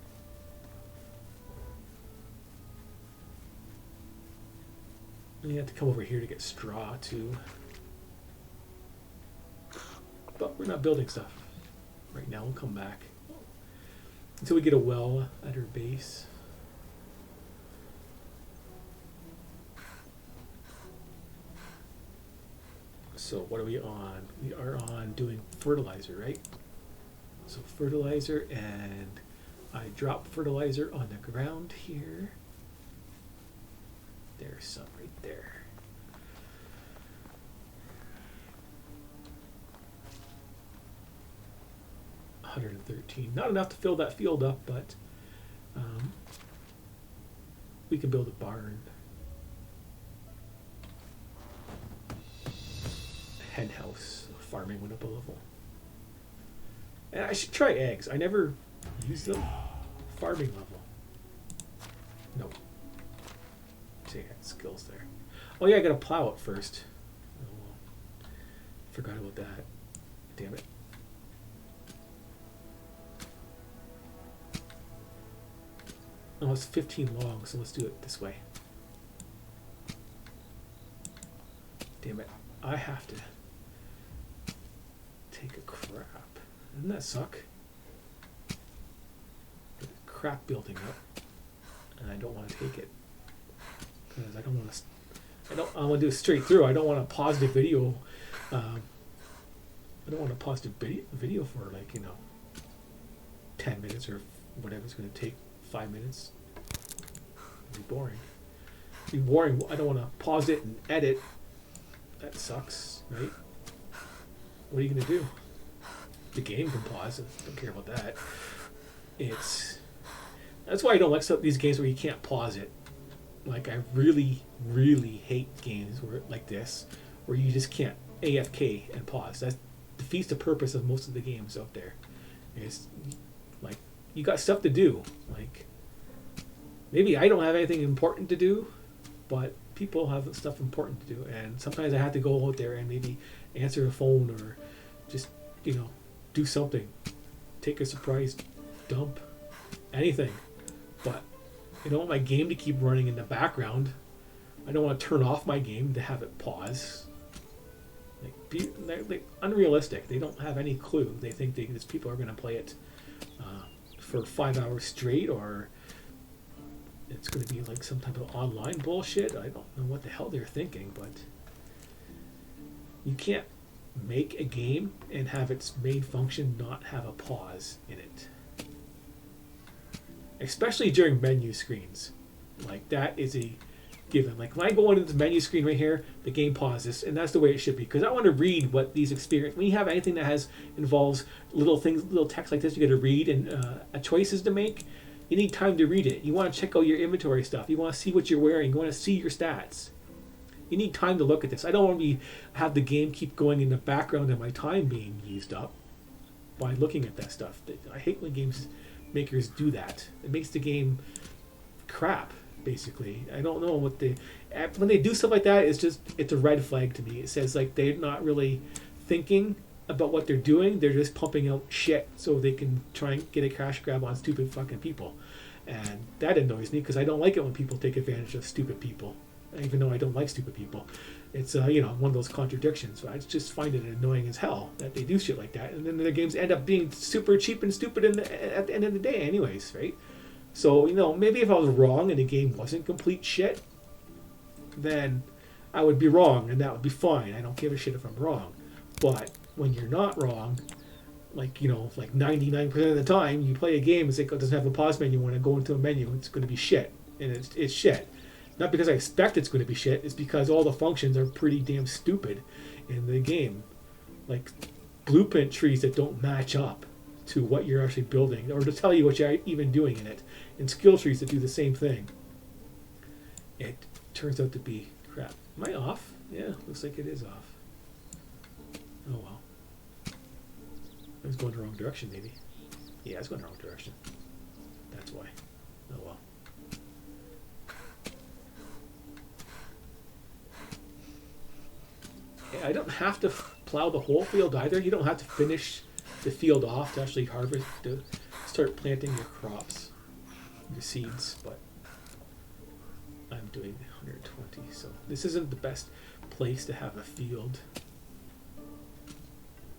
And you have to come over here to get straw too. But we're not building stuff right now. We'll come back until we get a well at our base. So what are we on? We are on doing fertilizer, right? So fertilizer, and I drop fertilizer on the ground here. There's some right there. $113. Not enough to fill that field up, but we can build a barn. Hen house. Farming went up a level. And I should try eggs. I never used them. Farming level. No. See, I got skills there. Oh yeah, I gotta plow it first. Oh, well. Forgot about that. Damn it. Oh, it's 15 long, so let's do it this way. Damn it. I have to take a crap. Doesn't that suck? Crap building up. And I don't want to take it. Because I don't want to... I want to do it straight through. I don't want a positive video. I don't want a positive video for, like, 10 minutes or whatever it's going to take. 5 minutes. It'd be boring. It'd be boring. I don't want to pause it and edit. That sucks, right? What are you going to do? The game can pause. I don't care about that. That's why I don't like these games where you can't pause it. Like, I really, really hate games like this, where you just can't AFK and pause. That defeats the purpose of most of the games out there. It's like, you got stuff to do. Like, maybe I don't have anything important to do, but people have stuff important to do. And sometimes I have to go out there and maybe answer a phone or just, do something. Take a surprise dump. Anything. But I don't want my game to keep running in the background. I don't want to turn off my game to have it pause. They're unrealistic. They don't have any clue. They think these people are going to play it for 5 hours straight, or it's going to be like some type of online bullshit. I don't know what the hell they're thinking, but you can't make a game and have its main function not have a pause in it. Especially during menu screens. Like, that is a given. Like, when I go into the menu screen right here, the game pauses, and that's the way it should be. Because I want to read what these experience. When you have anything that involves little things, little text like this, you got to read and choices to make. You need time to read it. You want to check out your inventory stuff. You want to see what you're wearing. You want to see your stats. You need time to look at this. I don't want to have the game keep going in the background and my time being used up by looking at that stuff. I hate when games makers do that. It makes the game crap, basically. I don't know when they do stuff like that, it's a red flag to me. It says like they're not really thinking about what they're doing. They're just pumping out shit so they can try and get a cash grab on stupid fucking people. And that annoys me because I don't like it when people take advantage of stupid people. Even though I don't like stupid people. It's one of those contradictions. I just find it annoying as hell that they do shit like that, and then their games end up being super cheap and stupid at the end of the day anyways, right? So, maybe if I was wrong and the game wasn't complete shit, then I would be wrong, and that would be fine. I don't give a shit if I'm wrong. But when you're not wrong, like 99% of the time, you play a game and it doesn't have a pause menu. When I go into a menu, it's going to be shit, and it's shit. Not because I expect it's going to be shit, it's because all the functions are pretty damn stupid in the game. Like blueprint trees that don't match up to what you're actually building, or to tell you what you're even doing in it, and skill trees that do the same thing. It turns out to be crap. Am I off? Yeah, looks like it is off. Oh well. I was going the wrong direction, maybe. Yeah, I was going the wrong direction. That's why. Oh well. I don't have to plow the whole field either. You don't have to finish the field off to actually harvest, to start planting your crops, your seeds, but I'm doing 120, so this isn't the best place to have a field,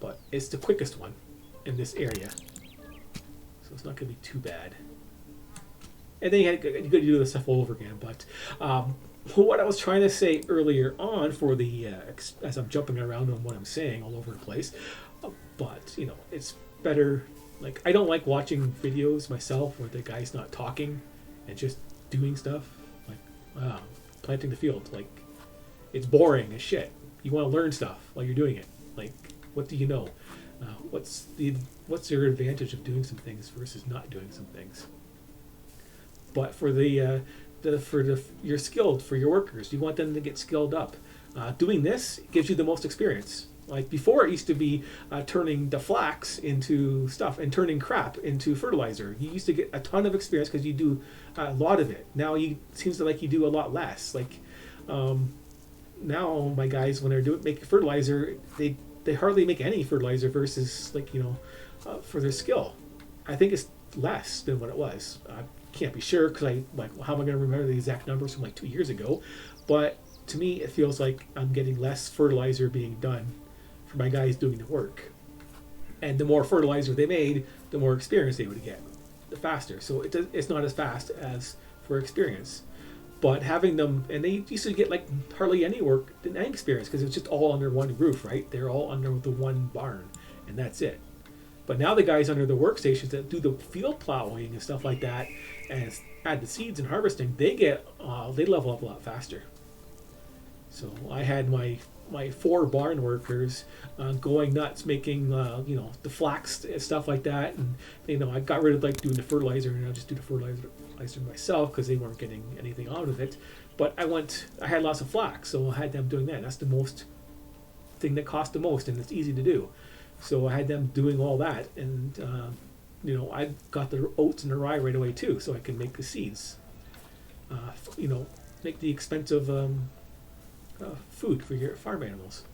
but it's the quickest one in this area, so it's not going to be too bad. And then you got to do this stuff all over again, but what I was trying to say earlier on for the, as I'm jumping around on what I'm saying all over the place, but, it's better, like, I don't like watching videos myself where the guy's not talking and just doing stuff, like, planting the field, like, it's boring as shit. You want to learn stuff while you're doing it, like, what do you know? What's your advantage of doing some things versus not doing some things? But for you're skilled, for your workers, you want them to get skilled up. Doing this gives you the most experience. Like before, it used to be turning the flax into stuff and turning crap into fertilizer. You used to get a ton of experience because you do a lot of it. Now it seems like you do a lot less. Like now, my guys, when they're making fertilizer, they they hardly make any fertilizer versus like, you know, for their skill. I think it's less than what it was. I can't be sure because I like, how am I going to remember the exact numbers from like 2 years ago? But to me, it feels like I'm getting less fertilizer being done for my guys doing the work. And the more fertilizer they made, the more experience they would get, the faster. So it's not as fast as for experience. But having them, and they used to get like hardly any work, any experience, because it's just all under one roof, right? They're all under the one barn, and that's it. But now the guys under the workstations that do the field plowing and stuff like that, and add the seeds and harvesting, they level up a lot faster. So I had my 4 barn workers going nuts, making you know, the flax and stuff like that, and you know, I got rid of like doing the fertilizer, and I just do the fertilizer myself because they weren't getting anything out of it. But I had lots of flax, so I had them doing that. That's the most thing that cost the most, and it's easy to do. So I had them doing all that, and you know, I got the oats and the rye right away too, so I can make the seeds. You know, make the expensive food for your farm animals,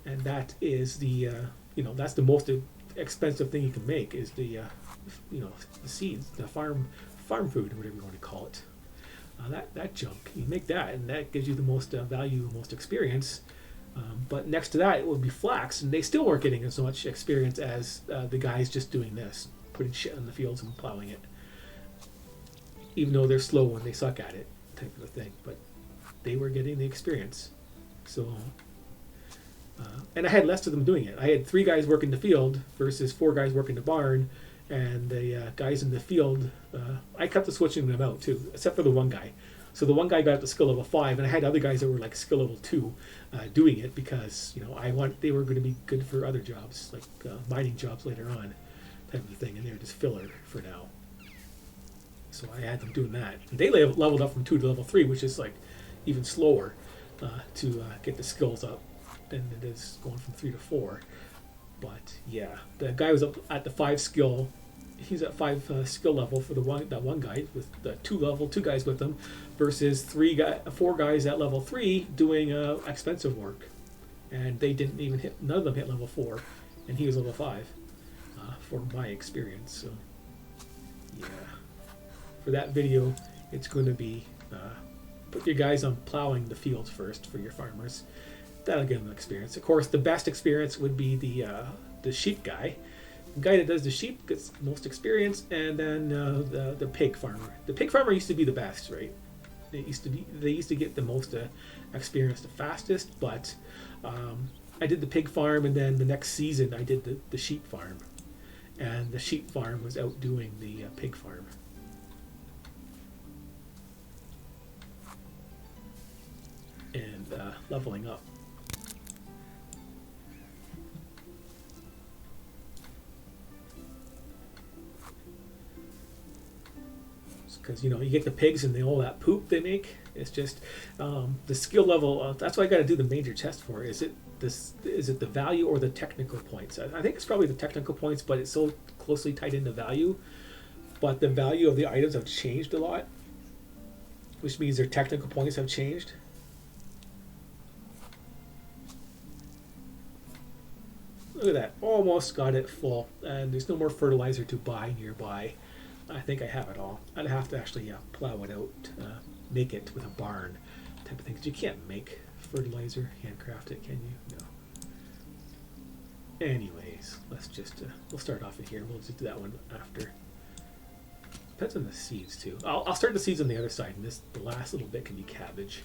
and that is the you know, that's the most expensive thing you can make is the you know, the seeds, the farm food, whatever you want to call it. That junk, you make that, and that gives you the most value, most experience. But next to that, it would be flax, and they still weren't getting as much experience as the guys just doing this, putting shit in the fields and plowing it. Even though they're slow and they suck at it, type of a thing. But they were getting the experience. So, and I had less of them doing it. I had 3 guys working the field versus 4 guys working the barn, and the guys in the field, I kept switching them out too, except for the one guy. So the one guy got up to skill level 5, and I had other guys that were like skill level 2 doing it because, you know, they were going to be good for other jobs, like mining jobs later on, type of thing, and they were just filler for now. So I had them doing that. And they leveled up from 2 to level 3, which is like even slower to get the skills up than it is going from 3 to 4. But yeah, the guy was up at the 5 skill. He's at 5 skill level for that one guy with the 2 guys with him, versus 4 guys at level 3 doing expensive work, and they didn't even hit. None of them hit level 4, and he was level 5 for my experience. So yeah, for that video, it's going to be put your guys on plowing the fields first for your farmers. That'll give them experience. Of course, the best experience would be the sheep guy. The guy that does the sheep gets the most experience, and then the pig farmer. The pig farmer used to be the best, right? They used to get the most experience the fastest. But I did the pig farm, and then the next season I did the sheep farm, and the sheep farm was outdoing the pig farm. And leveling up. Because, you know, you get the pigs and all that poop they make. It's just the skill level. That's what I got to do the major test for. Is it the value or the technical points? I think it's probably the technical points, but it's so closely tied into value. But the value of the items have changed a lot, which means their technical points have changed. Look at that, almost got it full, and there's no more fertilizer to buy nearby. I think I have it all. I'd have to actually plow it out, make it with a barn type of thing. 'Cause you can't make fertilizer, handcraft it, can you? No. Anyways, let's just, we'll start off in here. We'll just do that one after. Depends on the seeds too. I'll start the seeds on the other side, and the last little bit can be cabbage.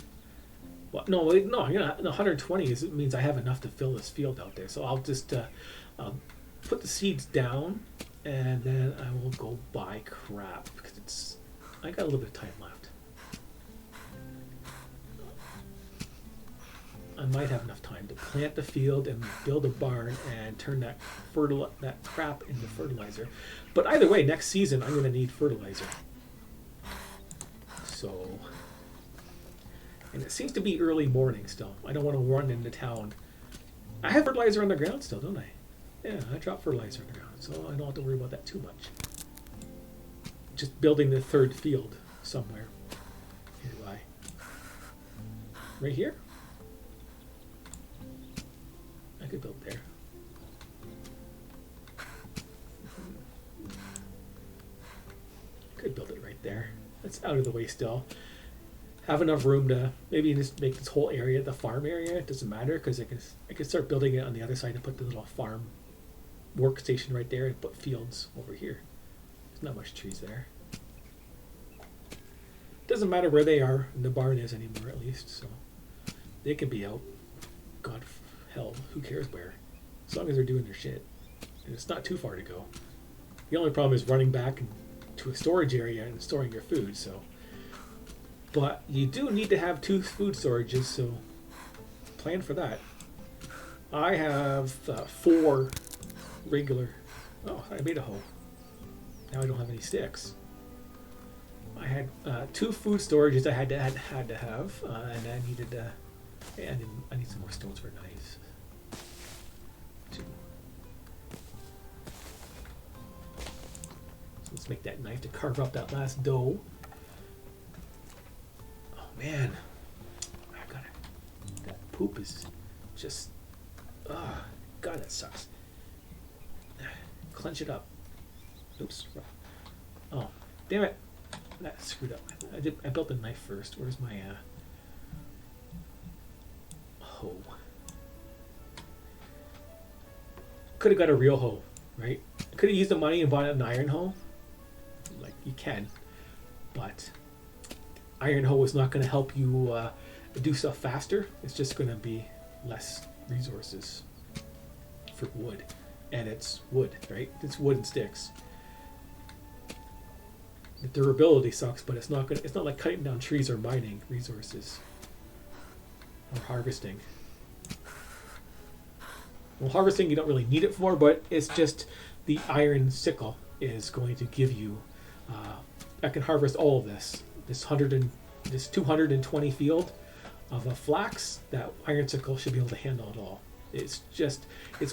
Well, no, you know, 120 means I have enough to fill this field out there. So I'll just put the seeds down, and then I will go buy crap because I got a little bit of time left. I might have enough time to plant the field and build a barn and turn that crap into fertilizer. But either way, next season I'm going to need fertilizer. So. And it seems to be early morning still. I don't want to run into town. I have fertilizer on the ground still, don't I? Yeah, I drop fertilizer on the ground, so I don't have to worry about that too much. Just building the 3rd field somewhere nearby. Right here? I could build there. Could build it right there. That's out of the way still. Have enough room to maybe just make this whole area the farm area. It doesn't matter because I can start building it on the other side and put the little farm workstation right there and put fields over here. There's not much trees there. Doesn't matter where they are, the barn is anymore at least, so they can be out. God, hell, who cares where? As long as they're doing their shit. And it's not too far to go. The only problem is running back to a storage area and storing your food, so. But you do need to have 2 food storages, so plan for that. I have 4 regular. Oh, I made a hoe. Now I don't have any sticks. I had 2 food storages I had to have, and I needed. I need some more stones for knives. 2. So let's make that knife to carve up that last dough. Oh man, I got it. That poop is just. God, that sucks. Clench it up. Oops. Oh, damn it. That screwed up. I built the knife first. Where's my hoe? Could have got a real hoe, right? Could have used the money and bought an iron hoe. Like you can, but iron hoe is not going to help you do stuff faster. It's just going to be less resources for wood, and it's wood, right? It's wood and sticks. The durability sucks, but it's not like cutting down trees or mining resources or harvesting. Well, harvesting you don't really need it for, but it's just the iron sickle is going to give you. I can harvest all of this. This 220 field of a flax. That iron sickle should be able to handle it all. It's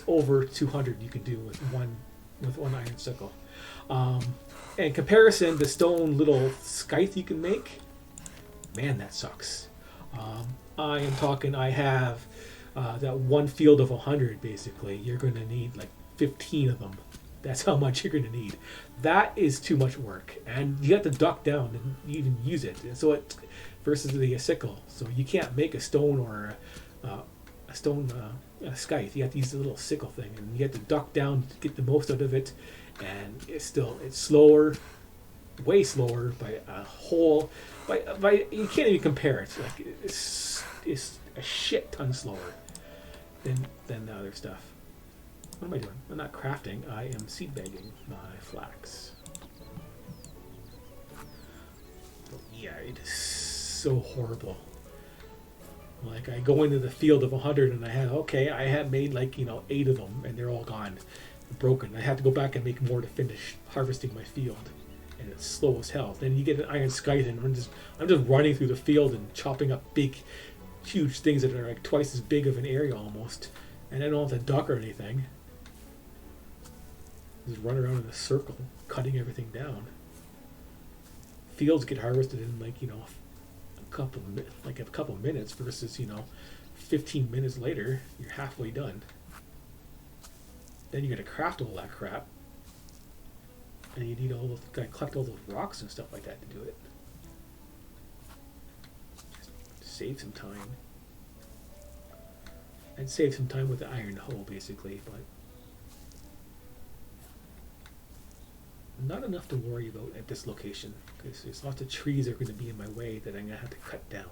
over 200 you can do with one iron sickle. In comparison, the stone little scythe you can make, man, that sucks. I am talking, I have that one field of 100 basically. You're going to need like 15 of them. That's how much you're going to need. That is too much work, and you have to duck down and even use it. And so it versus the sickle, so you can't make a stone or a stone scythe. You have to use the little sickle thing, and you have to duck down to get the most out of it. And it's slower, way slower by a whole. By you can't even compare it. Like it's a shit ton slower than the other stuff. What am I doing? I'm not crafting. I am seed bagging my flax. But yeah, it is so horrible. Like I go into the field of 100 and I had made like 8 of them and they're all gone, broken. I have to go back and make more to finish harvesting my field, and it's slow as hell. Then you get an iron scythe and I'm just running through the field and chopping up big, huge things that are like twice as big of an area almost, and I don't have to duck or anything. Just run around in a circle, cutting everything down. Fields get harvested in a couple minutes versus 15 minutes later you're halfway done. Then you got to craft all that crap, and you need collect all those rocks and stuff like that to do it. Just save some time. And save some time with the iron hoe basically, but not enough to worry about at this location, because there's lots of trees that are going to be in my way that I'm going to have to cut down.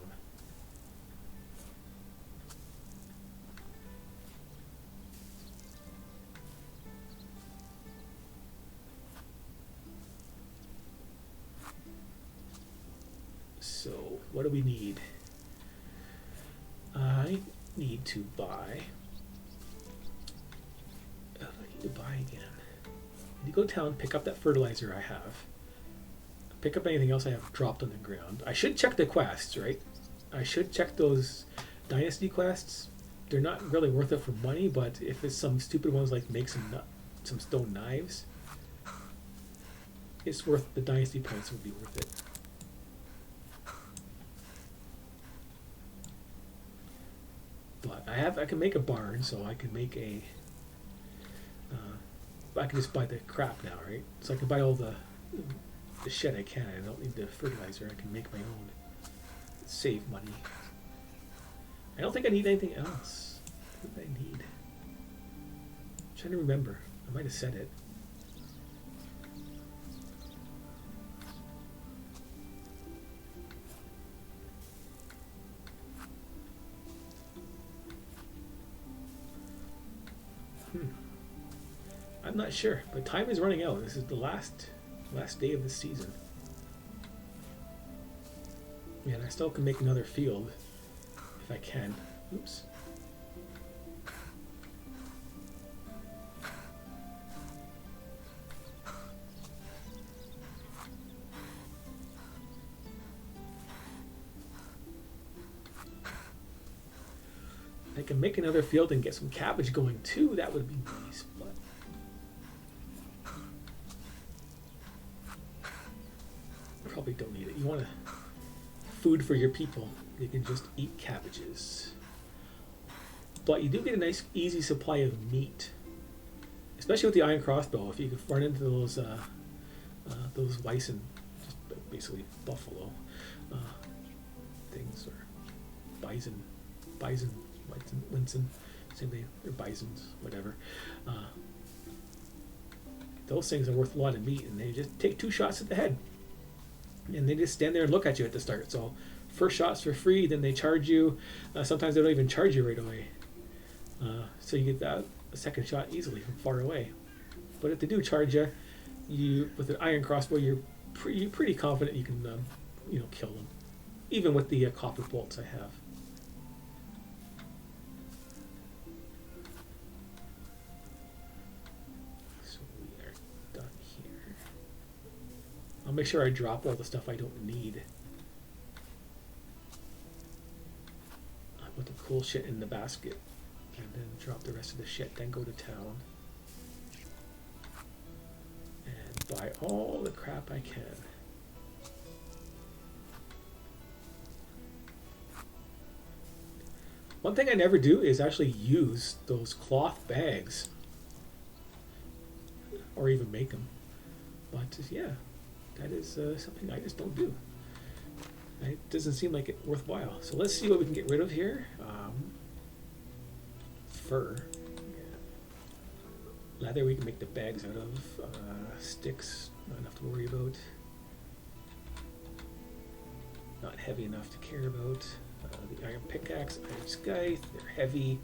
So, what do we need? I need to buy... I need to buy again. You go to town, pick up that fertilizer I have. Pick up anything else I have dropped on the ground. I should check the quests, right? I should check those Dynasty quests. They're not really worth it for money, but if it's some stupid ones like make some stone knives, it's worth the Dynasty points would be worth it. but I can make a barn, so I can make a. I can just buy the crap now, right? So I can buy all the shit I can. I don't need the fertilizer. I can make my own. Save money. I don't think I need anything else. What did I need? I'm trying to remember. I might have said it. I'm not sure, but time is running out. This is the last day of the season. Yeah, and I still can make another field if I can. Oops. I can make another field and get some cabbage going too. That would be nice, but probably don't need it. You want food for your people. You can just eat cabbages. But you do get a nice, easy supply of meat, especially with the iron crossbow. If you can run into those bison, just basically buffalo things, or bison, Winston, same thing, or bisons, whatever. Those things are worth a lot of meat, and they just take 2 shots at the head, and they just stand there and look at you at the start. So first shot's for free, then they charge you. Sometimes they don't even charge you right away, so you get that a second shot easily from far away. But if they do charge you, with an iron crossbow, you're pretty confident you can kill them, even with the copper bolts I have. I'll make sure I drop all the stuff I don't need. I put the cool shit in the basket and then drop the rest of the shit, then go to town and buy all the crap I can. One thing I never do is actually use those cloth bags or even make them. But yeah. That is something I just don't do. It doesn't seem like it worthwhile. So let's see what we can get rid of here. Fur. Yeah. Leather we can make the bags out of. Sticks, not enough to worry about. Not heavy enough to care about. The iron pickaxe, iron scythe, they're heavy.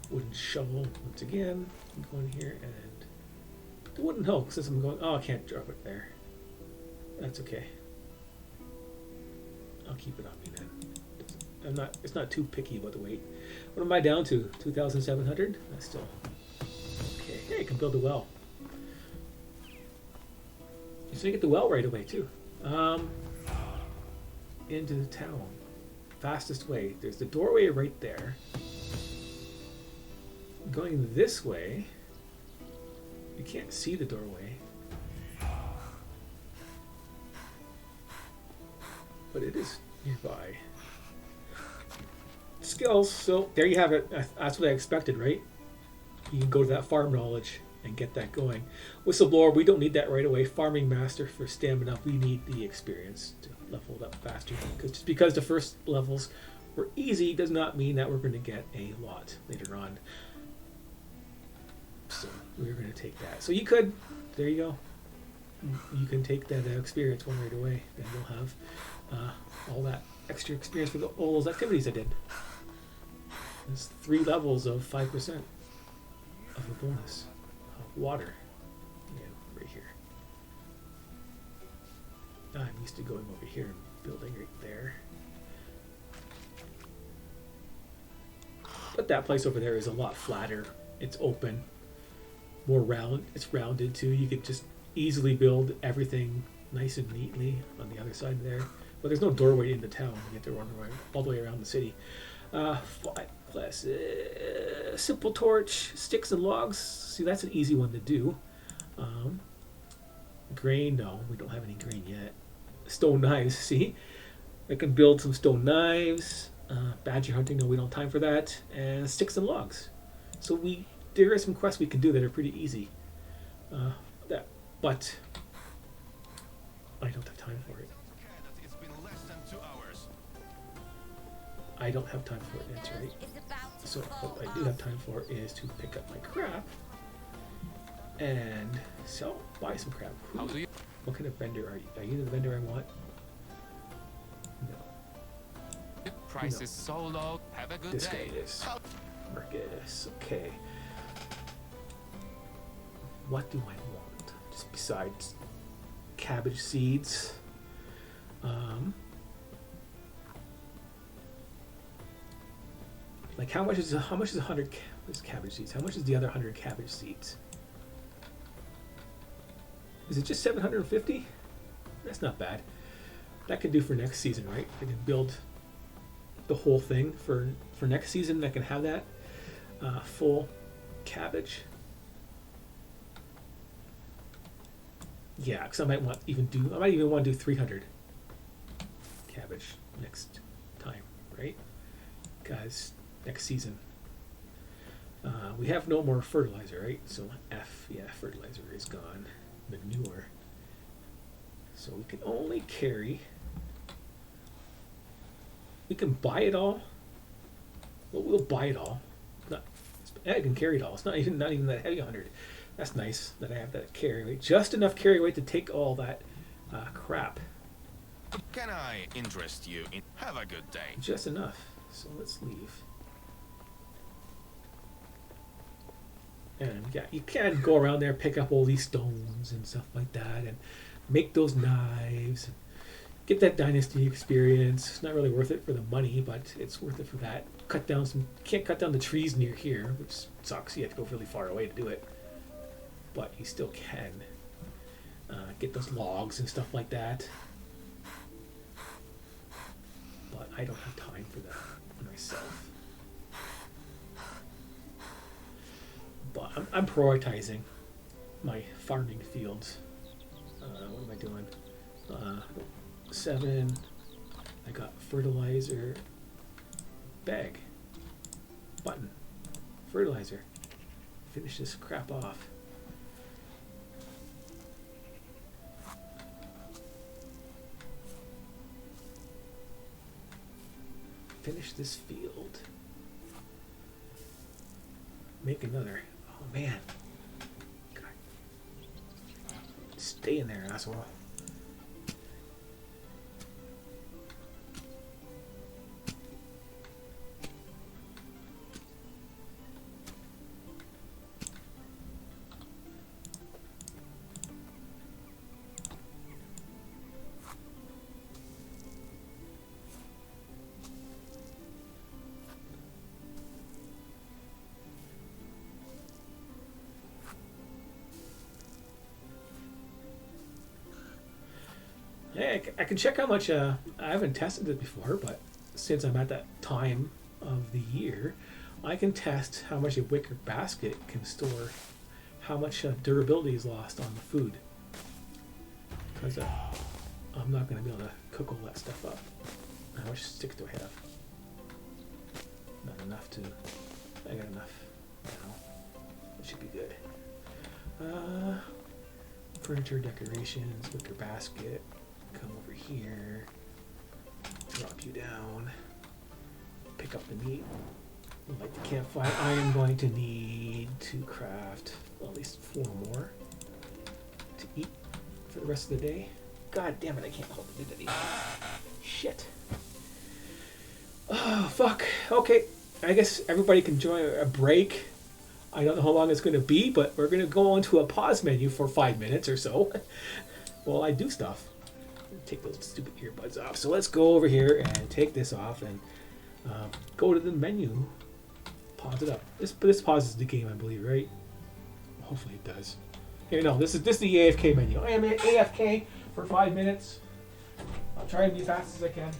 Wooden shovel, once again. I'm going here and the wooden hoe, since I'm going, oh, I can't drop it there. That's okay. I'll keep it on me then. It's not too picky about the weight. What am I down to? 2,700? That's still okay. Hey, I can build a well. So you get the well right away too. Into the town. Fastest way. There's the doorway right there. Going this way, you can't see the doorway. But it is nearby. Skills, so there you have it. That's what I expected, right? You can go to that farm knowledge and get that going. Whistleblower, we don't need that right away. Farming master for stamina, we need the experience to level it up faster. Just because the first levels were easy does not mean that we're going to get a lot later on. So we're going to take that. So you could, there you go. You can take that experience one right away. Then you'll have all that extra experience for all those activities I did. There's 3 levels of 5% of a bonus. Water. Yeah, right here. I'm used to going over here and building right there. But that place over there is a lot flatter. It's open. More round. It's rounded too. You could just easily build everything nice and neatly on the other side there. But there's no doorway into town. You have to run all the way around the city. 5 plus simple torch, sticks and logs. See, that's an easy one to do. Grain, no, we don't have any grain yet. Stone knives, see? I can build some stone knives. Badger hunting, no, we don't have time for that. And sticks and logs. So there are some quests we can do that are pretty easy. But I don't have time for it. It's been less than 2 hours. I don't have time for it, that's right. Is about to So fall what I do off. have time for is to pick up my crap and buy some crap. How do you? What kind of vendor are you? Are you the vendor I want? No. Price No. is so low. Have a good This guy day. is. Marcus. Okay. What do I want? Just besides cabbage seeds. Like how much is 100 cabbage seeds? How much is the other 100 cabbage seeds? Is it just 750? That's not bad. That could do for next season, right? I can build the whole thing for next season. I can have that full cabbage. Yeah, because I might even want to do 300 cabbage next time, right? Guys, next season. We have no more fertilizer, right? So fertilizer is gone. Manure. So we can only carry. We can buy it all. Well, we'll buy it all. I can carry it all. It's not even that heavy. 100. That's nice that I have that carry weight. Just enough carry weight to take all that crap. Can I interest you in? Have a good day. Just enough. So let's leave. And yeah, you can go around there, pick up all these stones and stuff like that, and make those knives. And get that Dynasty experience. It's not really worth it for the money, but it's worth it for that. Can't cut down the trees near here, which sucks. You have to go really far away to do it. But you still can get those logs and stuff like that. But I don't have time for that for myself. But I'm prioritizing my farming fields. What am I doing? 7. I got fertilizer. Bag. Button. Fertilizer. Finish this crap off. Finish this field. Make another. Oh man. God. Stay in there, asshole. Yeah, I can check how much. I haven't tested it before, but since I'm at that time of the year, I can test how much a wicker basket can store, how much durability is lost on the food. Because I'm not going to be able to cook all that stuff up. How much sticks do I have? Not enough to. I got enough now. It should be good. Furniture, decorations, wicker basket. Come over here, drop you down, pick up the meat, light the campfire. I am going to need to craft at least 4 more to eat for the rest of the day. God damn it, I can't hold it anymore. Shit. Oh, fuck. Okay, I guess everybody can join a break. I don't know how long it's going to be, but we're going to go onto a pause menu for 5 minutes or so while I do stuff. Take those stupid earbuds off. So let's go over here and take this off and go to the menu. Pause it up. This pauses the game, I believe, right? Hopefully it does. Here, no, this is the AFK menu. I am at AFK for 5 minutes. I'll try and be as fast as I can.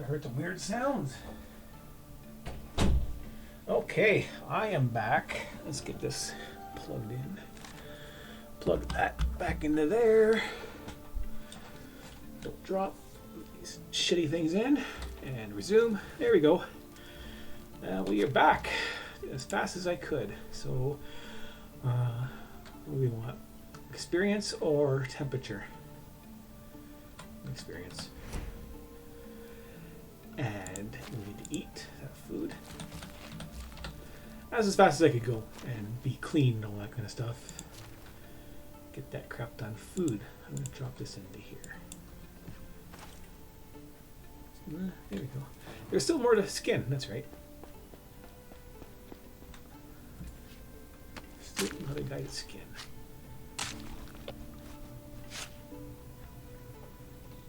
I heard some weird sounds. Okay, I am back. Let's get this plugged in. Plug that back into there. Don't drop these shitty things in. And resume. There we go. We are back as fast as I could. So, what do we want? Experience or temperature? Experience. And we need to eat that food. As fast as I could go and be clean and all that kind of stuff. Get that crap done. Food. I'm going to drop this into here. There we go. There's still more to skin. That's right. Still another guy to skin.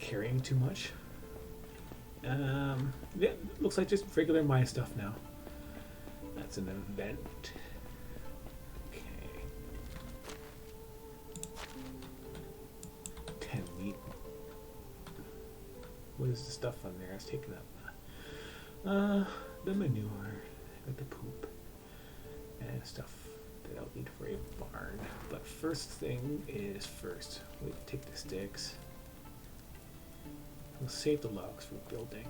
Carrying too much. Yeah, looks like just regular mine stuff now. That's an event. Okay. 10 wheat. What is the stuff on there? It's taken up. The manure, like the poop, and stuff that I'll need for a barn. But first thing is first. We take the sticks. We'll save the logs for building.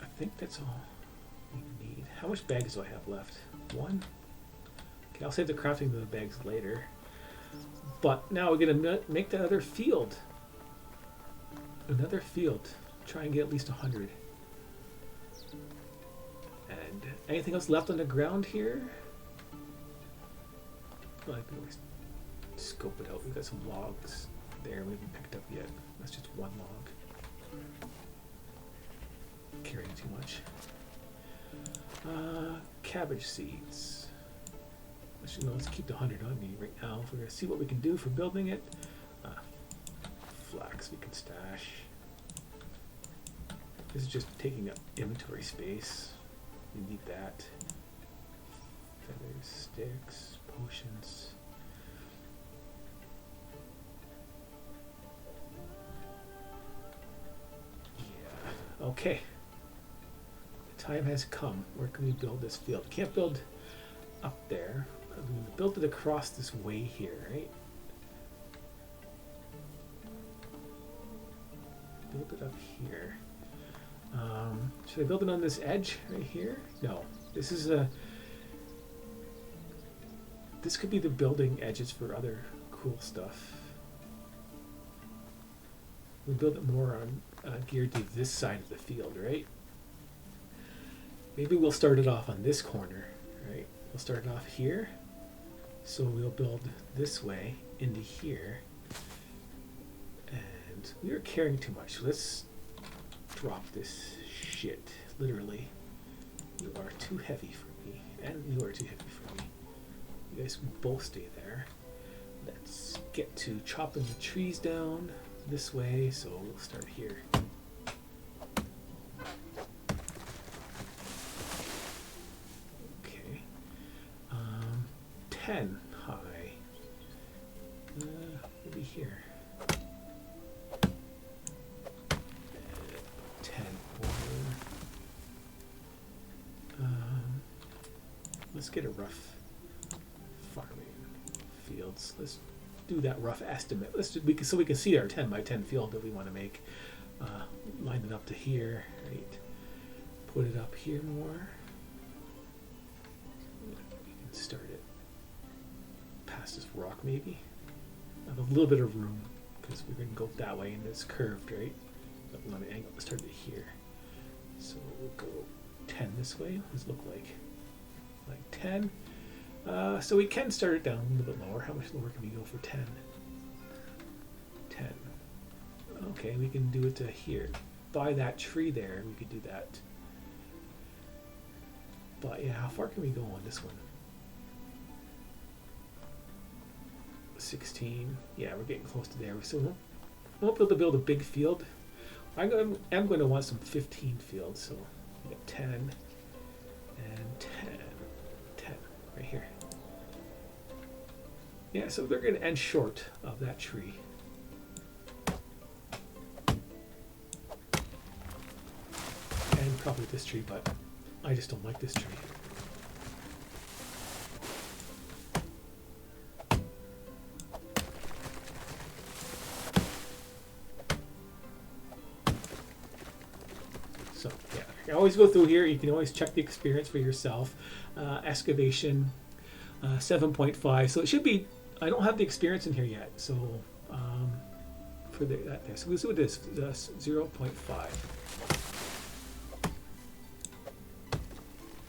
I think that's all we need. How much bags do I have left? 1? Okay, I'll save the crafting of the bags later. But now we're gonna make that other field. Another field. Try and get at least 100. And anything else left on the ground here? Well, I can always scope it out. We've got some logs there we haven't picked up yet. That's just 1 log. Carrying too much. Cabbage seeds. Actually, no, let's keep the 100 on me right now. We're going to see what we can do for building it. Flax we can stash. This is just taking up inventory space. We need that. Feathers, sticks, potions. Yeah, okay. The time has come. Where can we build this field? Can't build up there. We built it across this way here, right? Build it up here. Should I build it on this edge right here? No. This is a... This could be the building edges for other cool stuff. We build it more on geared to this side of the field, right? Maybe we'll start it off on this corner, right? We'll start it off here. So we'll build this way into here. And we are carrying too much. Let's drop this shit. Literally. You are too heavy for me. And you are too heavy for me. You guys can both stay there. Let's get to chopping the trees down this way. So we'll start here. Okay. 10 high. Maybe here. 10 over. Let's get a rough farming fields. Let's do that rough estimate. Let's do, so we can see our 10 by 10 field that we want to make. Line it up to here, right? Put it up here more. We can start it past this rock maybe. I have a little bit of room because we're going to go that way and it's curved, right? But we want to angle, start it here. So we'll go 10 this way. What does it look like? Like 10. So we can start it down a little bit lower. How much lower can we go for 10? 10. Okay, we can do it to here. By that tree there, we could do that. But yeah, how far can we go on this one? 16. Yeah, we're getting close to there. So we won't be able to build a big field. I'm going to want some 15 fields. So we got 10 and 10. 10 right here. Yeah, so they're going to end short of that tree. probably this tree, but I just don't like this tree. So yeah, you can always go through here. You can always check the experience for yourself. Excavation, 7.5. So it should be. I don't have the experience in here yet. So for that there. So let's do this. 0.5.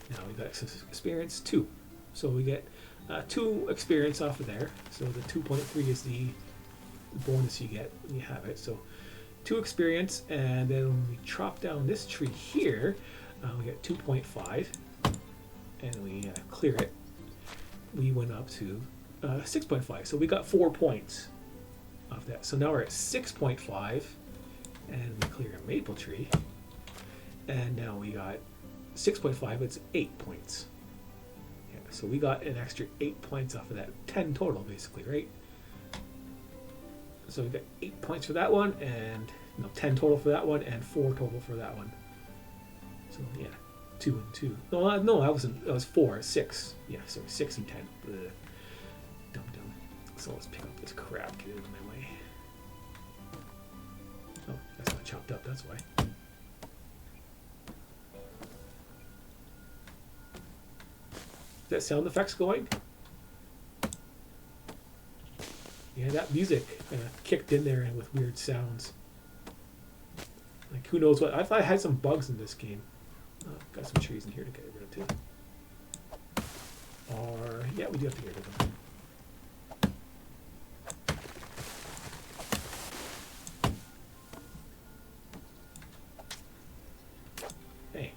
Now we got experience 2. So we get 2 experience off of there. So the 2.3 is the bonus you get when you have it. So 2 experience, and then when we chop down this tree here, we get 2.5, and we clear it. We went up to 6.5, so we got 4 points off that. So now we're at 6.5, and we clear a maple tree, and now we got 6.5. It's 8 points. Yeah, so we got an extra 8 points off of that. 10 total, basically, right? So we got 8 points for that one, and 10 total for that one, and 4 total for that one. So yeah, 2 and 2. No, that wasn't. That was 4, 6. Yeah, so 6 and 10. Ugh. Dum. So let's pick up this crap. Get it out of my way. Oh, that's not chopped up. That's why. Is that sound effects going? Yeah, that music kicked in there and with weird sounds. Like, who knows what? I thought I had some bugs in this game. Oh, got some trees in here to get rid of too. Or, yeah, we do have to get rid of them. Hey.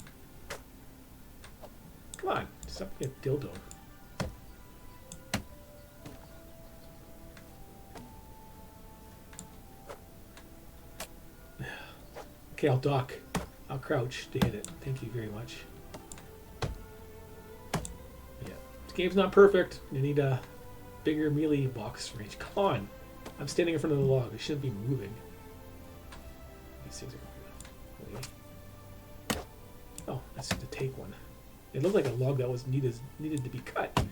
Come on, stop being a dildo. Okay, I'll duck. I'll crouch to hit it. Thank you very much. Yeah, this game's not perfect. You need a bigger melee box range. Come on. I'm standing in front of the log. I shouldn't be moving. These things are going to Oh, that's to take one. It looked like a log that was needed to be cut.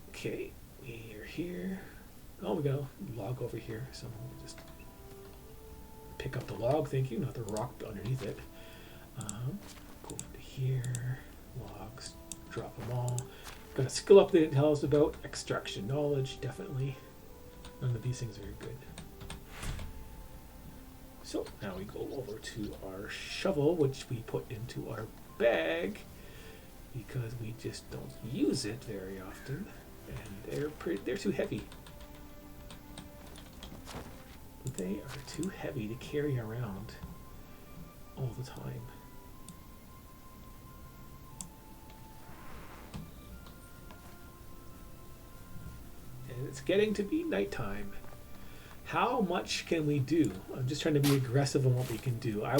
Okay. We're here. Oh, we got a log over here, so we'll just pick up the log. Thank you, not the rock underneath it. Go over to here. Logs. Drop them all. Got a skill up that tells us about extraction knowledge. Definitely. None of these things are good. So now we go over to our shovel, which we put into our bag because we just don't use it very often. And they're too heavy. They are too heavy to carry around all the time. And it's getting to be nighttime. How much can we do? I'm just trying to be aggressive on what we can do. I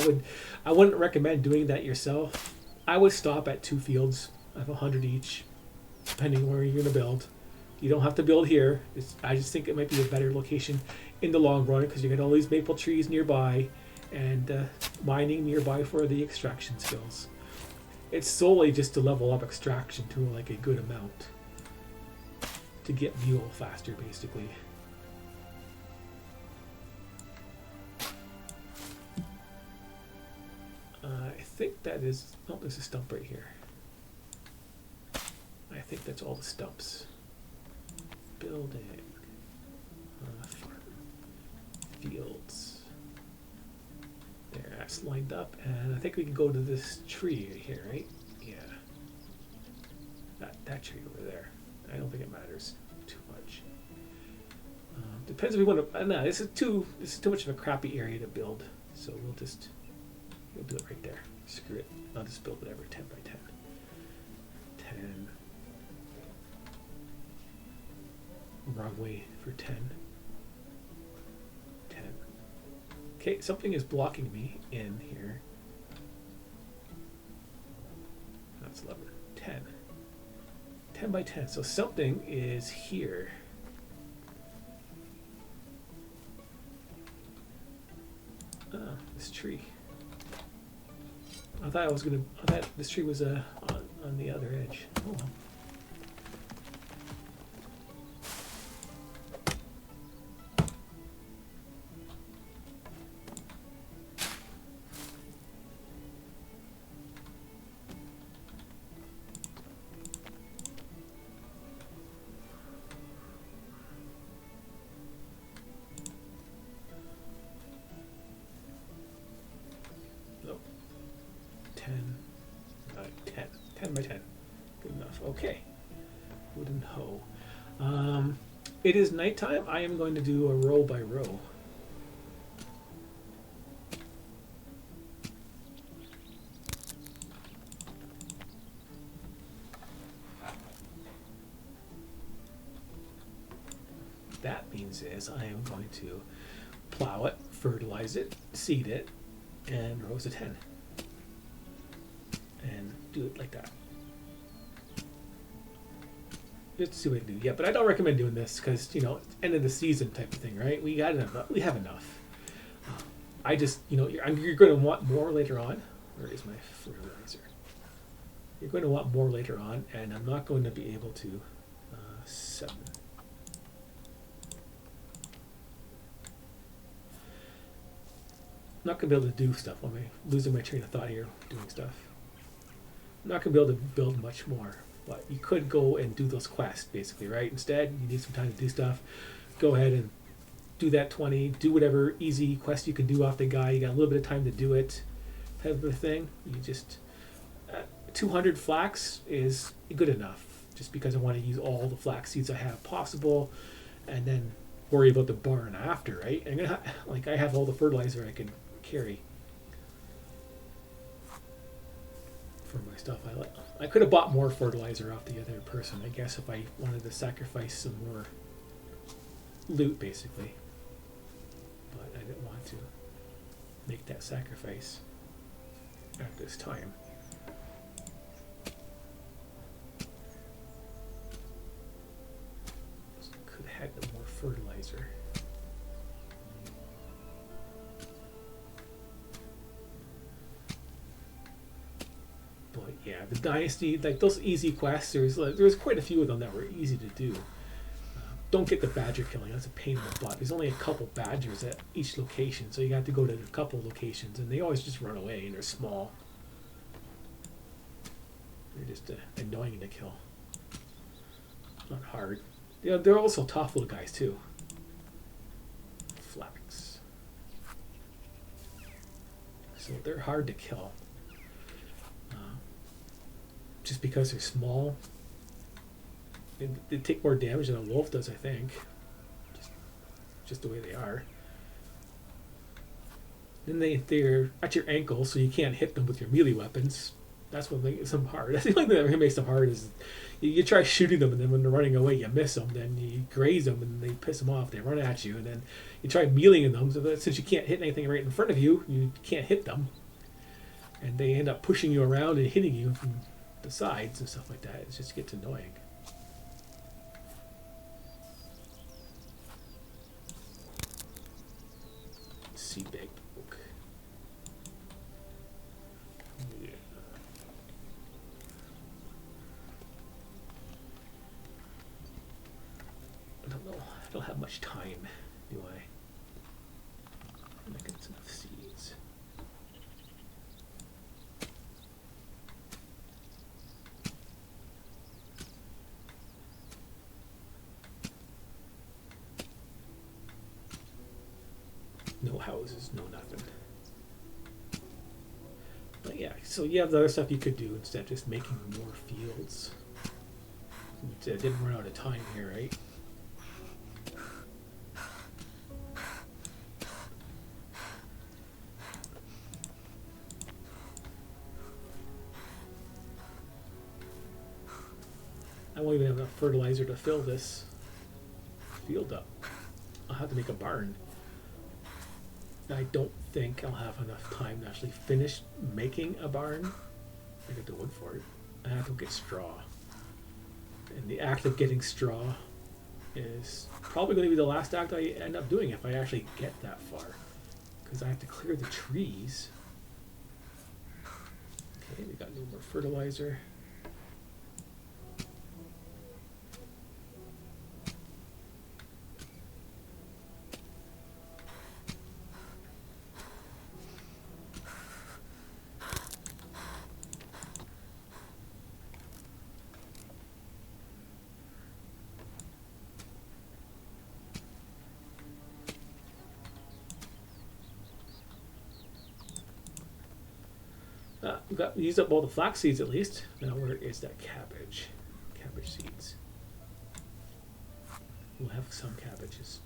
wouldn't recommend doing that yourself. I would stop at 2 fields of 100 each, depending where you're going to build. You don't have to build here. I just think it might be a better location in the long run because you got all these maple trees nearby and mining nearby for the extraction skills. It's solely just to level up extraction to like a good amount to get mule faster, basically. I think that is... Oh, there's a stump right here. I think that's all the stumps. Building. Farm. Fields. There, that's lined up. And I think we can go to this tree right here, right? Yeah. That tree over there. I don't think it matters too much. Depends if we want to... no, this is too much of a crappy area to build. So we'll do it right there. Screw it. I'll just build whatever. 10 by 10. 10. Wrong way for 10. 10. Okay, something is blocking me in here. That's 11. 10. 10 by 10. So something is here. this tree? I thought this tree was on the other edge. Oh well. Nope. 10 by 10. Good enough. Okay. Wooden hoe. It is nighttime. I am going to do a row by row. That means is I am going to plow it, fertilize it, seed it, and rows of 10. And do it like that. Just to see what I can do. Yeah, but I don't recommend doing this because, you know, end of the season type of thing, right? We have enough. I just, you know, you're going to want more later on. Where is my fertilizer? You're going to want more later on, and I'm not going to be able to 7. I'm not going to be able to do stuff. I'm losing my train of thought here doing stuff. I'm not going to be able to build much more, but you could go and do those quests basically, right? Instead, you need some time to do stuff. Go ahead and do that 20, do whatever easy quest you can do off the guy. You got a little bit of time to do it, type of thing. You just 200 flax is good enough, just because I want to use all the flax seeds I have possible, and then worry about the barn after, right? I'm gonna like I have all the fertilizer I can carry for my stuff. I could have bought more fertilizer off the other person, I guess, if I wanted to sacrifice some more loot, basically. But I didn't want to make that sacrifice at this time. Could have had more fertilizer. But yeah, the Dynasty, like those easy quests, there's quite a few of them that were easy to do. Don't get the badger killing, that's a pain in the butt. There's only a couple badgers at each location, so you got to go to a couple locations, and they always just run away, and they're small. They're just annoying to kill. Not hard. Yeah, they're also tough little guys too. Flax. So they're hard to kill. Just because they're small. They take more damage than a wolf does, I think. Just the way they are. Then they're at your ankle, so you can't hit them with your melee weapons. That's what makes them hard. That's the only thing that makes them hard is you try shooting them, and then when they're running away, you miss them. Then you graze them, and they piss them off. They run at you, and then you try meleeing them. So that, since you can't hit anything right in front of you, you can't hit them, and they end up pushing you around and hitting you from the sides and stuff like that. It just gets annoying. Sea baked oak. Yeah. I don't know. I don't have much time, do I? I'm not getting enough seeds. No houses, no nothing. But yeah, so you have the other stuff you could do instead of just making more fields. It didn't run out of time here, right? I won't even have enough fertilizer to fill this field up. I'll have to make a barn. I don't think I'll have enough time to actually finish making a barn. I get the wood for it. I have to get straw. And the act of getting straw is probably going to be the last act I end up doing if I actually get that far. because I have to clear the trees. Okay, we got a little more fertilizer. We used up all the flax seeds at least. Now where is that cabbage? Cabbage seeds. We'll have some cabbages.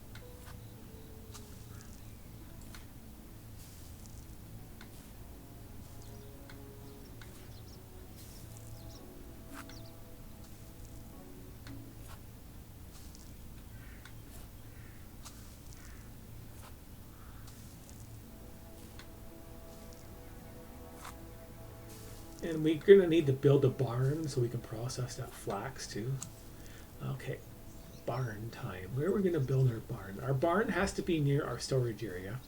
And we're gonna need to build a barn so we can process that flax too. Okay, barn time. Where are we gonna build our barn? Our barn has to be near our storage area.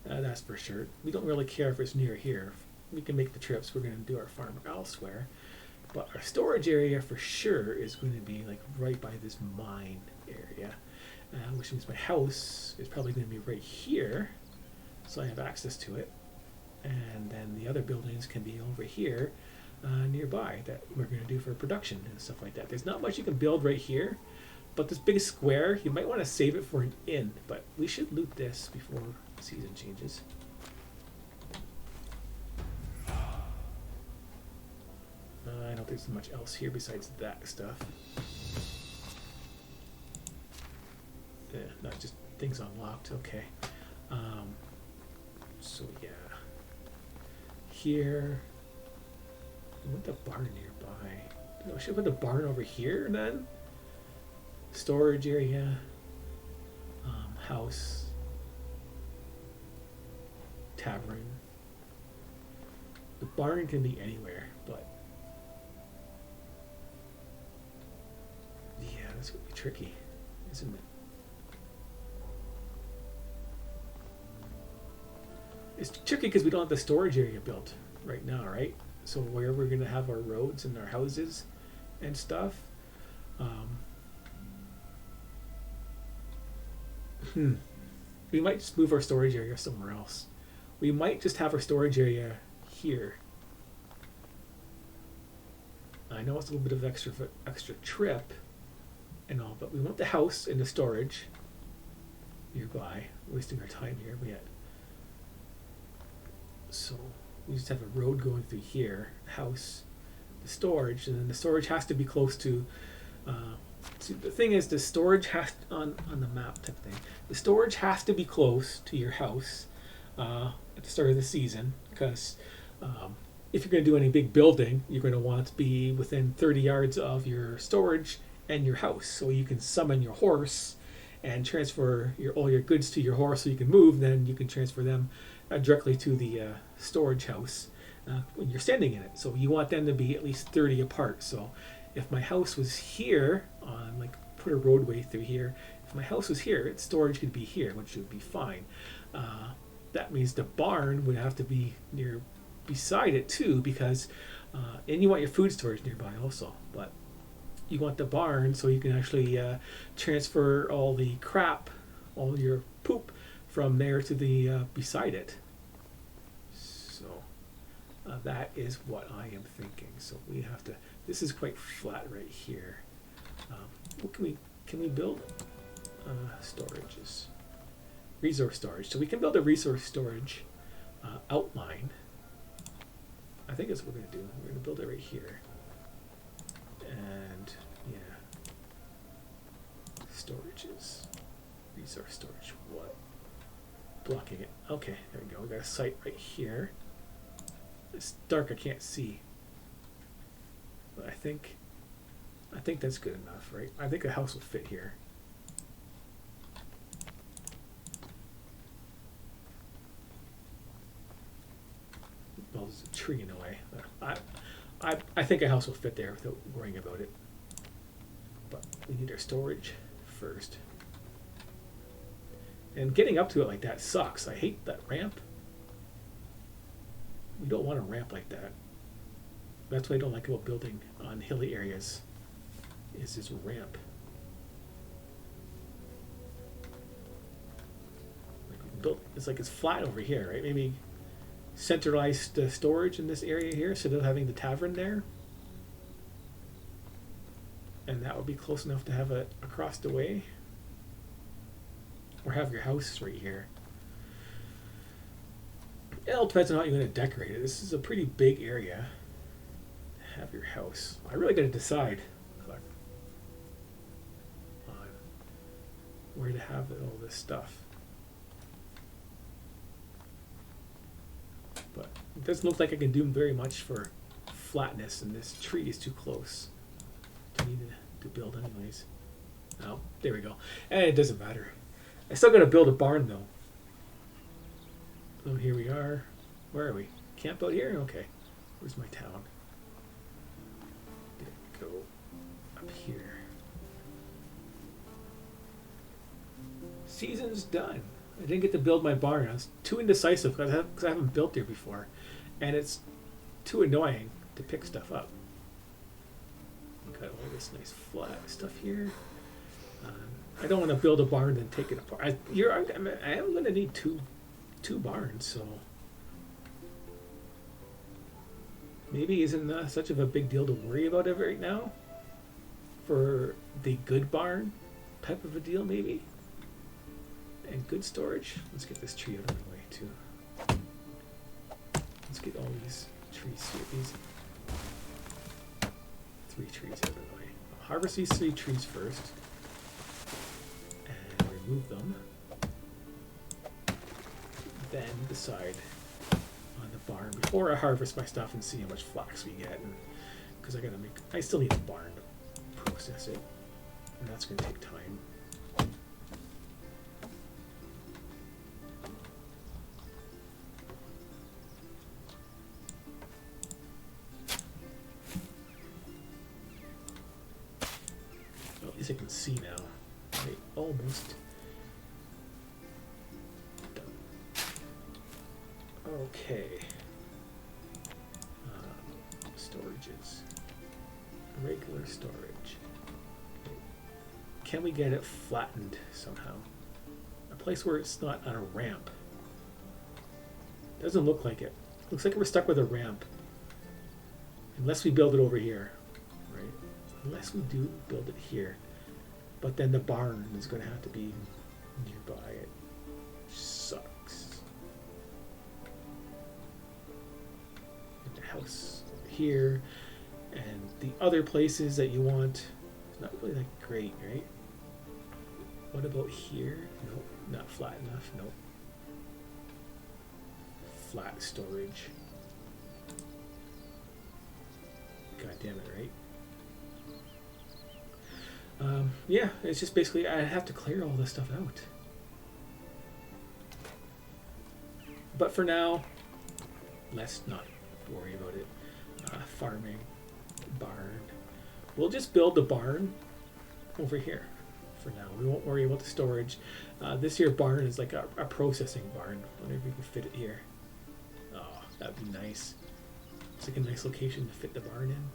That's for sure. We don't really care if it's near here. We can make the trips. We're gonna do our farm elsewhere. But our storage area for sure is going to be like right by this mine area. Which means my house is probably gonna be right here. So I have access to it. And then the other buildings can be over here nearby that we're going to do for production and stuff like that. There's not much you can build right here, but this big square, you might want to save it for an inn, but we should loot this before the season changes. I don't think there's much else here besides that stuff. Yeah, not just things unlocked, okay. So yeah. Here, I want the barn nearby. No, should I put the barn over here then? Storage area, house, tavern. The barn can be anywhere, but yeah, that's gonna be tricky, isn't it? It's tricky because we don't have the storage area built right now, right? So where we're going to have our roads and our houses and stuff. We might just move our storage area somewhere else. We might just have our storage area here. I know it's a little bit of extra trip and all, but we want the house and the storage nearby. Wasting our time here, but yet. So we just have a road going through here, house, the storage, and then the storage has to be close to. See, the thing is, the storage has on the map type thing. The storage has to be close to your house at the start of the season, because if you're going to do any big building, you're going to want to be within 30 yards of your storage and your house, so you can summon your horse and transfer all your goods to your horse, so you can move. Then you can transfer them directly to the storage house when you're standing in it. So you want them to be at least 30 apart. So if my house was here, like put a roadway through here, if my house was here, its storage could be here, which would be fine. That means the barn would have to be beside it too, because and you want your food storage nearby also, but you want the barn so you can actually transfer all the crap, all your poop from there to the beside it. So that is what I am thinking. So we have to. This is quite flat right here. What can we build? Storages, resource storage. So we can build a resource storage outline. I think that's what we're gonna do. We're gonna build it right here. And yeah, storages, resource storage. What? Blocking it. Okay, there we go. We got a site right here. It's dark, I can't see. But I think that's good enough, right? I think a house will fit here. Well, there's a tree in the way. I think a house will fit there without worrying about it. But we need our storage first. And getting up to it like that sucks. I hate that ramp. We don't want a ramp like that. That's what I don't like about building on hilly areas, is this ramp. Like we built, it's like it's flat over here, right? Maybe centralize the storage in this area here instead of having the tavern there. And that would be close enough to have it across the way. Or have your house right here. It all depends on how you're going to decorate it. This is a pretty big area. Have your house. I really got to decide on where to have all this stuff. But it doesn't look like I can do very much for flatness, and this tree is too close to need to build anyways. Oh, there we go. And it doesn't matter. I still got to build a barn though. So here we are. Where are we? Camp out here? Okay. Where's my town? Go up here. Season's done. I didn't get to build my barn. I was too indecisive because I haven't built there before. And it's too annoying to pick stuff up. Got all this nice flat stuff here. I don't want to build a barn and take it apart. I am going to need two barns, so maybe isn't such of a big deal to worry about it right now. For the good barn type of a deal, maybe, and good storage. Let's get this tree out of the way too. Let's get all these trees here. These 3 trees out of the way. I'll harvest these 3 trees first and remove them. Then decide on the barn before I harvest my stuff and see how much flax we get, because I still need a barn to process it, and that's going to take time. Well, at least I can see now. Right, almost. Okay. Storages. Regular storage. Can we get it flattened somehow? A place where it's not on a ramp. Doesn't look like it. Looks like we're stuck with a ramp. Unless we build it over here. Right? Unless we do build it here. But then the barn is going to have to be nearby it. Sucks. House here, and the other places that you want, it's not really that great, right? What about here? Nope, not flat enough. Nope. Flat storage. God damn it, right? Yeah, it's just basically I have to clear all this stuff out. But for now, let's not worry about it. Farming, barn. We'll just build the barn over here for now. We won't worry about the storage. This here barn is like a processing barn. I wonder if we can fit it here. Oh, that'd be nice. It's like a nice location to fit the barn in.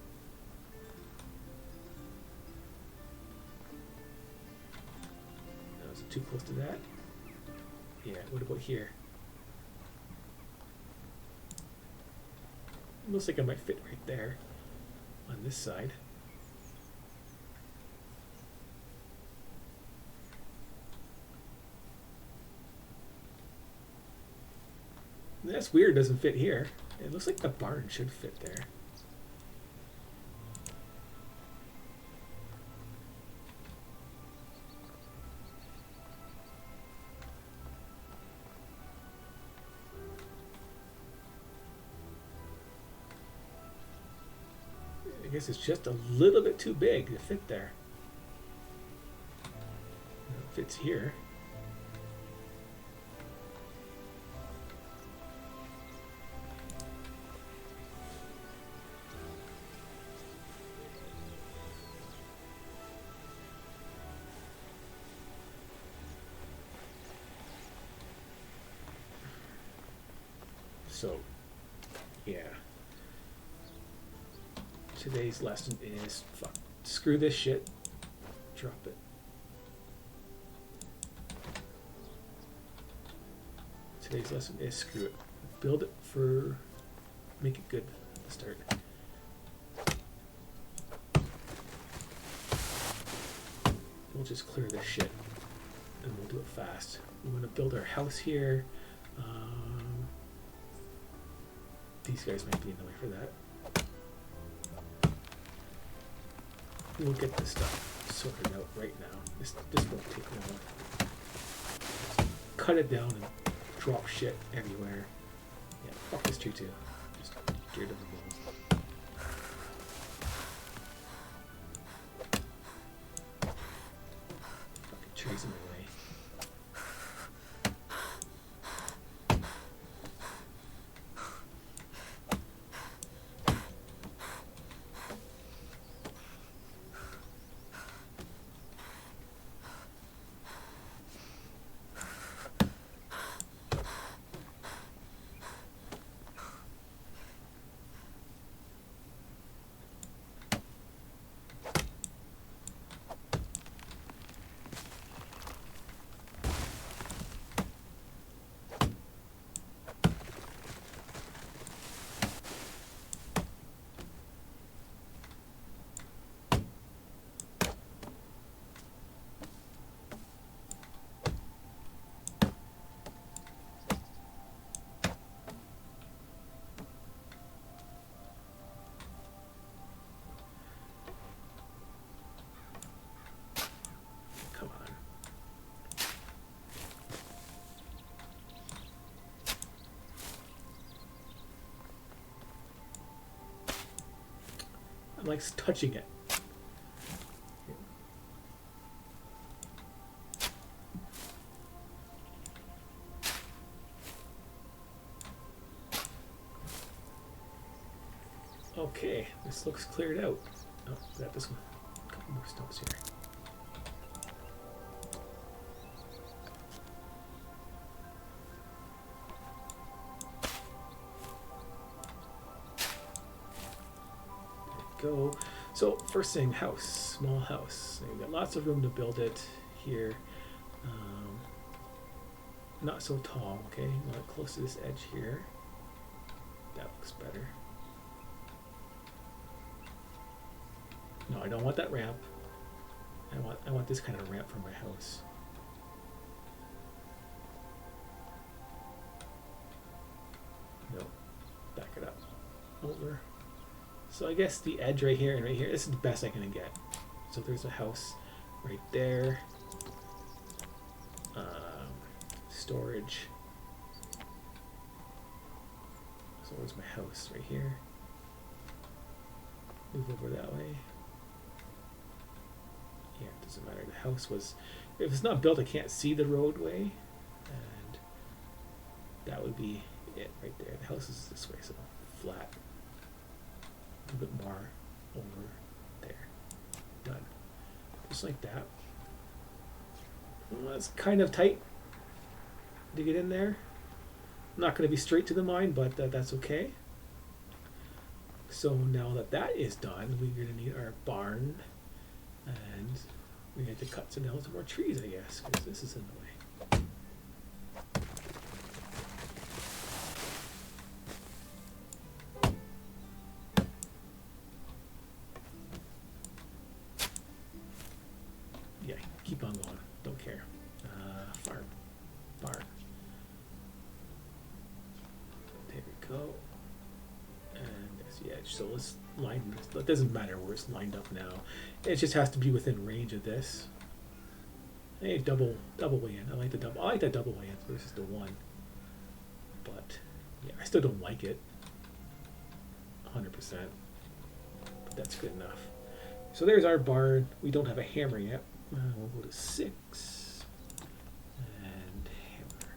Is it too close to that? Yeah, what about here? Looks like I might fit right there on this side. That's weird, doesn't fit here. It looks like the barn should fit there. I guess it's just a little bit too big to fit there. It fits here. So, yeah. Today's lesson is fuck. Screw this shit. Drop it. Today's lesson is screw it. Build it for. Make it good at the start. We'll just clear this shit and we'll do it fast. We want to build our house here. These guys might be in the way for that. We'll get this stuff sorted out right now. This won't take long. Cut it down and drop shit everywhere. Yeah, fuck this tree too. Just get rid of the walls. Fucking trees in my way. Come on. I'm like touching it. Okay, this looks cleared out. Oh, got this one. A couple more stones here. Go. So first thing, house, small house. So you've got lots of room to build it here. Not so tall, okay? You want it close to this edge here. That looks better. No, I don't want that ramp. I want this kind of ramp for my house. No, back it up. Over. So I guess the edge right here and right here, this is the best I can get. So there's a house right there. Storage. So where's my house? Right here. Move over that way. Yeah, it doesn't matter. The house was, if it's not built, I can't see the roadway. And that would be it right there. The house is this way, so flat. A little bit more over there. Done. Just like that. Well, that's kind of tight to get in there. Not going to be straight to the mine, but that's okay. So now that that is done, we're going to need our barn, and we need to cut some down some more trees, I guess, because this is in the way. Yeah, keep on going. Don't care. Farm. Barn. There we go. And there's the edge. So let's line this. It doesn't matter where it's lined up now. It just has to be within range of this. Hey, double way in. I like the double. I like that double way in versus the one. But yeah, I still don't like it 100%. But that's good enough. So there's our barn. We don't have a hammer yet. We'll go to 6 and hammer.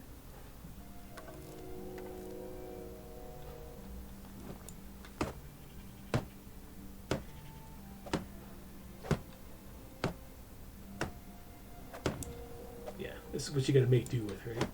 Yeah, this is what you gotta make do with, right?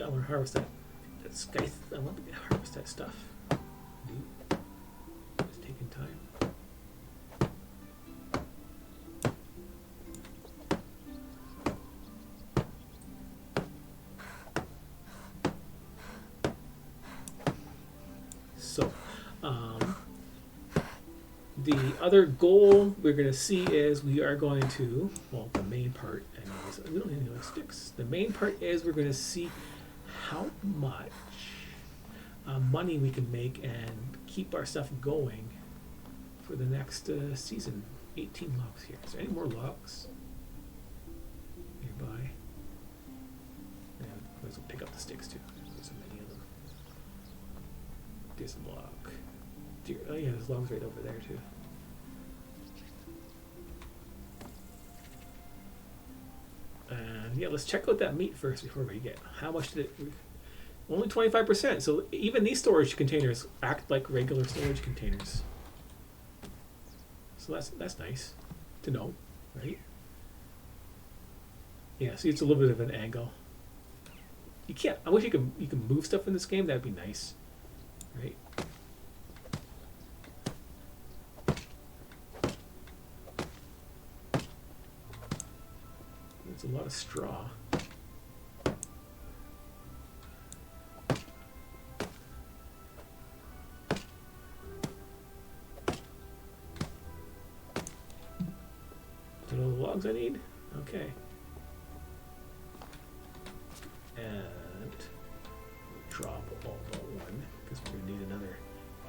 I want to harvest that scythe. I want to harvest that stuff. Dude, it's taking time. So, the other goal we're going to see is we are going to, well, the main part, anyways, we don't need any sticks. The main part is we're going to see how much money we can make and keep our stuff going for the next season. 18 logs here. Is there any more logs nearby? Yeah, might as well pick up the sticks too. There's so many of them. There's a log. Oh yeah, there's logs right over there too. And yeah, let's check out that meat first before we get. How much did it? Only 25%. So even these storage containers act like regular storage containers. So that's nice to know, right? Yeah, see, it's a little bit of an angle. You can't. I wish you can move stuff in this game. That'd be nice, right? There's a lot of straw. All the logs I need? Okay. And drop all but one because we're going to need another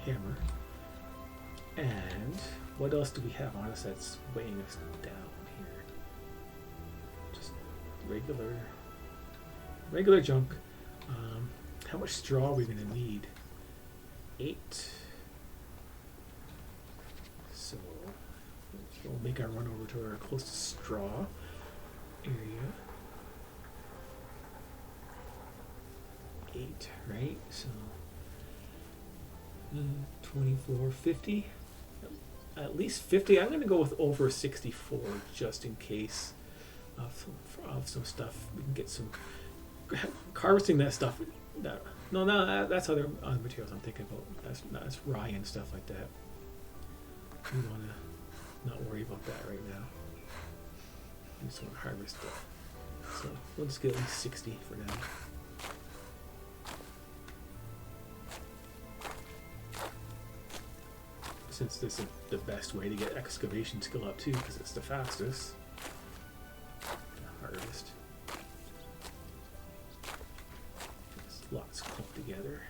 hammer. And what else do we have on us that's weighing us down here? Just regular junk. How much straw are we going to need? 8. So we'll make our run over to our closest straw area. 8, right? So 24, 50. At least 50. I'm going to go with over 64 just in case of some stuff. We can get some harvesting that stuff. That's other materials I'm thinking about. That's rye and stuff like that. We want to not worry about that right now. We just want to harvest that. So we'll just get at least 60 for now. Since this is the best way to get excavation skill up too, because it's the fastest to harvest. There's lots clumped together.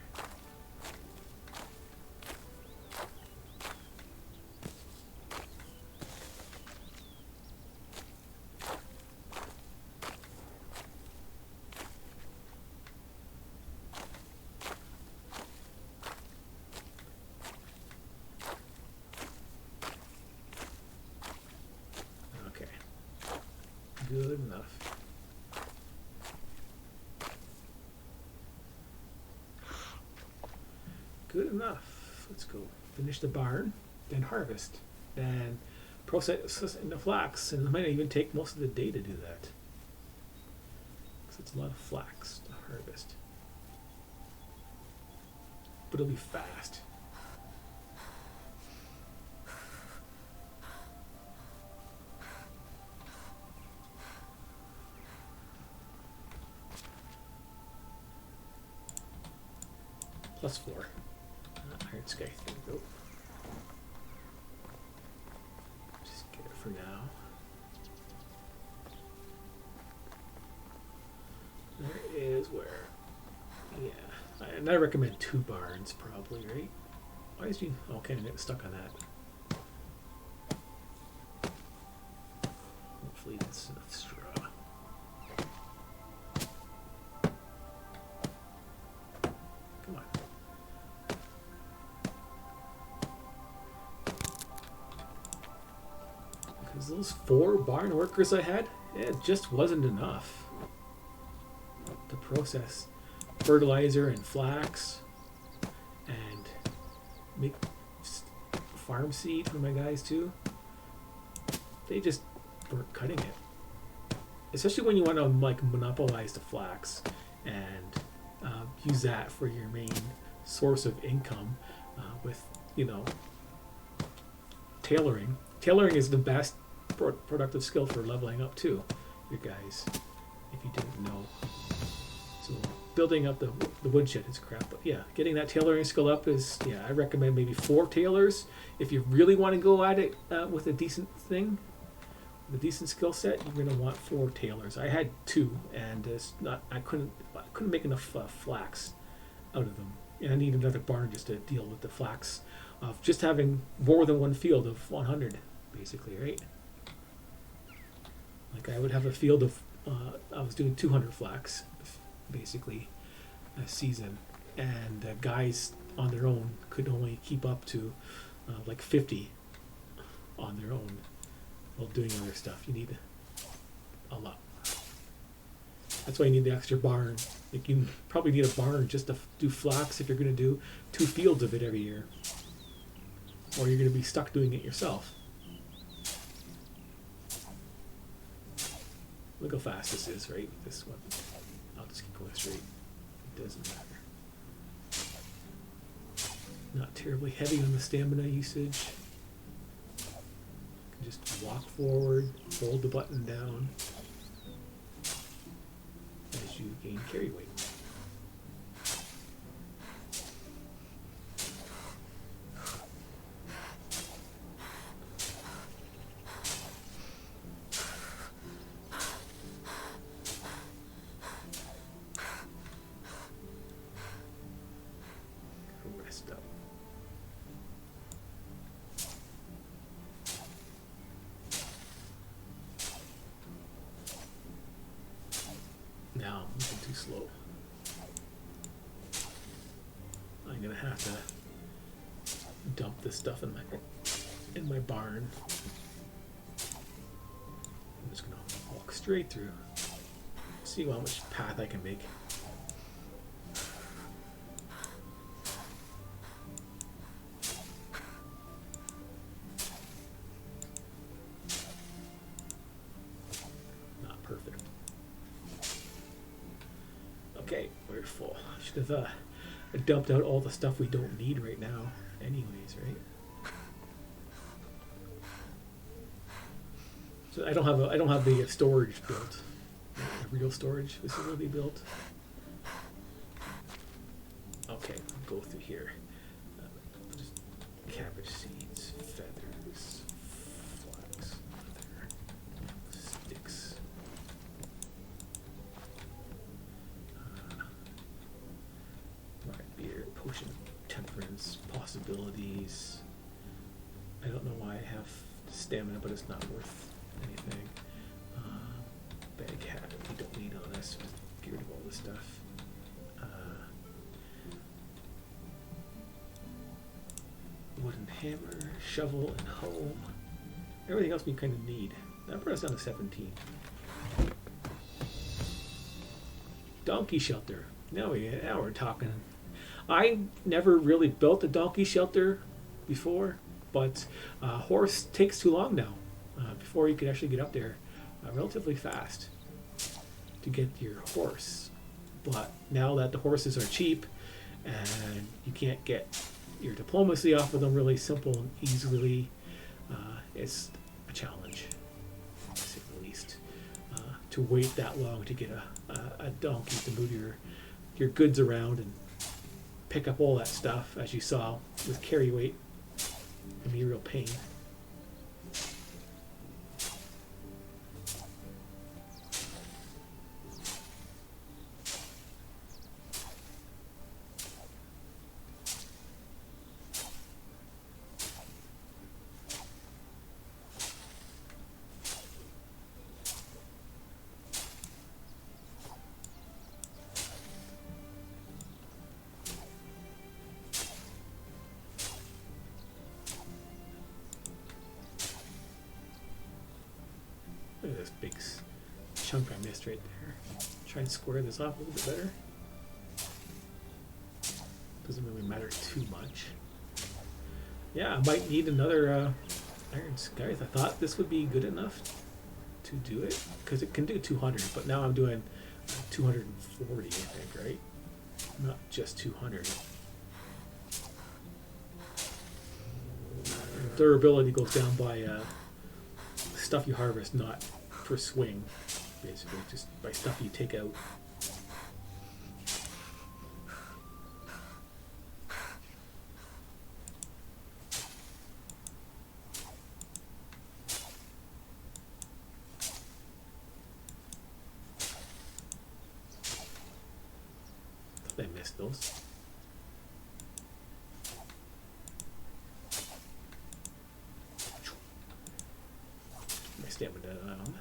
Good enough. Good enough. Let's go finish the barn, then harvest, then process into flax, and it might even take most of the day to do that. Because it's a lot of flax to harvest. But it'll be fast. +4. Iron scythe. There we go. Just get it for now. There is where. Yeah. And I recommend 2 barns probably, right? Why is you. Okay, I'm getting stuck on that. Hopefully that's enough straw. Come on. Because those 4 barn workers I had, it just wasn't enough to process fertilizer and flax and make farm seed for my guys too. They just weren't cutting it. especially when you want to like monopolize the flax and use that for your main source of income with, you know, tailoring. Tailoring is the best productive skill for leveling up too, you guys, if you didn't know. So building up the woodshed is crap, but yeah, getting that tailoring skill up is, yeah, I recommend maybe 4 tailors if you really want to go at it with a decent thing, with a decent skill set. You're gonna want 4 tailors. I had 2, and it's not. I couldn't make enough flax out of them, and I need another barn just to deal with the flax of just having more than one field of 100, basically, right? Like I would have a field of, I was doing 200 flax, basically, a season, and guys on their own could only keep up to like 50 on their own while doing other stuff. You need a lot. That's why you need the extra barn. Like you probably need a barn just to do flax if you're going to do 2 fields of it every year, or you're going to be stuck doing it yourself. Look how fast this is, right? This one. I'll just keep going straight. It doesn't matter. Not terribly heavy on the stamina usage. You can just walk forward, hold the button down as you gain carry weight. Rest up. Now I'm moving too slow. I'm gonna have to dump this stuff in my barn. I'm just gonna walk straight through. See how much path I can make. Not perfect. Okay, we're full. Should have dumped out all the stuff we don't need right now anyways, right? So I don't have the storage built. The real storage facility built. Okay, I'll go through here. Just cabbage seeds, feathers, flax, leather, sticks. Right, beer, potion of temperance, possibilities. I don't know why I have stamina, but it's not worth anything. Bag hat, we don't need all this. Get rid of all this stuff. Wooden hammer, shovel, and hoe. Everything else we kind of need. That brought us down to 17. Donkey shelter. Now we're talking. I never really built a donkey shelter before, but horse takes too long now. Before you could actually get up there relatively fast to get your horse. But now that the horses are cheap and you can't get your diplomacy off of them really simple and easily, it's a challenge, to say the least. To wait that long to get a donkey to move your goods around and pick up all that stuff, as you saw with carry weight, can be a real pain. Look at this big chunk I missed right there. Try and square this off a little bit better. Doesn't really matter too much. Yeah, I might need another iron scythe. I thought this would be good enough to do it because it can do 200, but now I'm doing 240, I think, right? Not just 200. Durability goes down by stuff you harvest, not per swing, basically, just by stuff you take out. I missed those. My stamina down.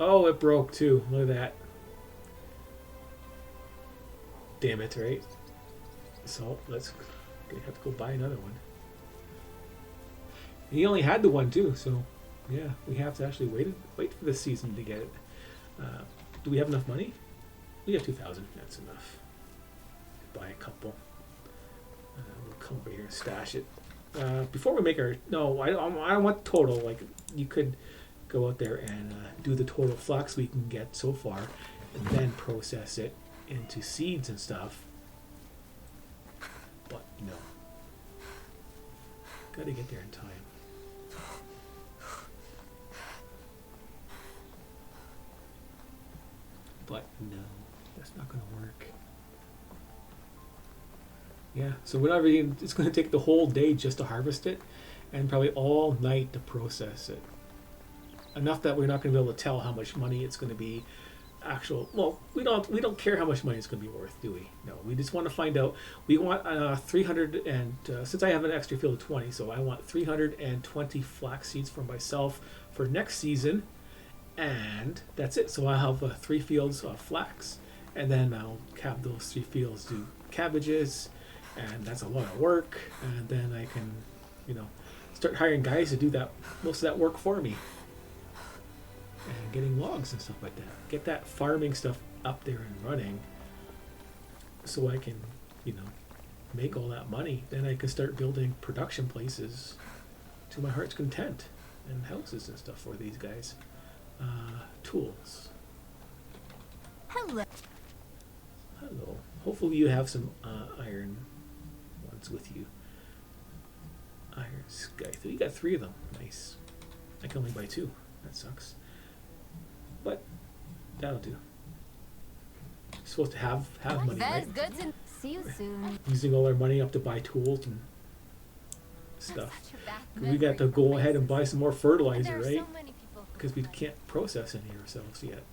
Oh, it broke too. Look at that. Damn it, right? So let's have to go buy another one. He only had the one too, so yeah, we have to actually wait for this season to get it. Do we have enough money? We have 2,000. That's enough. Buy a couple. We'll come over here and stash it. Before we make our I don't want total. Like you could go out there and do the total flax we can get so far, and then process it into seeds and stuff. But no, gotta get there in time. But no, that's not gonna work. Yeah, so whatever, it's gonna take the whole day just to harvest it, and probably all night to process it. Enough that we're not going to be able to tell how much money it's going to be. Well, we don't care how much money it's going to be worth, do we? No, we just want to find out. We want 300 and since I have an extra field of 20, so I want 320 flax seeds for myself for next season, and that's it. So I'll have 3 fields of flax, and then I'll have those 3 fields do cabbages, and that's a lot of work. And then I can, start hiring guys to do most of that work for me. And getting logs and stuff like that. Get that farming stuff up there and running so I can, make all that money. Then I can start building production places to my heart's content and houses and stuff for these guys. Tools. Hello. Hello. Hopefully you have some iron ones with you. Iron scythe. You got 3 of them. Nice. I can only buy 2. That sucks. But that'll do. You're supposed to have money, right? Good to see you soon. Using all our money up to buy tools and stuff. We got to go ahead and buy some more fertilizer, right? Because we can't process any ourselves yet.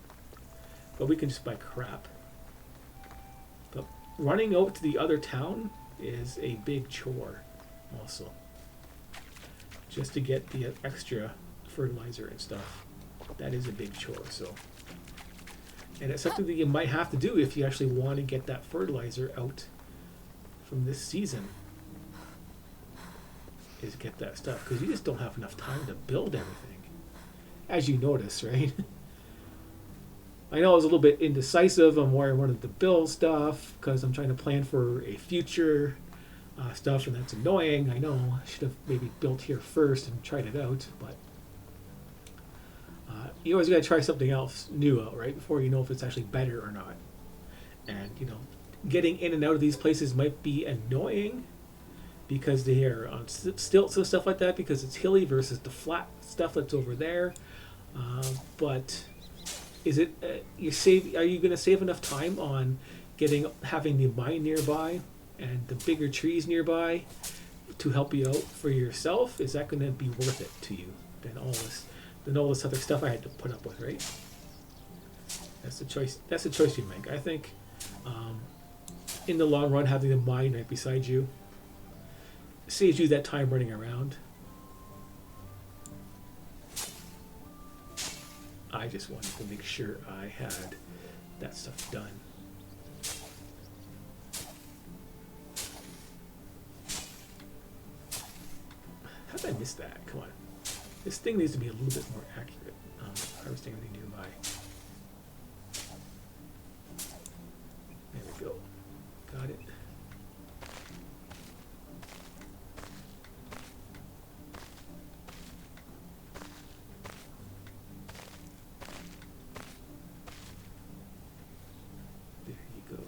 But we can just buy crap. But running out to the other town is a big chore also. Just to get the extra fertilizer and stuff. That is a big chore, so. And it's something that you might have to do if you actually want to get that fertilizer out from this season. Is get that stuff, because you just don't have enough time to build everything. As you notice, right? I know I was a little bit indecisive on where I wanted to build stuff, because I'm trying to plan for a future stuff, and that's annoying. I know I should have maybe built here first and tried it out, but you always got to try something else new out, right? Before you know if it's actually better or not. And, getting in and out of these places might be annoying because they are on stilts and stuff like that, because it's hilly versus the flat stuff that's over there. But is it are you going to save enough time on having the mine nearby and the bigger trees nearby to help you out for yourself? Is that going to be worth it to you than all this other stuff I had to put up with, right? That's the choice. That's the choice you make. I think, in the long run, having the mine right beside you saves you that time running around. I just wanted to make sure I had that stuff done. did I miss that? Come on. This thing needs to be a little bit more accurate. Harvesting everything nearby. There we go. Got it. There you go.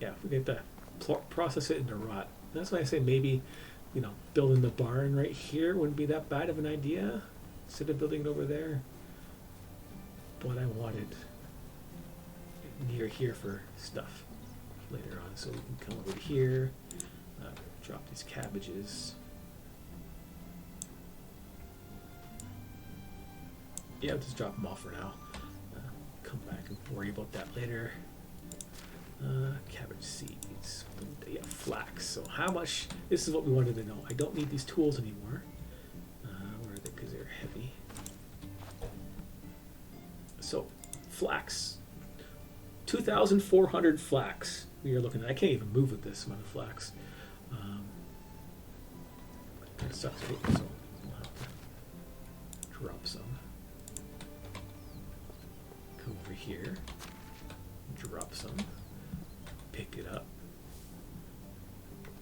Yeah, we get to process it into rot. That's why I say maybe, you know, building the barn right here wouldn't be that bad of an idea instead of building it over there. But I wanted it near here for stuff later on, so we can come over here, drop these cabbages. Yeah, I'll just drop them off for now. Come back and worry about that later. Cabbage seeds. Yeah, flax. So how much? This is what we wanted to know. I don't need these tools anymore. Where are they? Because they're heavy. So flax. 2,400 flax. We are looking at. I can't even move with this amount of flax. That sucks, right? So we'll have to drop some. Come over here. Drop some. Pick it up.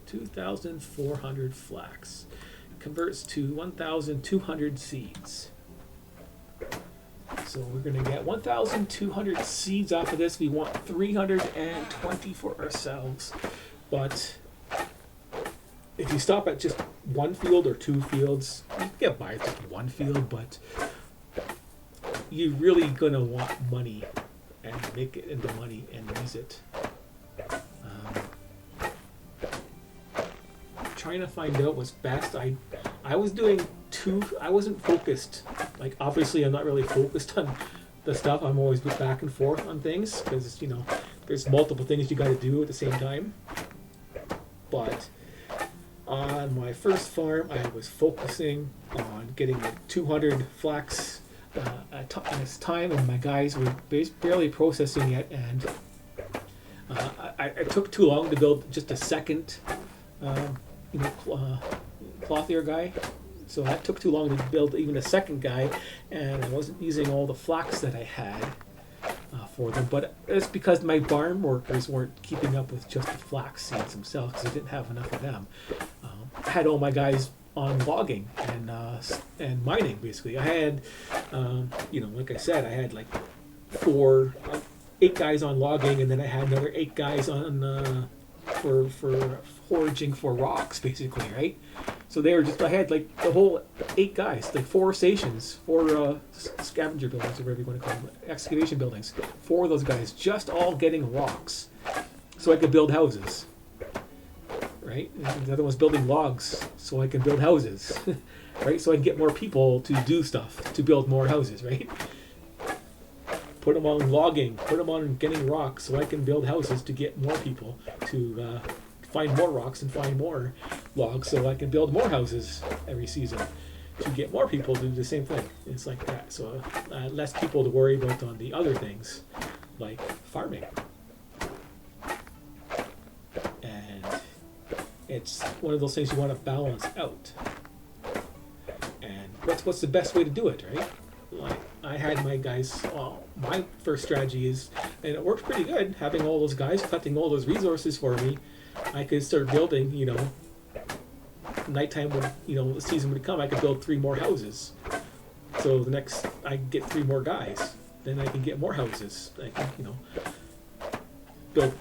2,400 flax converts to 1,200 seeds. So we're going to get 1,200 seeds off of this. We want 320 for ourselves. But if you stop at just one field or two fields, you can get by with just one field, but you're really going to want money and make it into money and use it. Trying to find out what's best. I was doing I wasn't focused. Like, obviously I'm not really focused on the stuff. I'm always back and forth on things because, you know, there's multiple things you got to do at the same time. But on my first farm, I was focusing on getting 200 flax at a time, and my guys were barely processing it, and it took too long to build just a second clothier guy, so that took too long to build even a second guy, and I wasn't using all the flax that I had for them. But it's because my barn workers weren't keeping up with just the flax seeds themselves, because I didn't have enough of them. I had all my guys on logging and mining. Basically, I had like I said, I had like 8 guys on logging, and then I had another 8 guys on for foraging for rocks, basically, right? So they were I had like the whole 8 guys, like 4 stations, 4 scavenger buildings, or whatever you want to call them, excavation buildings. 4 of those guys just all getting rocks, so I could build houses, right? And the other one's building logs, so I can build houses, right? So I can get more people to do stuff, to build more houses, right? Put them on logging, put them on getting rocks, so I can build houses to get more people to find more rocks and find more logs, so I can build more houses every season to get more people to do the same thing. It's like that. So less people to worry about on the other things, like farming. And it's one of those things you want to balance out. And what's the best way to do it, right? Like, I had my guys, my first strategy is, and it worked pretty good, having all those guys collecting all those resources for me. I could start building, nighttime when, the season would come, I could build 3 more houses. So the next, I get 3 more guys. Then I can get more houses. I can, build,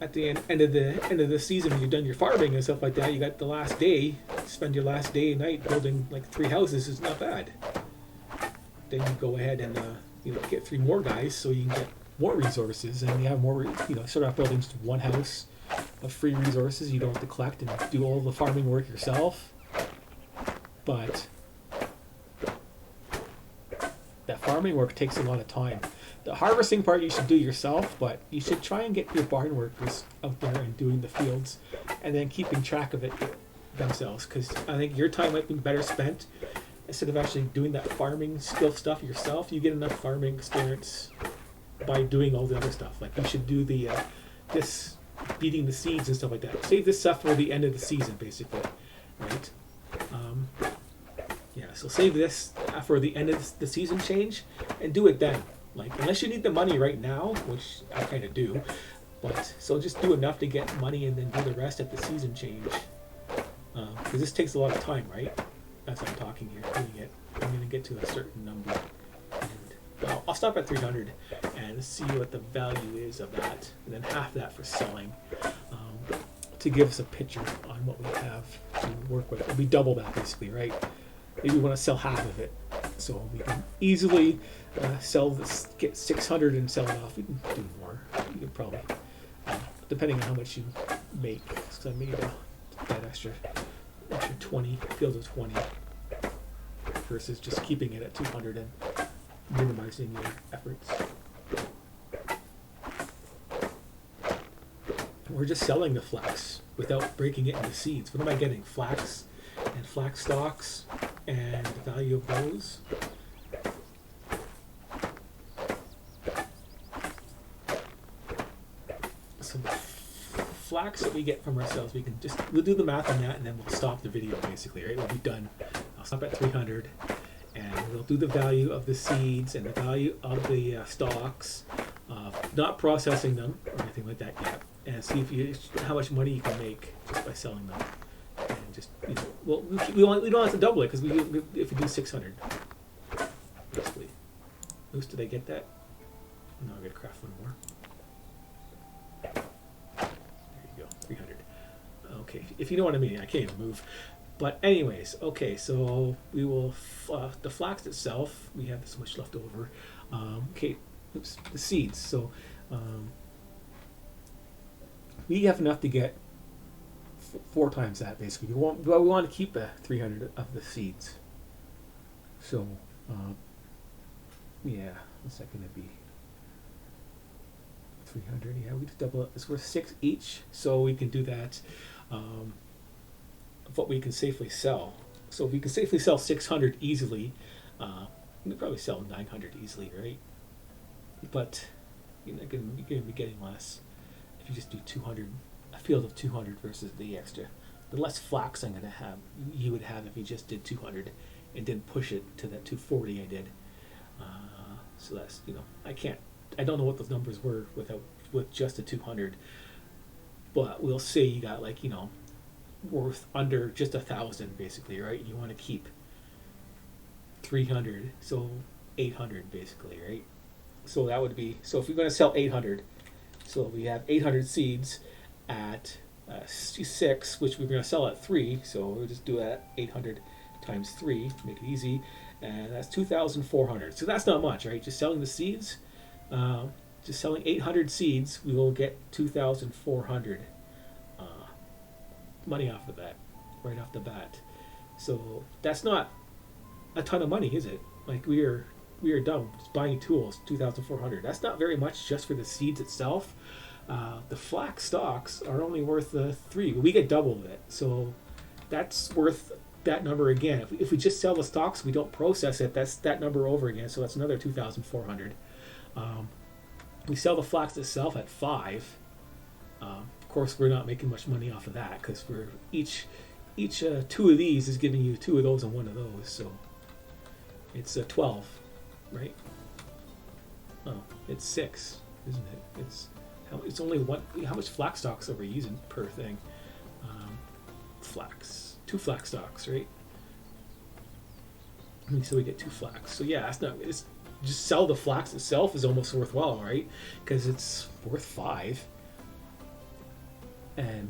at the end of the season, when you've done your farming and stuff like that, you got the last day, spend your last day and night building like 3 houses is not bad. Then you go ahead and get 3 more guys, so you can get more resources, and you have more. Start off building just 1 house of free resources. You don't have to collect and do all the farming work yourself. But that farming work takes a lot of time. The harvesting part you should do yourself, but you should try and get your barn workers out there and doing the fields, and then keeping track of it themselves. Because I think your time might be better spent. Instead of actually doing that farming skill stuff yourself, you get enough farming experience by doing all the other stuff. Like, you should do the this beating the seeds and stuff like that. Save this stuff for the end of the season, basically, right? Yeah, so save this for the end of the season change and do it then. Like, unless you need the money right now, which I kind of do, but so just do enough to get money and then do the rest at the season change. Because this takes a lot of time, right? That's what I'm talking here. I'm going to get to a certain number. And, well, I'll stop at 300 and see what the value is of that, and then half that for selling, to give us a picture on what we have to work with. It'll be double that, basically, right? Maybe we want to sell half of it, so we can easily sell this, get 600 and sell it off. We can do more. You can probably, depending on how much you make. So I made that extra 20, field of 20, versus just keeping it at 200 and minimizing your efforts. We're just selling the flax without breaking it into seeds. What am I getting? Flax and flax stalks and the value of those. So the flax that we get from ourselves, we'll do the math on that and then we'll stop the video, basically, right? We'll be done. I'll stop at 300 and we'll do the value of the seeds and the value of the stalks, not processing them or anything like that yet, and see how much money you can make just by selling them. And just, well, we don't have to double it because if we do 600, basically. Moose, did I get that? No, I gotta craft one more. There you go, 300. Okay, if you know what I mean, I can't even move. But anyways, okay, so we will, the flax itself, we have this much left over. Okay, oops, the seeds. So we have enough to get 4 times that, basically. We want to keep 300 of the seeds. So, yeah, what's that going to be? 300, yeah, we just double it. It's worth 6 each, so we can do that. Of what we can safely sell. So if we can safely sell 600 easily, we can probably sell 900 easily, right? But you're going to be getting less if you just do 200, a field of 200 versus the extra. The less flax I'm going to have, you would have if you just did 200 and didn't push it to that 240 I did. So that's, I don't know what those numbers were with just the 200, but we'll say you got worth under just 1,000 basically, right? You want to keep 300, so 800 basically, right? So that would be, so if you're going to sell 800, so we have 800 seeds at 6, which we're going to sell at 3, so we'll just do that 800 times 3 to make it easy, and that's 2,400. So that's not much, right? Just selling the seeds, just selling 800 seeds, we will get 2,400 money off of that, right off the bat. So that's not a ton of money, is it? Like we are done just buying tools, 2,400. That's not very much just for the seeds itself. The flax stalks are only worth 3. We get double of it, so that's worth that number again. If we just sell the stalks, we don't process it. That's that number over again. So that's another 2,400. We sell the flax itself at 5. Of course, we're not making much money off of that because for each 2 of these is giving you 2 of those and 1 of those, so it's 12, right? Oh, it's 6, isn't it? It's only 1. How much flax stalks are we using per thing? Flax, 2 flax stalks, right? So we get 2 flax. So yeah, it's just sell the flax itself is almost worthwhile, right? Because it's worth 5. And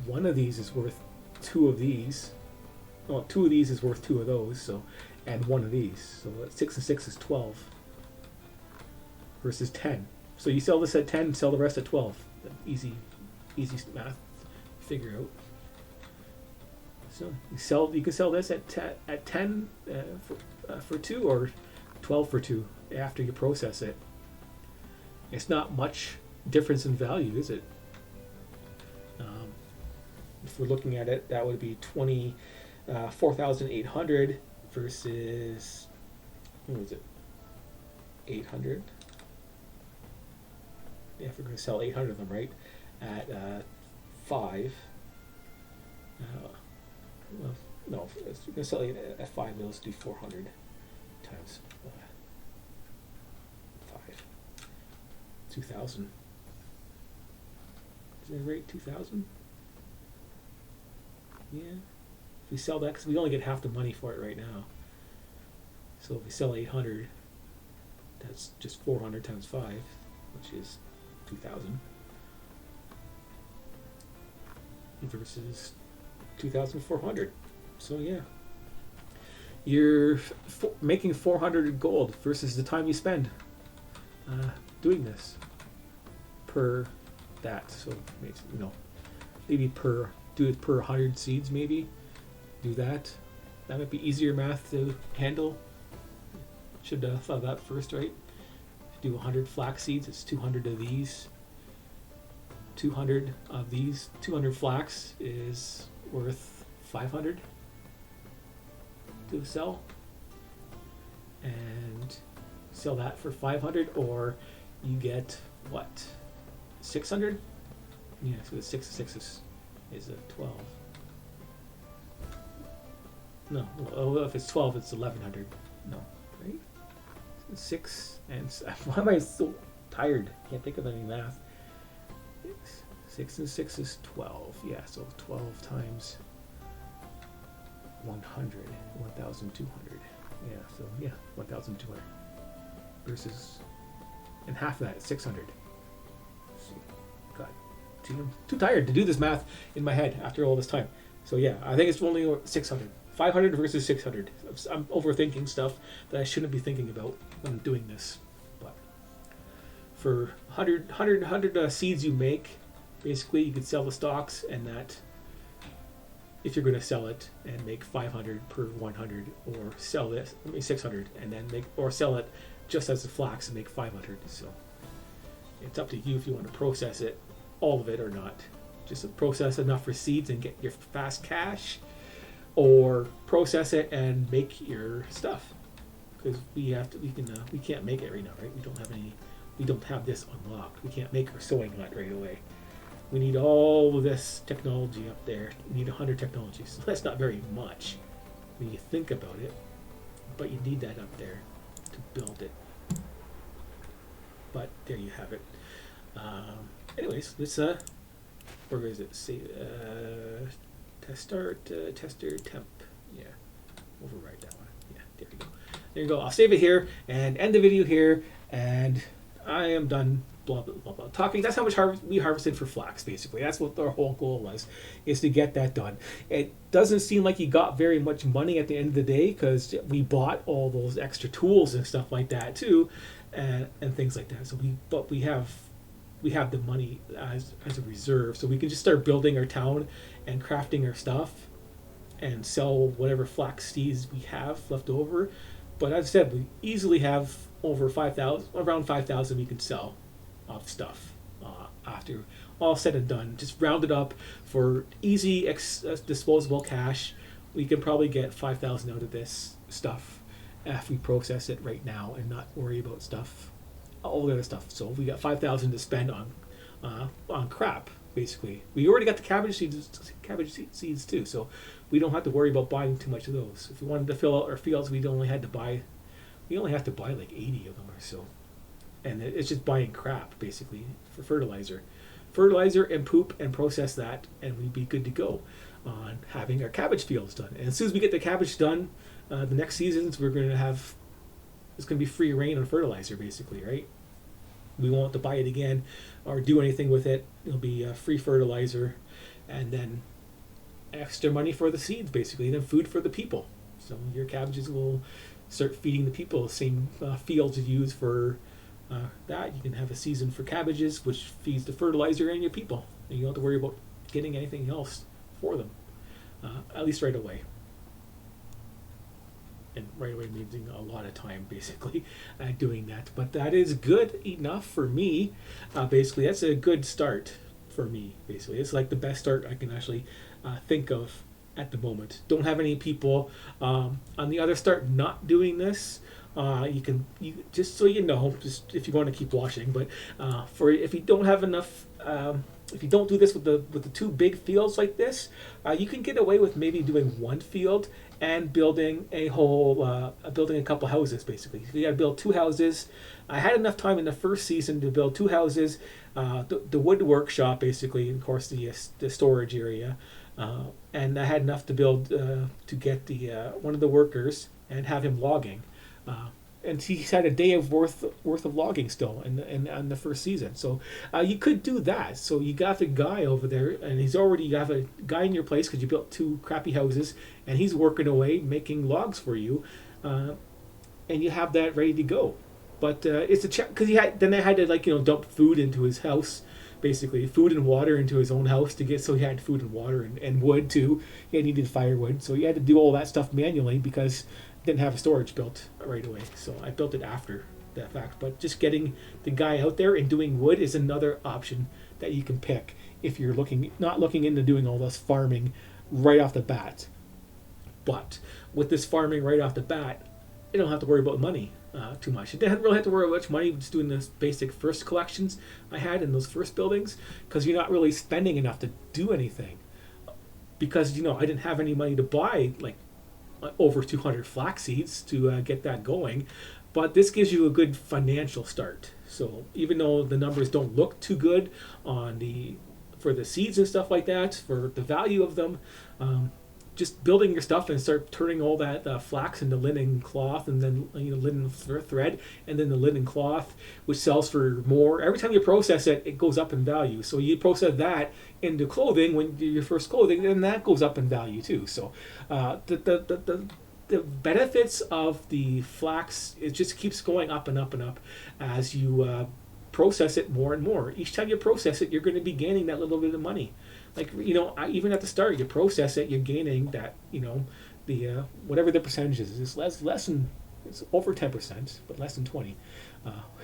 1 of these is worth 2 of these. Well, 2 of these is worth 2 of those. So, and 1 of these. So 6 and 6 is 12 versus 10. So you sell this at 10, sell the rest at 12. Easy math. Figure out. So you can sell this at 10 for 2 or 12 for 2 after you process it. It's not much difference in value, is it? If we're looking at it, that would be 4,800 versus, what was it, 800? Yeah, if we're going to sell 800 of them, right? at 5. Well, no, if you're going to sell it at 5, let's do 400 times 5. 2,000. Is that right? 2,000? Yeah. If we sell that, because we only get half the money for it right now. So if we sell 800, that's just 400 times 5, which is 2,000. Versus 2,400. So yeah. You're making 400 gold versus the time you spend doing this per that. So maybe do it per 100 seeds, maybe do that. That might be easier math to handle. Should have thought of that first, right? If you do 100 flax seeds, it's 200 of these. 200 of these. 200 flax is worth 500 to sell, and sell that for 500, or you get what, 600? Yeah, so the 6 is a 12. No, well, if it's 12, it's 1100. No, right? 6 and why am I so tired? Can't think of any math. 6 and 6 is 12. Yeah, so 12 times 100, 1,200. Yeah, so yeah, 1,200 versus, and half of that is 600. See, God, too tired to do this math in my head after all this time. So yeah, I think it's only 600. 500 versus 600. I'm overthinking stuff that I shouldn't be thinking about when I'm doing this. But for 100 seeds you make, basically you could sell the stalks, and that, if you're going to sell it and make 500 per 100, or sell this, 600, and then sell it just as the flax and make 500. So it's up to you if you want to process it, all of it or not. Just process enough for seeds and get your fast cash, or process it and make your stuff, because we can't make it right now, right? We don't have this unlocked. We can't make our sewing hut right away. We need all of this technology up there. We need 100 technologies. So that's not very much when you think about it, but you need that up there to build it. But there you have it. Anyways, let's where is it? Say test start, tester temp. Yeah, override that one. Yeah, there you go. There you go. I'll save it here and end the video here, and I am done. Blah blah blah blah talking. That's how much we harvested for flax. Basically, that's what our whole goal was, is to get that done. It doesn't seem like you got very much money at the end of the day, because we bought all those extra tools and stuff like that too, and things like that. So we have the money as a reserve, so we can just start building our town and crafting our stuff and sell whatever flax seeds we have left over. But as I said, we easily have over 5,000, around 5,000 we can sell of stuff after all said and done. Just round it up for easy disposable cash. We can probably get 5,000 out of this stuff if we process it right now and not worry about stuff, all the other stuff. So we got 5,000 to spend on crap. Basically, we already got the cabbage seeds too, so we don't have to worry about buying too much of those. If we wanted to fill out our fields, we only have to buy like 80 of them or so. And it's just buying crap, basically, for fertilizer and poop, and process that, and we'd be good to go on having our cabbage fields done. And as soon as we get the cabbage done, the next seasons it's going to be free reign on fertilizer, basically, right? We won't have to buy it again or do anything with it. It'll be free fertilizer, and then extra money for the seeds, basically, and then food for the people. So your cabbages will start feeding the people the same fields you use for that. You can have a season for cabbages, which feeds the fertilizer and your people, and you don't have to worry about getting anything else for them, at least right away. And right away means a lot of time, basically, doing that. But that is good enough for me. Basically, that's a good start for me. Basically, it's like the best start I can actually think of at the moment. Don't have any people on the other start not doing this. You just so you know, just if you want to keep watching, but if you don't have enough if you don't do this with the two big fields like this, you can get away with maybe doing one field and building a whole building a couple houses basically. So you got to build two houses. I had enough time in the first season to build two houses, the wood workshop basically, of course the storage area, and I had enough to build to get the one of the workers and have him logging. And he's had a day of worth of logging still in the first season. So you could do that. So you got the guy over there, and you have a guy in your place because you built two crappy houses, and he's working away making logs for you, and you have that ready to go. But it's a because I had to dump food into his house, basically food and water into his own house so he had food and water and wood too. He needed firewood, so you had to do all that stuff manually because didn't have a storage built right away, so I built it after that fact. But just getting the guy out there and doing wood is another option that you can pick if you're not looking into doing all this farming right off the bat. But with this farming right off the bat, you don't have to worry about money too much. You didn't really have to worry about much money just doing this basic first collections I had in those first buildings, because you're not really spending enough to do anything. Because I didn't have any money to buy over 200 flax seeds to get that going, but this gives you a good financial start. So even though the numbers don't look too good for the seeds and stuff like that, for the value of them, just building your stuff and start turning all that flax into linen cloth, and then linen thread, and then the linen cloth, which sells for more. Every time you process it, it goes up in value. So you process that into clothing when you do your first clothing, then that goes up in value too. So the benefits of the flax, it just keeps going up and up and up as you process it more and more. Each time you process it, you're going to be gaining that little bit of money. Even at the start, you process it, you're gaining that, the whatever the percentage is. It's less than, it's over 10%, but less than 20,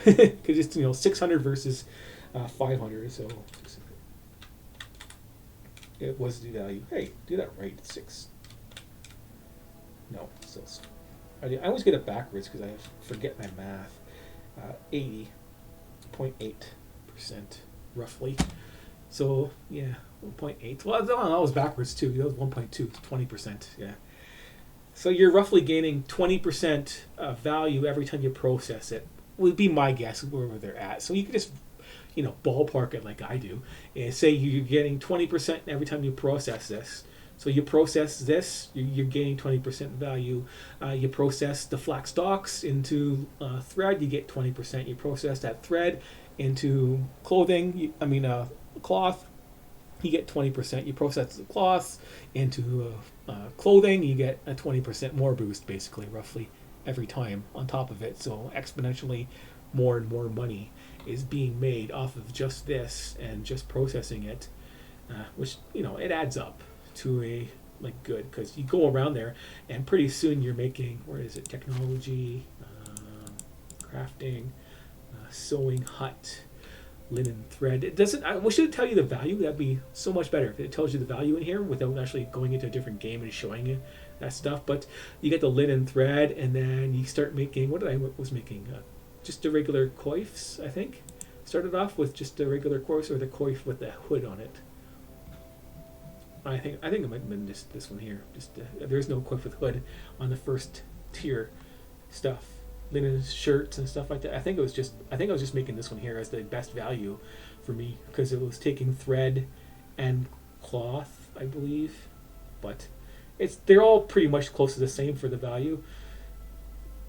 because it's 600 versus 500. So it was the value. Hey, do that right. 6. No, so I always get it backwards because I forget my math. 80.8% roughly. So yeah, 1.8. Well, that was backwards too. That was 1.2, 20%. Yeah. So you're roughly gaining 20% value every time you process it. Would be my guess wherever they're at. So you can just, ballpark it like I do, and say you're getting 20% every time you process this. So you process this, you're gaining 20% value. You process the flax stalks into thread, you get 20%. You process that thread into clothing, cloth, you get 20%. You process the cloth into clothing, you get a 20% more boost, basically, roughly, every time on top of it. So exponentially more and more money is being made off of just this and just processing it, which, it adds up to a good, because you go around there and pretty soon you're making, where is it, technology, crafting, sewing hut, linen thread. It doesn't, I wish it would tell you the value. That'd be so much better if it tells you the value in here without actually going into a different game and showing you that stuff. But you get the linen thread, and then you start making, was making just the regular coifs, I think. Started off with just the regular coif, or the coif with the hood on it. I think it might have been this one here. Just there's no coif with hood on the first tier stuff. Linen shirts and stuff like that. I think I was just making this one here as the best value for me, because it was taking thread and cloth, I believe. But they're all pretty much close to the same for the value.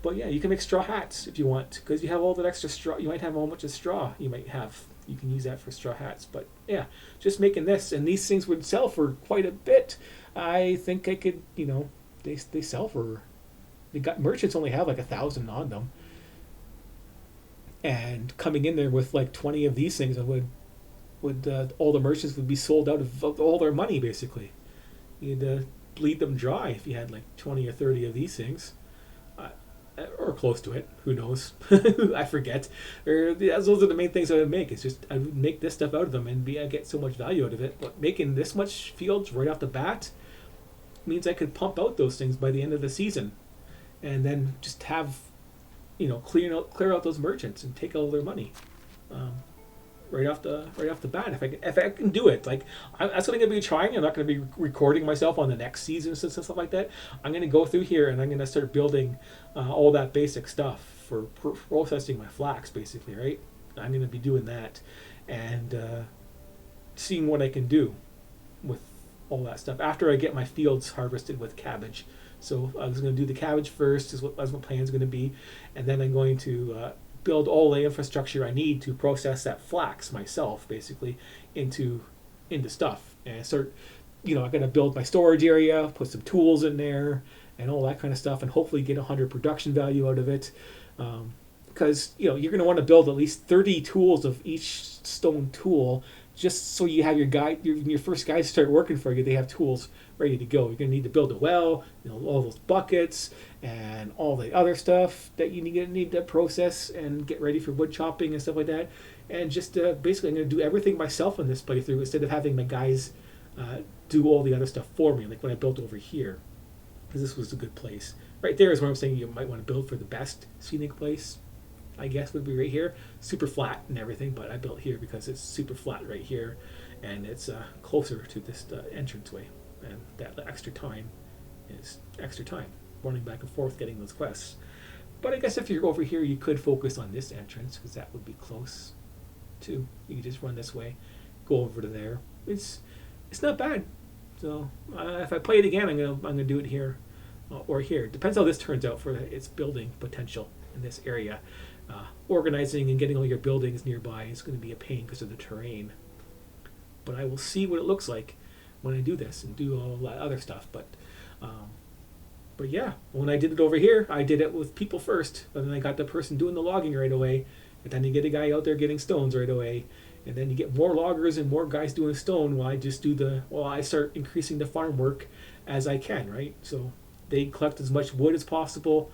But yeah, you can make straw hats if you want, because you have all that extra straw. You might have a whole bunch of straw. You can use that for straw hats. But yeah, just making this, and these things would sell for quite a bit. I think I could, they sell for. Merchants only have 1,000 on them, and coming in there with 20 of these things, would all the merchants would be sold out of all their money basically. You'd bleed them dry if you had 20 or 30 of these things, or close to it. Who knows? I forget. Those are the main things I would make. It's just I would make this stuff out of them, and I get so much value out of it. But making this much fields right off the bat means I could pump out those things by the end of the season. And then just have, clear out those merchants and take all their money. right off the bat if I can do it. Like that's what I'm gonna be trying. I'm not gonna be recording myself on the next season and stuff like that. I'm gonna go through here and I'm gonna start building all that basic stuff for processing my flax, basically, right? I'm gonna be doing that and seeing what I can do with all that stuff after I get my fields harvested with cabbage. So I was going to do the cabbage first, is what my plan is going to be, and then I'm going to build all the infrastructure I need to process that flax myself, basically, into stuff. And start, I'm going to build my storage area, put some tools in there, and all that kind of stuff, and hopefully get 100 production value out of it. Because you're going to want to build at least 30 tools of each stone tool, just so you have your first guys start working for you. They have tools ready to go. You're going to need to build a well, all those buckets and all the other stuff that you need to process and get ready for wood chopping and stuff like that. And just basically, I'm going to do everything myself in this playthrough instead of having my guys do all the other stuff for me, like when I built over here, because this was a good place. Right there is where I'm saying you might want to build for the best scenic place. I guess would be right here, super flat and everything, but I built here because it's super flat right here, and it's closer to this entranceway, and that extra time is extra time running back and forth getting those quests. But I guess if you're over here, you could focus on this entrance because that would be close too. You could just run this way, go over to there. It's not bad. So if I play it again, I'm gonna do it here or here. Depends how this turns out for its building potential in this area. Organizing and getting all your buildings nearby is going to be a pain because of the terrain. But I will see what it looks like when I do this and do all that other stuff. But yeah, when I did it over here, I did it with people first. And then I got the person doing the logging right away. And then you get a guy out there getting stones right away. And then you get more loggers and more guys doing stone while I start increasing the farm work as I can, right? So they collect as much wood as possible.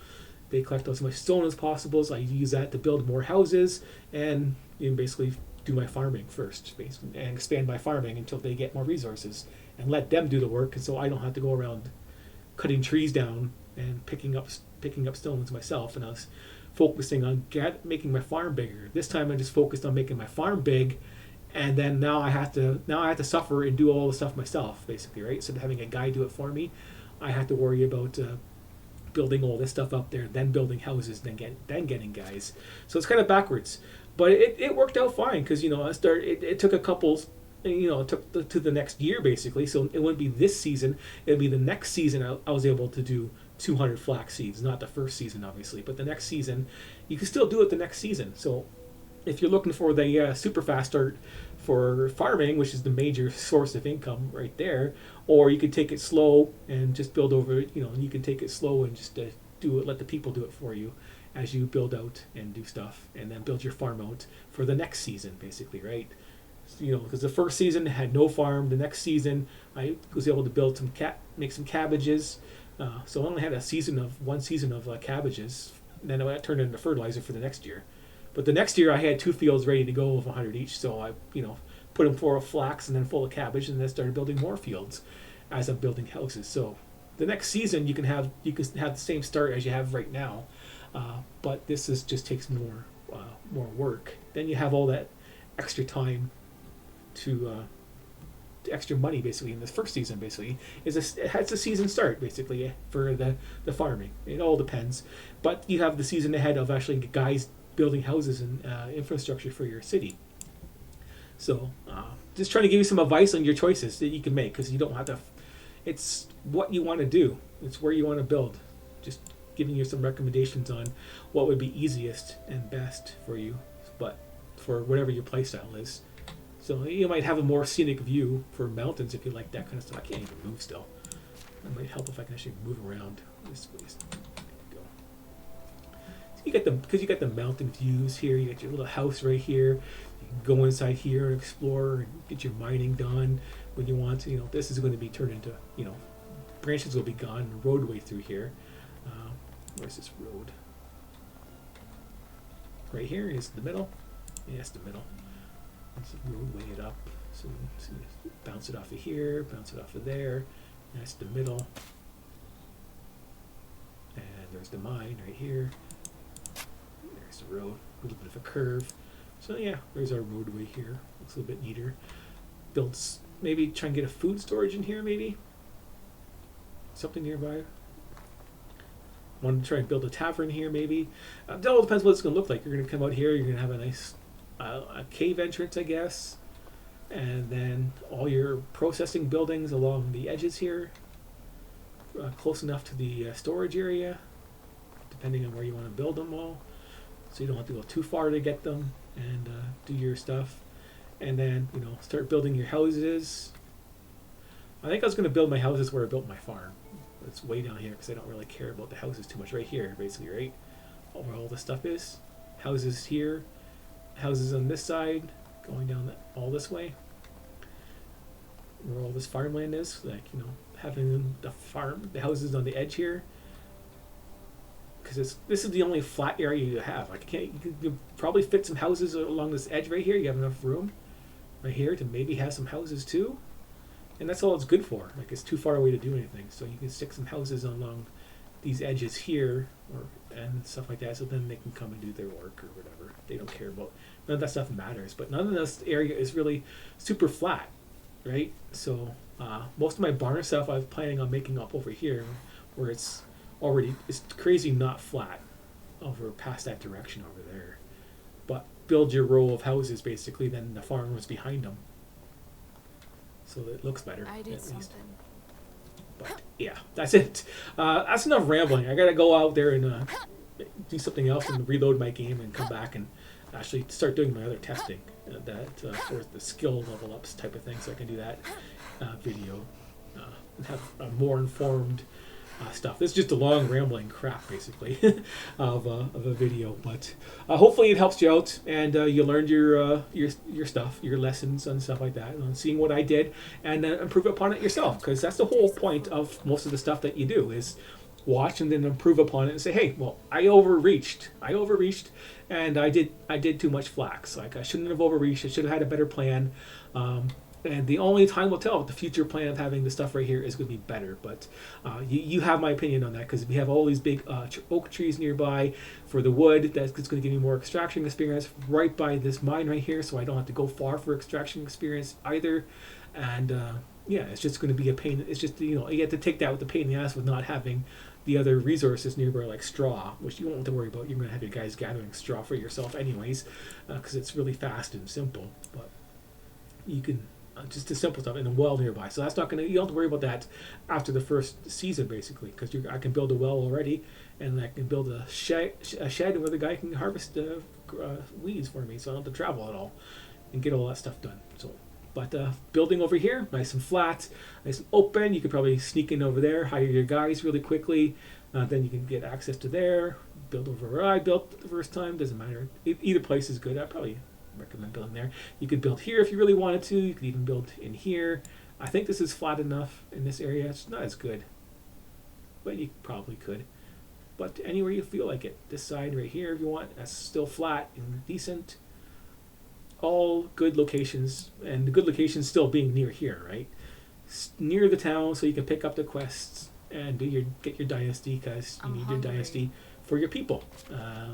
They collect as much stone as possible, so I use that to build more houses and basically do my farming first, basically, and expand my farming until they get more resources and let them do the work, and so I don't have to go around cutting trees down and picking up stones myself. And I was focusing on making my farm bigger. This time I just focused on making my farm big, and then now I have to suffer and do all the stuff myself, basically, right? Instead of having a guy do it for me, I have to worry about building all this stuff up there, then building houses, then getting guys. So it's kind of backwards, but it worked out fine because it took a couple, it took to the next year basically. So it wouldn't be this season; it'd be the next season. I was able to do 200 flax seeds, not the first season obviously, but the next season, you can still do it the next season. So if you're looking for the super fast start for farming, which is the major source of income right there, or you could take it slow and just build over it, you can take it slow and just do it, let the people do it for you as you build out and do stuff, and then build your farm out for the next season, basically, right? So, because the first season had no farm. The next season I was able to build make some cabbages. So I only had one season of cabbages, and then I turned it into fertilizer for the next year. But the next year I had 2 fields ready to go of 100 each, so I, put them full of flax and then full of cabbage, and then started building more fields as I'm building houses. So the next season you can have the same start as you have right now, but this just takes more work. Then you have all that extra time to extra money basically in this first season. Basically, it has a season start basically for the farming. It all depends, but you have the season ahead of actually guys building houses and infrastructure for your city. So just trying to give you some advice on your choices that you can make, because you don't have to. It's what you want to do. It's where you want to build. Just giving you some recommendations on what would be easiest and best for you, but for whatever your playstyle is. So you might have a more scenic view for mountains if you like that kind of stuff. I can't even move still. It might help if I can actually move around this place. Go. So you got the mountain views here. You got your little house right here. You can go inside here and explore and get your mining done when you want to. This is going to be turned into, branches will be gone, roadway through here. Where's this road? Right here is the middle. Yeah, it's the middle. Let's roadway it up. So bounce it off of here, bounce it off of there. That's the middle. And there's the mine right here. There's the road. A little bit of a curve. So yeah, there's our roadway here. Looks a little bit neater. Builds, maybe try and get a food storage in here, maybe something nearby. Want to try and build a tavern here, maybe. It all depends what it's going to look like. You're going to come out here. You're going to have a nice a cave entrance, I guess, and then all your processing buildings along the edges here, close enough to the storage area, depending on where you want to build them all. So you don't have to go too far to get them and do your stuff. And then, you know, start building your houses. I think I was going to build my houses where I built my farm. It's way down here because I don't really care about the houses too much. Right here, basically, right? Where all the stuff is. Houses here. Houses on this side. Going down all this way. Where all this farmland is. Like, you know, having the houses on the edge here. Because this is the only flat area you have. Like, you can probably fit some houses along this edge right here. You have enough room right here to maybe have some houses too. And that's all it's good for. Like, it's too far away to do anything. So you can stick some houses along these edges here and stuff like that. So then they can come and do their work or whatever. They don't care about, none of that stuff matters. But none of this area is really super flat, right? So most of my barn stuff I was planning on making up over here where it's crazy not flat over past that direction over there. But build your row of houses basically, then the farm was behind them. So it looks better. I did at something. least. But yeah, that's it. That's enough rambling. I gotta go out there and do something else and reload my game and come back and actually start doing my other testing. For the skill level ups type of thing, so I can do that video and have a more informed stuff. This is just a long rambling crap basically of a video, but hopefully it helps you out and you learned your stuff, your lessons and stuff like that, and seeing what I did and improve upon it yourself, because that's the whole point of most of the stuff that you do is watch and then improve upon it and say, hey, well, I overreached and I did too much flax. Like, I shouldn't have overreached. I should have had a better plan. And the only time will tell if the future plan of having the stuff right here is going to be better. But you have my opinion on that, because we have all these big oak trees nearby for the wood. That's going to give me more extraction experience right by this mine right here, so I don't have to go far for extraction experience either. And yeah, it's just going to be a pain. It's just, you know, you have to take that with the pain in the ass with not having the other resources nearby, like straw, which you won't have to worry about. You're going to have your guys gathering straw for yourself anyways, because it's really fast and simple. But you can just the simple stuff, and a well nearby. So that's not going to, you don't have to worry about that after the first season, basically, because I can build a well already, and I can build a shed where the guy can harvest weeds for me, so I don't have to travel at all and get all that stuff done. So, but building over here, nice and flat, nice and open. You could probably sneak in over there, hire your guys really quickly. Then you can get access to there. Build over where I built the first time. Doesn't matter. Either place is good. I probably recommend building there. You could build here if you really wanted to. You could even build in here. I think this is flat enough in this area. It's not as good, but you probably could. But anywhere you feel like it. This side right here, if you want, that's still flat and decent. All good locations, and the good locations still being near here, right? Near the town, so you can pick up the quests and get your dynasty, because you need your dynasty for your people.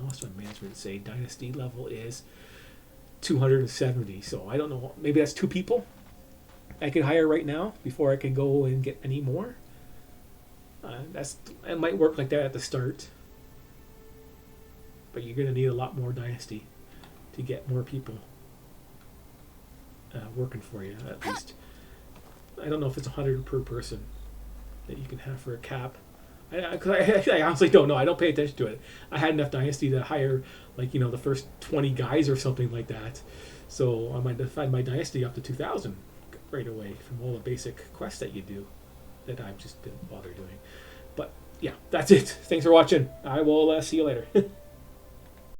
What's my management say? Dynasty level is 270. So I don't know. Maybe that's 2 people I could hire right now before I can go and get any more. It might work like that at the start, but you're gonna need a lot more dynasty to get more people working for you, at least. I don't know if it's 100 per person that you can have for a cap. I honestly don't know. I don't pay attention to it. I had enough dynasty to hire, like, the first 20 guys or something like that. So I might find my dynasty up to 2,000 right away from all the basic quests that you do that I've just been bothered doing. But yeah, that's it. Thanks for watching. I will see you later.